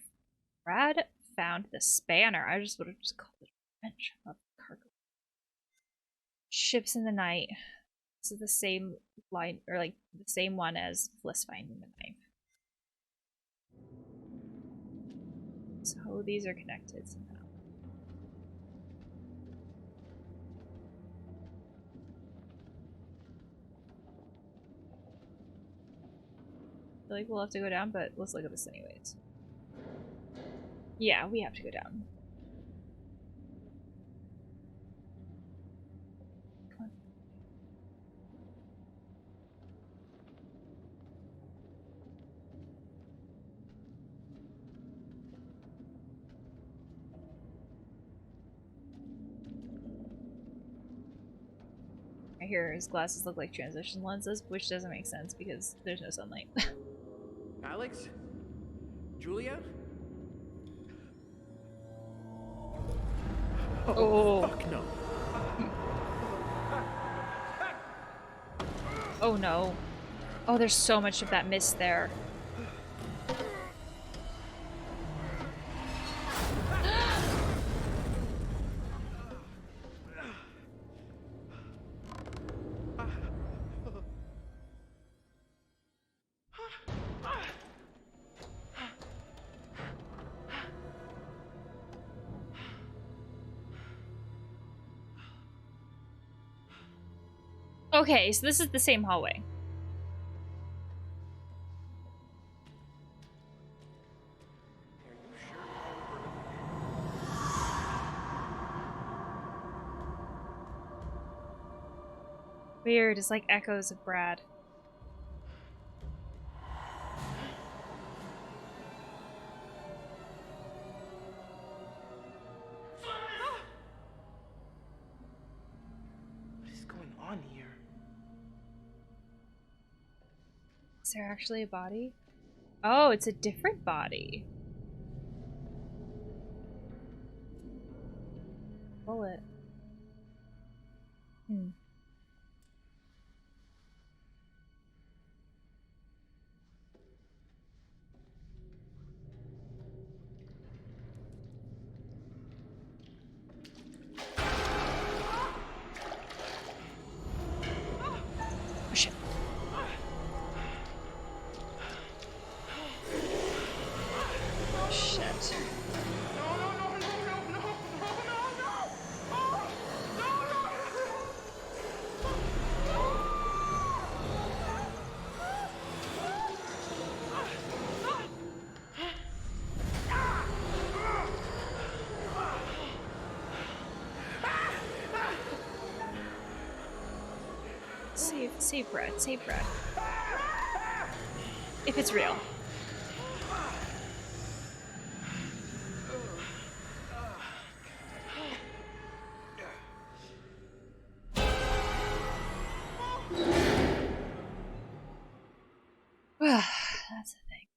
found the spanner. I just would have just called it a wrench. Cargo. Ships in the night. This is the same line, or like the same one as Fliss finding the knife. So these are connected somehow. I feel like we'll have to go down, but let's look at this anyways. Yeah, we have to go down. Come on. I hear his glasses look like transition lenses, which doesn't make sense because there's no sunlight. Alex? Julia? Oh. Fuck no. Oh no. Oh, there's so much of that mist there. Okay, so this is the same hallway. Weird, it's like echoes of Brad. What is going on here? Is there actually a body? Oh, it's a different body. Bullet. Hmm. Oh shit. Shit. Save Brad, save Brad. If it's real. That's the thing.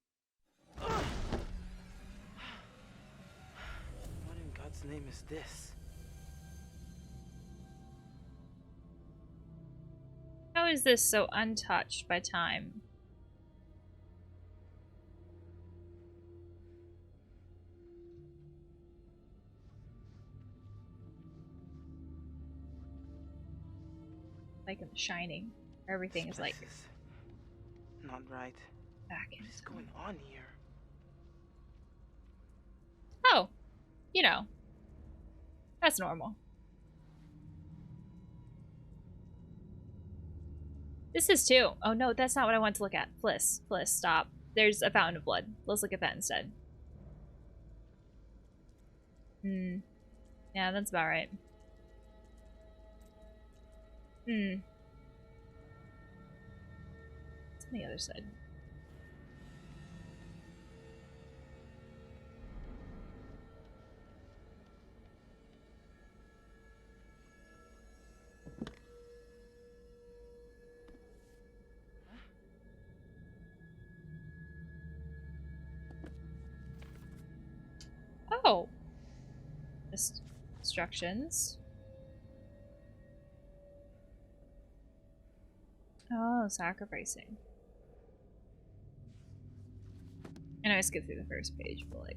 What in God's name is this? How is this so untouched by time? Like in The Shining, everything is like Not right. back in. What is going on here? Oh, you know, that's normal. This is too. Oh no, that's not what I want to look at. Fliss, stop. There's a fountain of blood. Let's look at that instead. Hmm. Yeah, that's about right. Hmm. What's on the other side? Oh. Just instructions. Oh, sacrificing. I know I skipped through the first page, but like.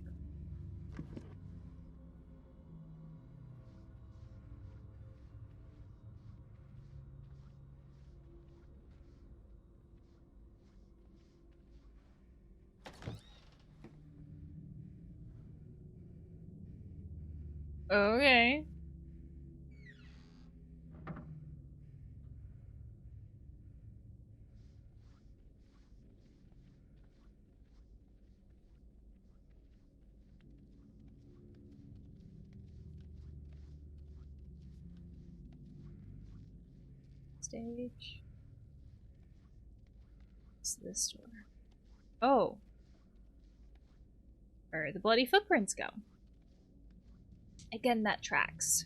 Okay. Stage. What's this door? Oh. Where the bloody footprints go. Again, that tracks.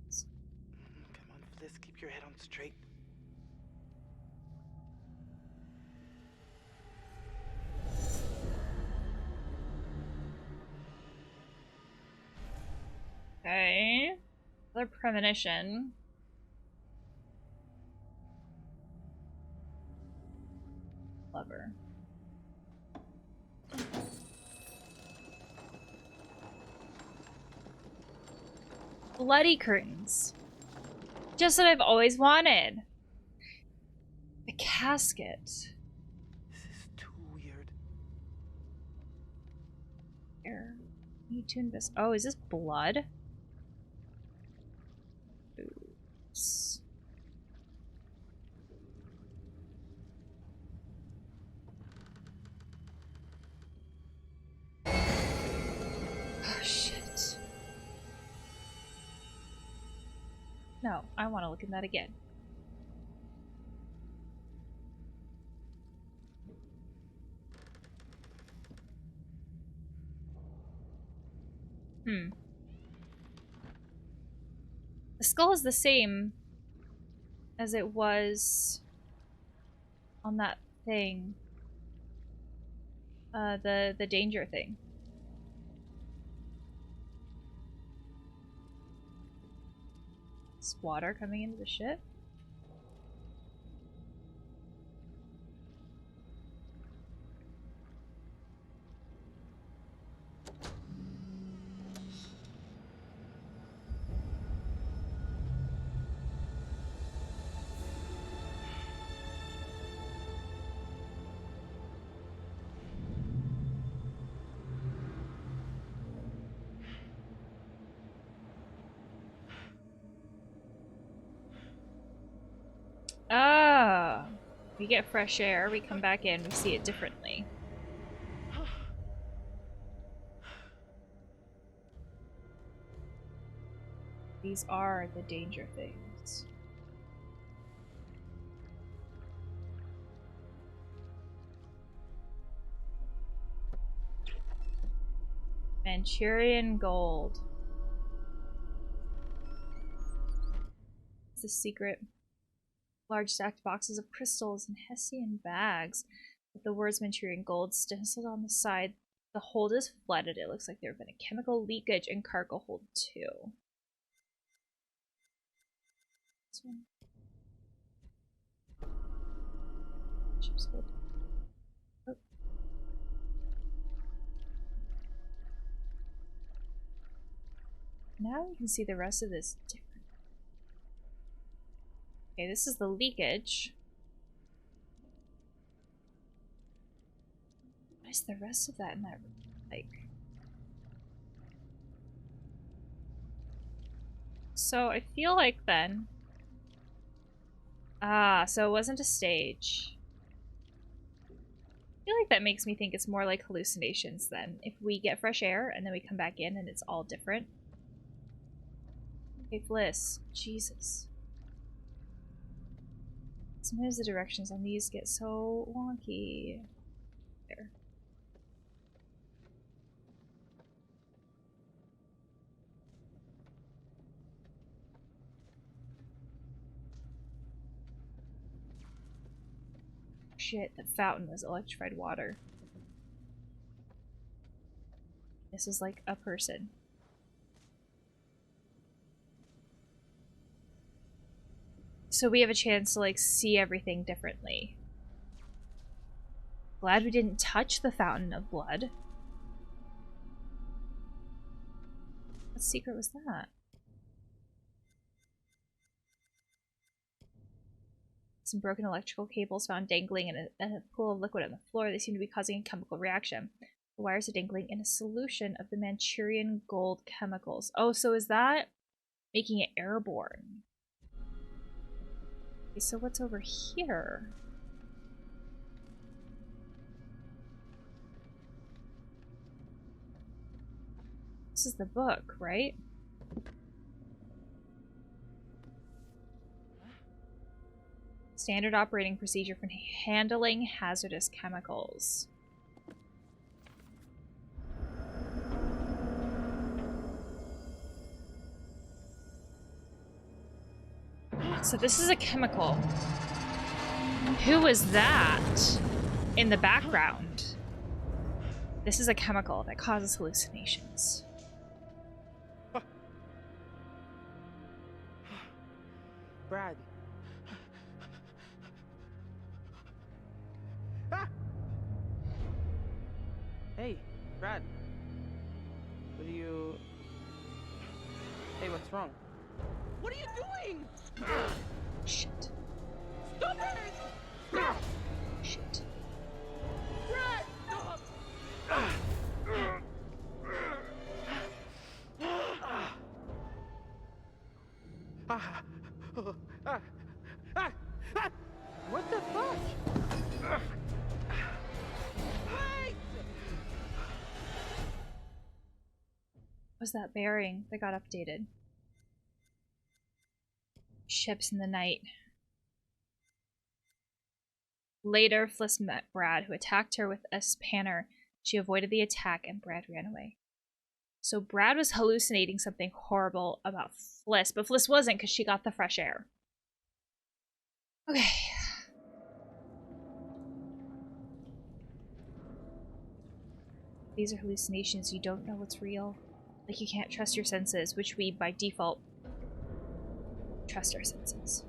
Come on, Fliss, keep your head on straight. Okay. Another premonition. Clever. Bloody curtains. Just what I've always wanted. A casket. This is too weird. Here. Need to invest. Oh, is this blood? Oops. No, I want to look at that again. Hmm. The skull is the same as it was on that thing. The danger thing. Is water coming into the ship? Ah, we get fresh air, we come back in, we see it differently. These are the danger things. Manchurian gold. It's a secret. Large stacked boxes of crystals and Hessian bags with the words Manchurian gold stenciled on the side. The hold is flooded. It looks like there have been a chemical leakage in cargo hold 2. This one. Ship's hold. Oh. Now you can see the rest of this different. Okay, this is the leakage. What is the rest of that in that room like? So I feel like then... Ah, so it wasn't a stage. I feel like that makes me think it's more like hallucinations then. If we get fresh air and then we come back in and it's all different. Okay, Bliss. Jesus. Sometimes the directions on these get so wonky. There. Shit, the fountain was electrified water. This is like a person. So we have a chance to like see everything differently. Glad we didn't touch the fountain of blood. What secret was that? Some broken electrical cables found dangling in a pool of liquid on the floor. They seem to be causing a chemical reaction. The wires are dangling in a solution of the Manchurian gold chemicals. Oh, so is that making it airborne? Okay, so what's over here? This is the book, right? Standard operating procedure for handling hazardous chemicals. So this is a chemical. Who was that in the background? This is a chemical that causes hallucinations. Brad. Hey, Brad. What are you... Hey, what's wrong? What are you doing? Shit. Stop it! Shit. Brad, stop! What the fuck? Was that bearing that got updated? chips in the night. Later, Fliss met Brad, who attacked her with a spanner. She avoided the attack, and Brad ran away. So Brad was hallucinating something horrible about Fliss, but Fliss wasn't because she got the fresh air. Okay. These are hallucinations. You don't know what's real. Like, you can't trust your senses, which we, by default, trust our senses.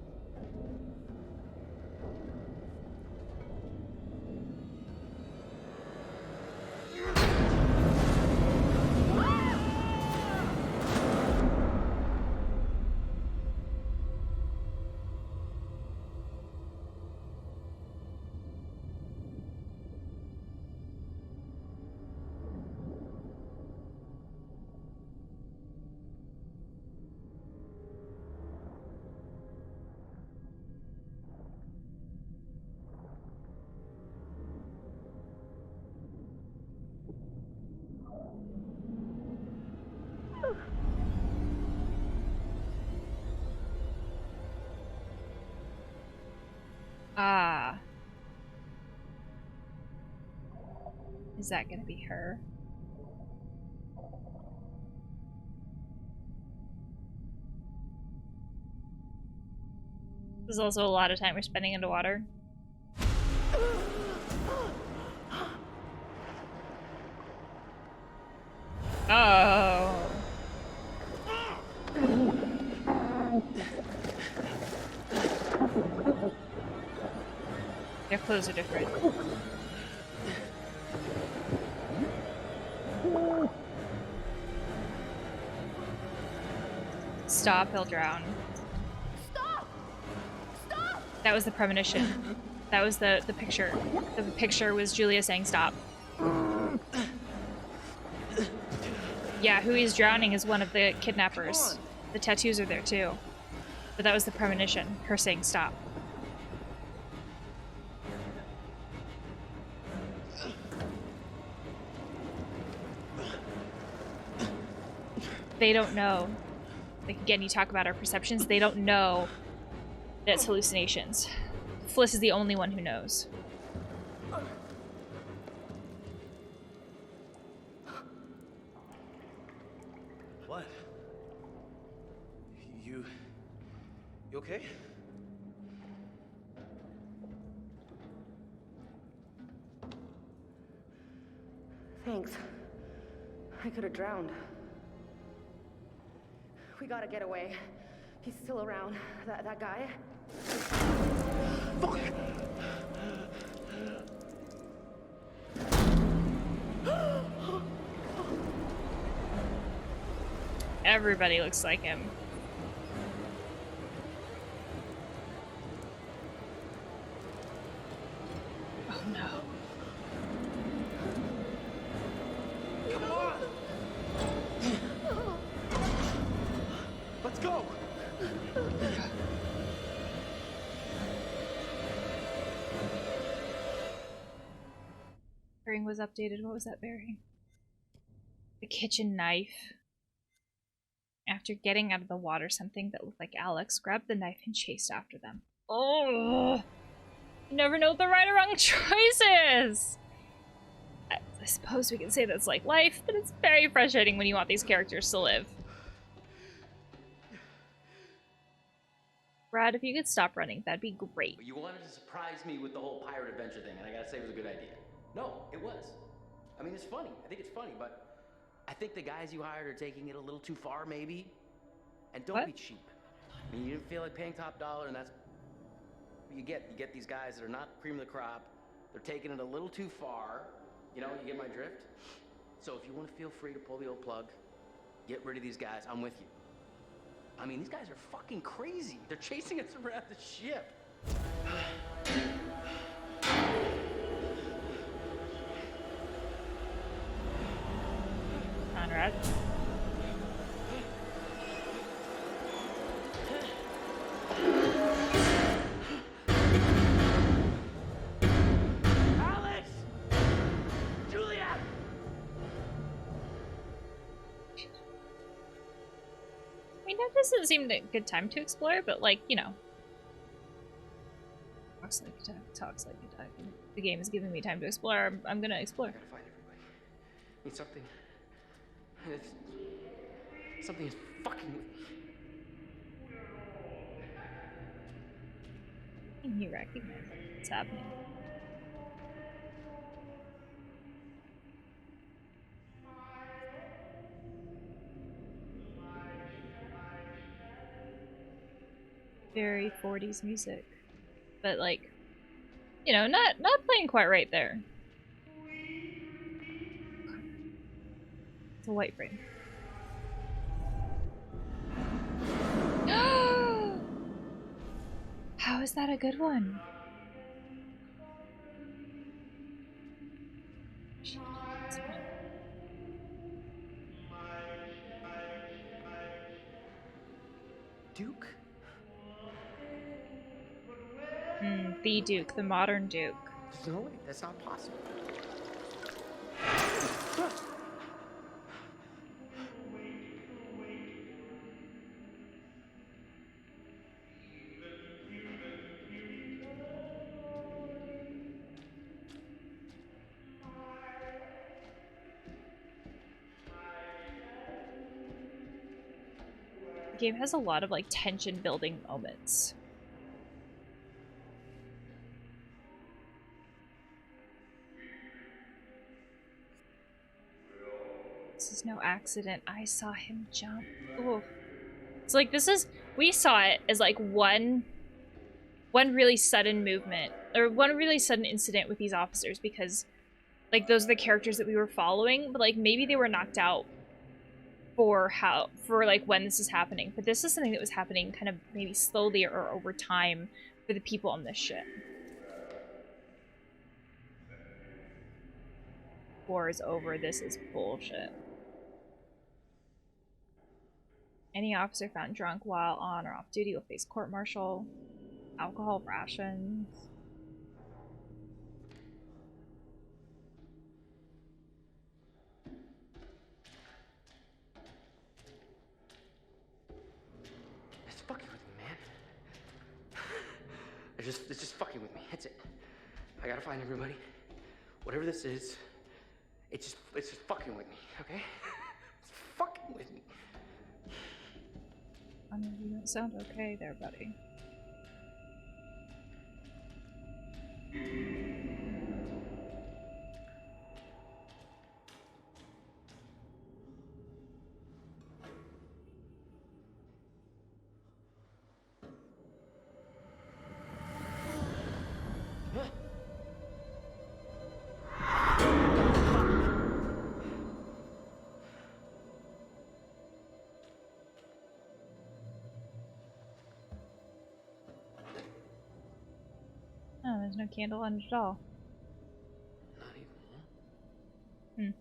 Ah. Is that gonna be her? There's also a lot of time we're spending underwater. Oh. Their clothes are different. Stop, he'll drown. Stop! Stop! That was the premonition. That was the picture. The picture was Julia saying stop. Yeah, who he's drowning is one of the kidnappers. The tattoos are there too. But that was the premonition, her saying stop. They don't know. Like, again, you talk about our perceptions. They don't know that it's hallucinations. Fliss is the only one who knows. What? You okay? Thanks. I could have drowned. We gotta get away. He's still around. That guy. Fuck! Everybody looks like him. Oh no. Come on! Let's go! Bearing was updated. What was that bearing? The kitchen knife. After getting out of the water, something that looked like Alex grabbed the knife and chased after them. Oh! You never know what the right or wrong choice is! I suppose we can say that's like life, but it's very frustrating when you want these characters to live. Brad, if you could stop running, that'd be great. You wanted to surprise me with the whole pirate adventure thing, and I gotta say it was a good idea. No, it was. I mean, it's funny. I think it's funny, but I think the guys you hired are taking it a little too far, maybe. And don't be cheap. I mean, you didn't feel like paying top dollar, and that's what you get. You get these guys that are not cream of the crop. They're taking it a little too far. You know, you get my drift? So if you want to feel free to pull the old plug, get rid of these guys, I'm with you. I mean, these guys are fucking crazy. They're chasing us around the ship. Conrad. Alex! Julia! We never this doesn't seem a good time to explore, but like, you know. Talks like a duck, talks like a duck. The game is giving me time to explore. I'm gonna explore. I gotta find everybody. Need something. Something is fucking with me. And he recognizes what's happening. Very 40s music, but like, you know, not playing quite right there. It's a white frame. How is that a good one? Duke? The Duke, the modern Duke. There's no way. That's not possible. The game has a lot of like tension building moments. This is no accident. I saw him jump. Oh. It's like we saw it as like one really sudden movement or one really sudden incident with these officers because like those are the characters that we were following, but like maybe they were knocked out for like when this is happening. But this is something that was happening kind of maybe slowly or over time for the people on this ship. War is over. This is bullshit. Any officer found drunk while on or off duty will face court-martial. Alcohol rations. It's fucking with me, man. It's just fucking with me. That's it. I gotta find everybody. Whatever this is, it's just fucking with me, okay? It's fucking with me. I mean, you don't sound okay there, buddy. Oh, there's no candle on it at all. Not even one.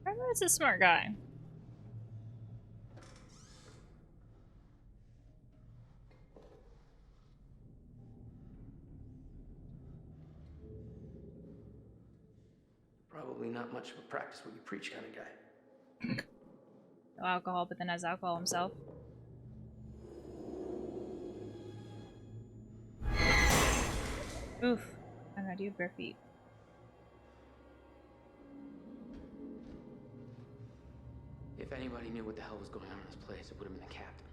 Remember's a smart guy. Probably not much of a practice what you preach kind of guy. No alcohol, but then has alcohol himself. Oof. I'm gonna do bare feet. If anybody knew what the hell was going on in this place, it would have been the captain.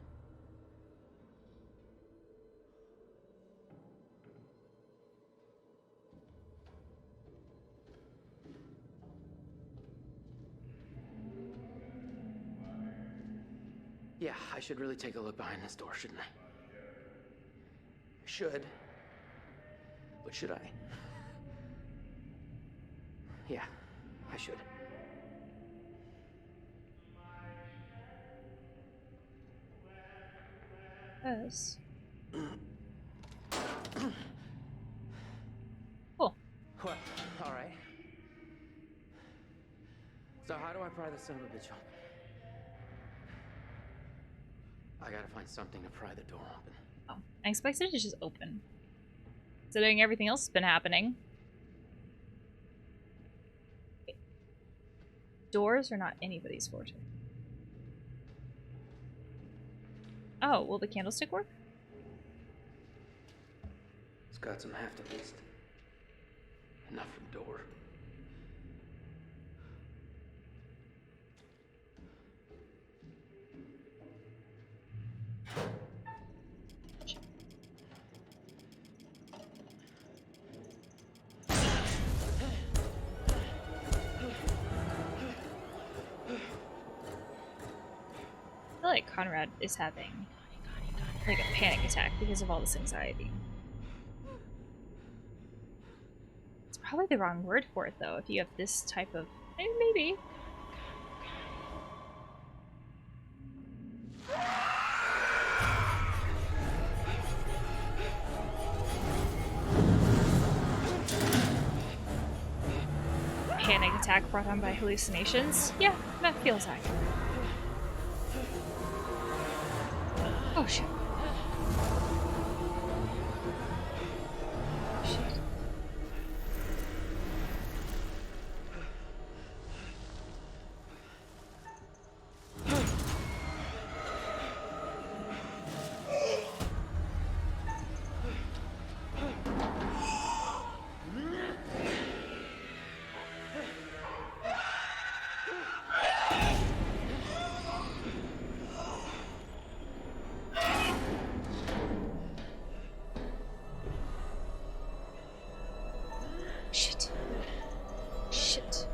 Yeah, I should really take a look behind this door, shouldn't I? Should. But should I? Yeah, I should. Yes. Cool. Well, alright. So how do I pry this son of a bitch open? I gotta find something to pry the door open. Oh, I expected it to just open. considering everything else has been happening. Doors are not anybody's forte. Oh, will the candlestick work? It's got some heft at least. Enough for the door. I feel like Conrad is having like a panic attack because of all this anxiety. It's probably the wrong word for it though, if you have this type of... maybe. Panic attack brought on by hallucinations? Yeah, that feels accurate. Oh shit. Shit.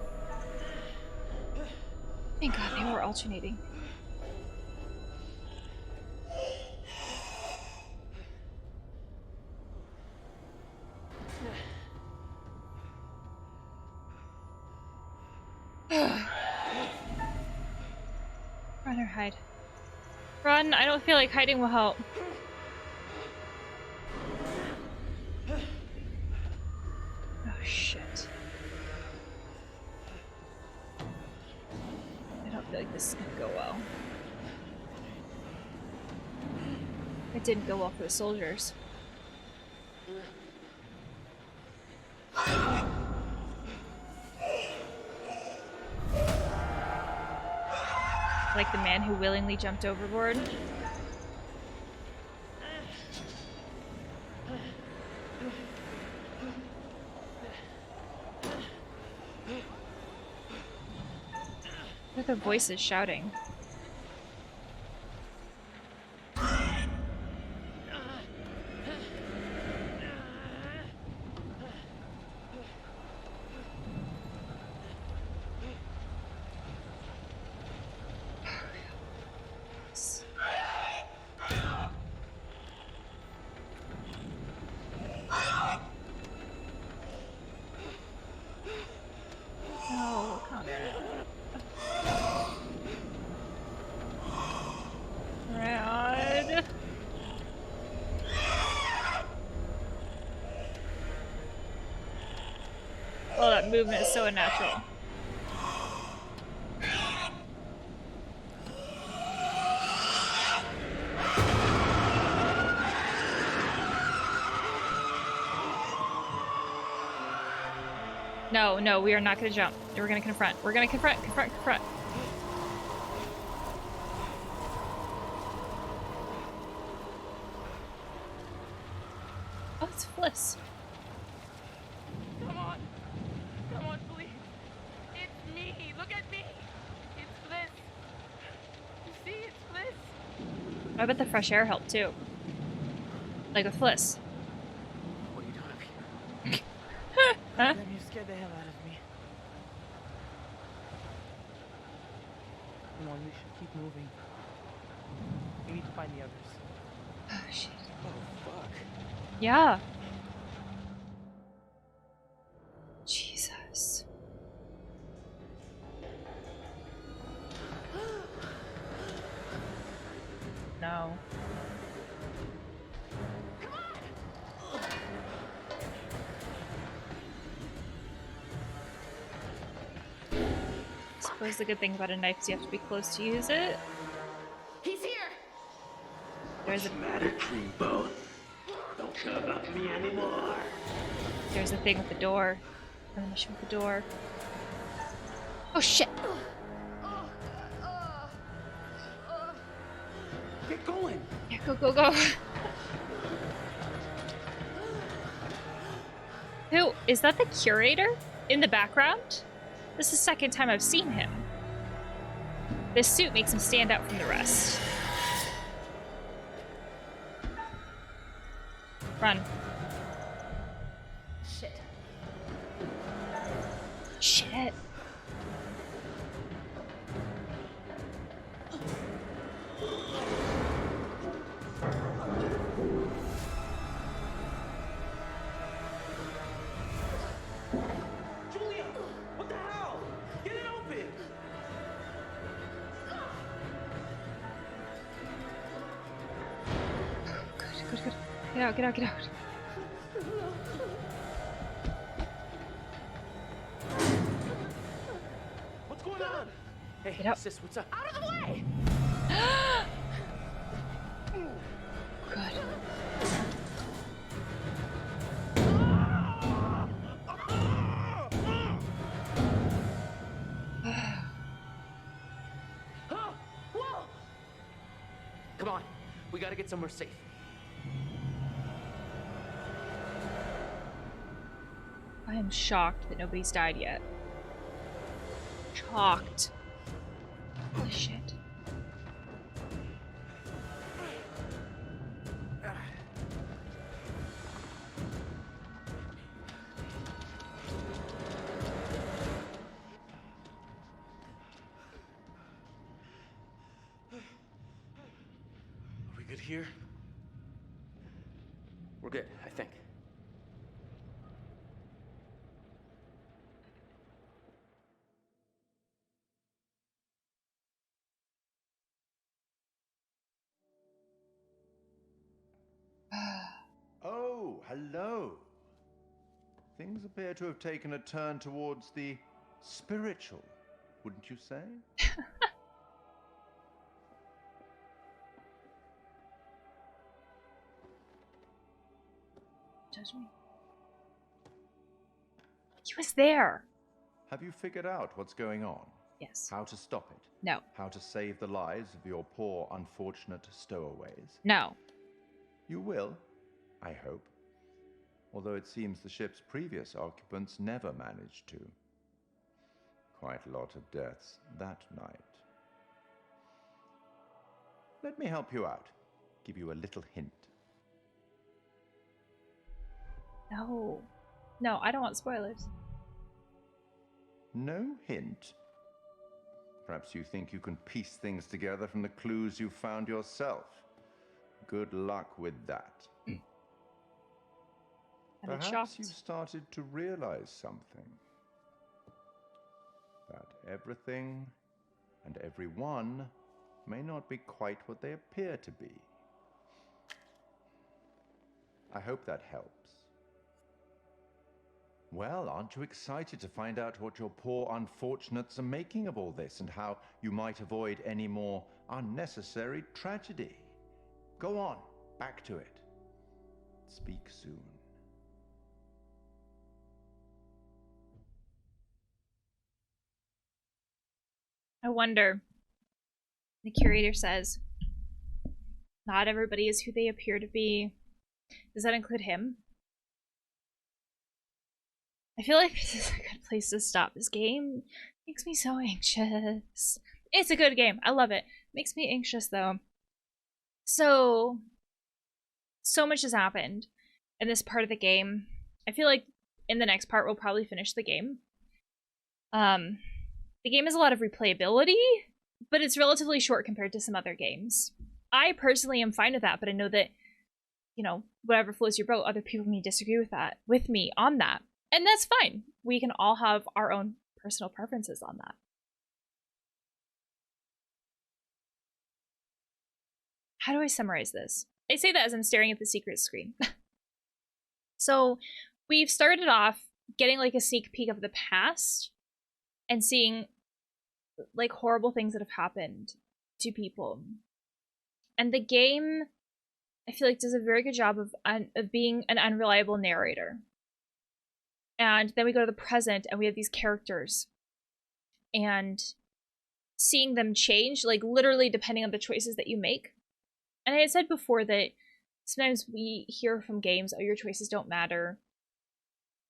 Thank God they were alternating. Run or hide. Run! I don't feel like hiding will help. Oh shit. I don't feel like this is gonna go well. It didn't go well for the soldiers. Like the man who willingly jumped overboard. What are the voices shouting? Oh, that movement is so unnatural. No, no, we are not gonna jump. We're gonna confront. We're gonna confront, confront, confront. Oh, it's Fliss. Come on, please. It's me. Look at me. It's Fliss. You see, it's Fliss. I bet the fresh air helped too. Like with Fliss. What are you doing up here? Huh? Damn, you scared the hell out of me. Come on, we should keep moving. We need to find the others. Oh shit. Oh fuck. Yeah. Jesus. No. I suppose the good thing about a knife is you have to be close to use it. He's here! There's a matter, Dreamboat? Don't care about me anymore. There's the thing with the door. Or the mission with the door. Oh shit! Get going! Yeah, go, go, go. Who? Is that the curator in the background? This is the second time I've seen him. This suit makes him stand out from the rest. Run. Shit. Shit. Julia! What the hell? Get it open! Good, good, good. Get out, get out, get out. What's going on? Hey, Get out. sis, what's up? Out of the way! Good. Whoa! Come on, we gotta get somewhere safe. I am shocked that nobody's died yet. Shocked. Holy shit. Are we good here? We're good, I think. Oh, hello. Things appear to have taken a turn towards the spiritual, wouldn't you say? Judge me. He was there. Have you figured out what's going on? Yes. How to stop it? No. How to save the lives of your poor, unfortunate stowaways? No. You will, I hope. Although it seems the ship's previous occupants never managed to. Quite a lot of deaths that night. Let me help you out. Give you a little hint. No. No, I don't want spoilers. No hint? Perhaps you think you can piece things together from the clues you found yourself. Good luck with that. Perhaps you've started to realize something. That everything and everyone may not be quite what they appear to be. I hope that helps. Well, aren't you excited to find out what your poor unfortunates are making of all this and how you might avoid any more unnecessary tragedy? Go on, back to it. Speak soon. I wonder. The curator says, not everybody is who they appear to be. Does that include him? I feel like this is a good place to stop. This game makes me so anxious. It's a good game. I love it. Makes me anxious though. So much has happened in this part of the game. I feel like in the next part we'll probably finish the game. The game has a lot of replayability, but it's relatively short compared to some other games. I personally am fine with that, but I know that, you know, whatever floats your boat, other people may disagree with me on that. And that's fine. We can all have our own personal preferences on that. How do I summarize this? I say that as I'm staring at the secret screen. So we've started off getting like a sneak peek of the past and seeing like horrible things that have happened to people. And the game I feel like does a very good job of being an unreliable narrator. And then we go to the present and we have these characters and seeing them change, like literally depending on the choices that you make. And I had said before that sometimes we hear from games, oh, your choices don't matter.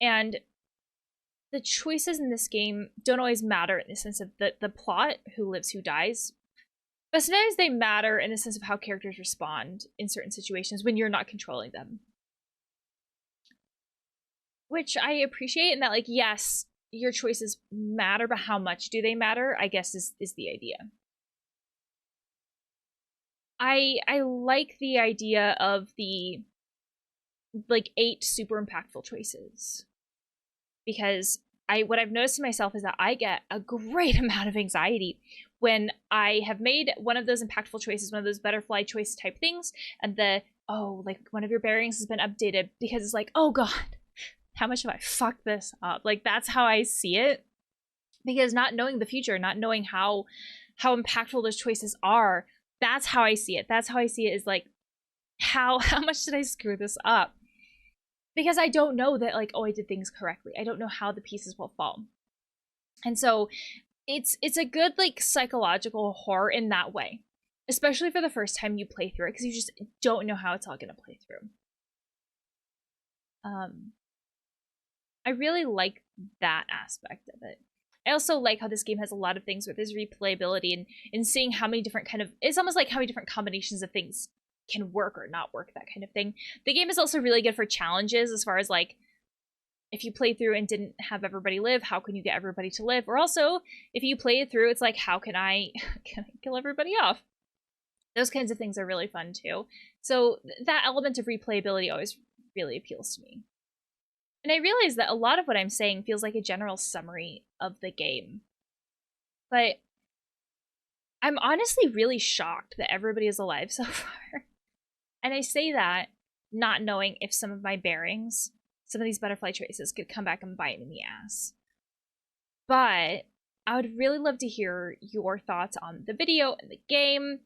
And the choices in this game don't always matter in the sense of the plot, who lives, who dies. But sometimes they matter in the sense of how characters respond in certain situations when you're not controlling them. Which I appreciate, in that, like, yes, your choices matter, but how much do they matter, I guess is the idea. I like the idea of the, like, 8 super impactful choices. Because what I've noticed in myself is that I get a great amount of anxiety when I have made one of those impactful choices, one of those butterfly choice type things, and like, one of your bearings has been updated, because it's like, oh god, how much have I fucked this up? Like, that's how I see it. Because not knowing the future, not knowing how impactful those choices are, that's how I see it. That's how I see it, is like, how much did I screw this up? Because I don't know that, like, oh, I did things correctly. I don't know how the pieces will fall. And so it's a good, like, psychological horror in that way. Especially for the first time you play through it, because you just don't know how it's all going to play through. I really like that aspect of it. I also like how this game has a lot of things with its replayability and seeing how many different it's almost like how many different combinations of things can work or not work, that kind of thing. The game is also really good for challenges, as far as, like, if you play through and didn't have everybody live, how can you get everybody to live? Or also, if you play it through, it's like, how can I kill everybody off? Those kinds of things are really fun too. So that element of replayability always really appeals to me. And I realize that a lot of what I'm saying feels like a general summary of the game. But I'm honestly really shocked that everybody is alive so far. And I say that not knowing if some of my bearings, some of these butterfly choices, could come back and bite me in the ass. But I would really love to hear your thoughts on the video and the game.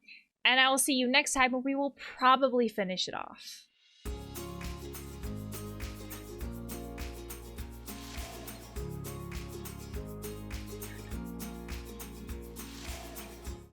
And I will see you next time, where we will probably finish it off.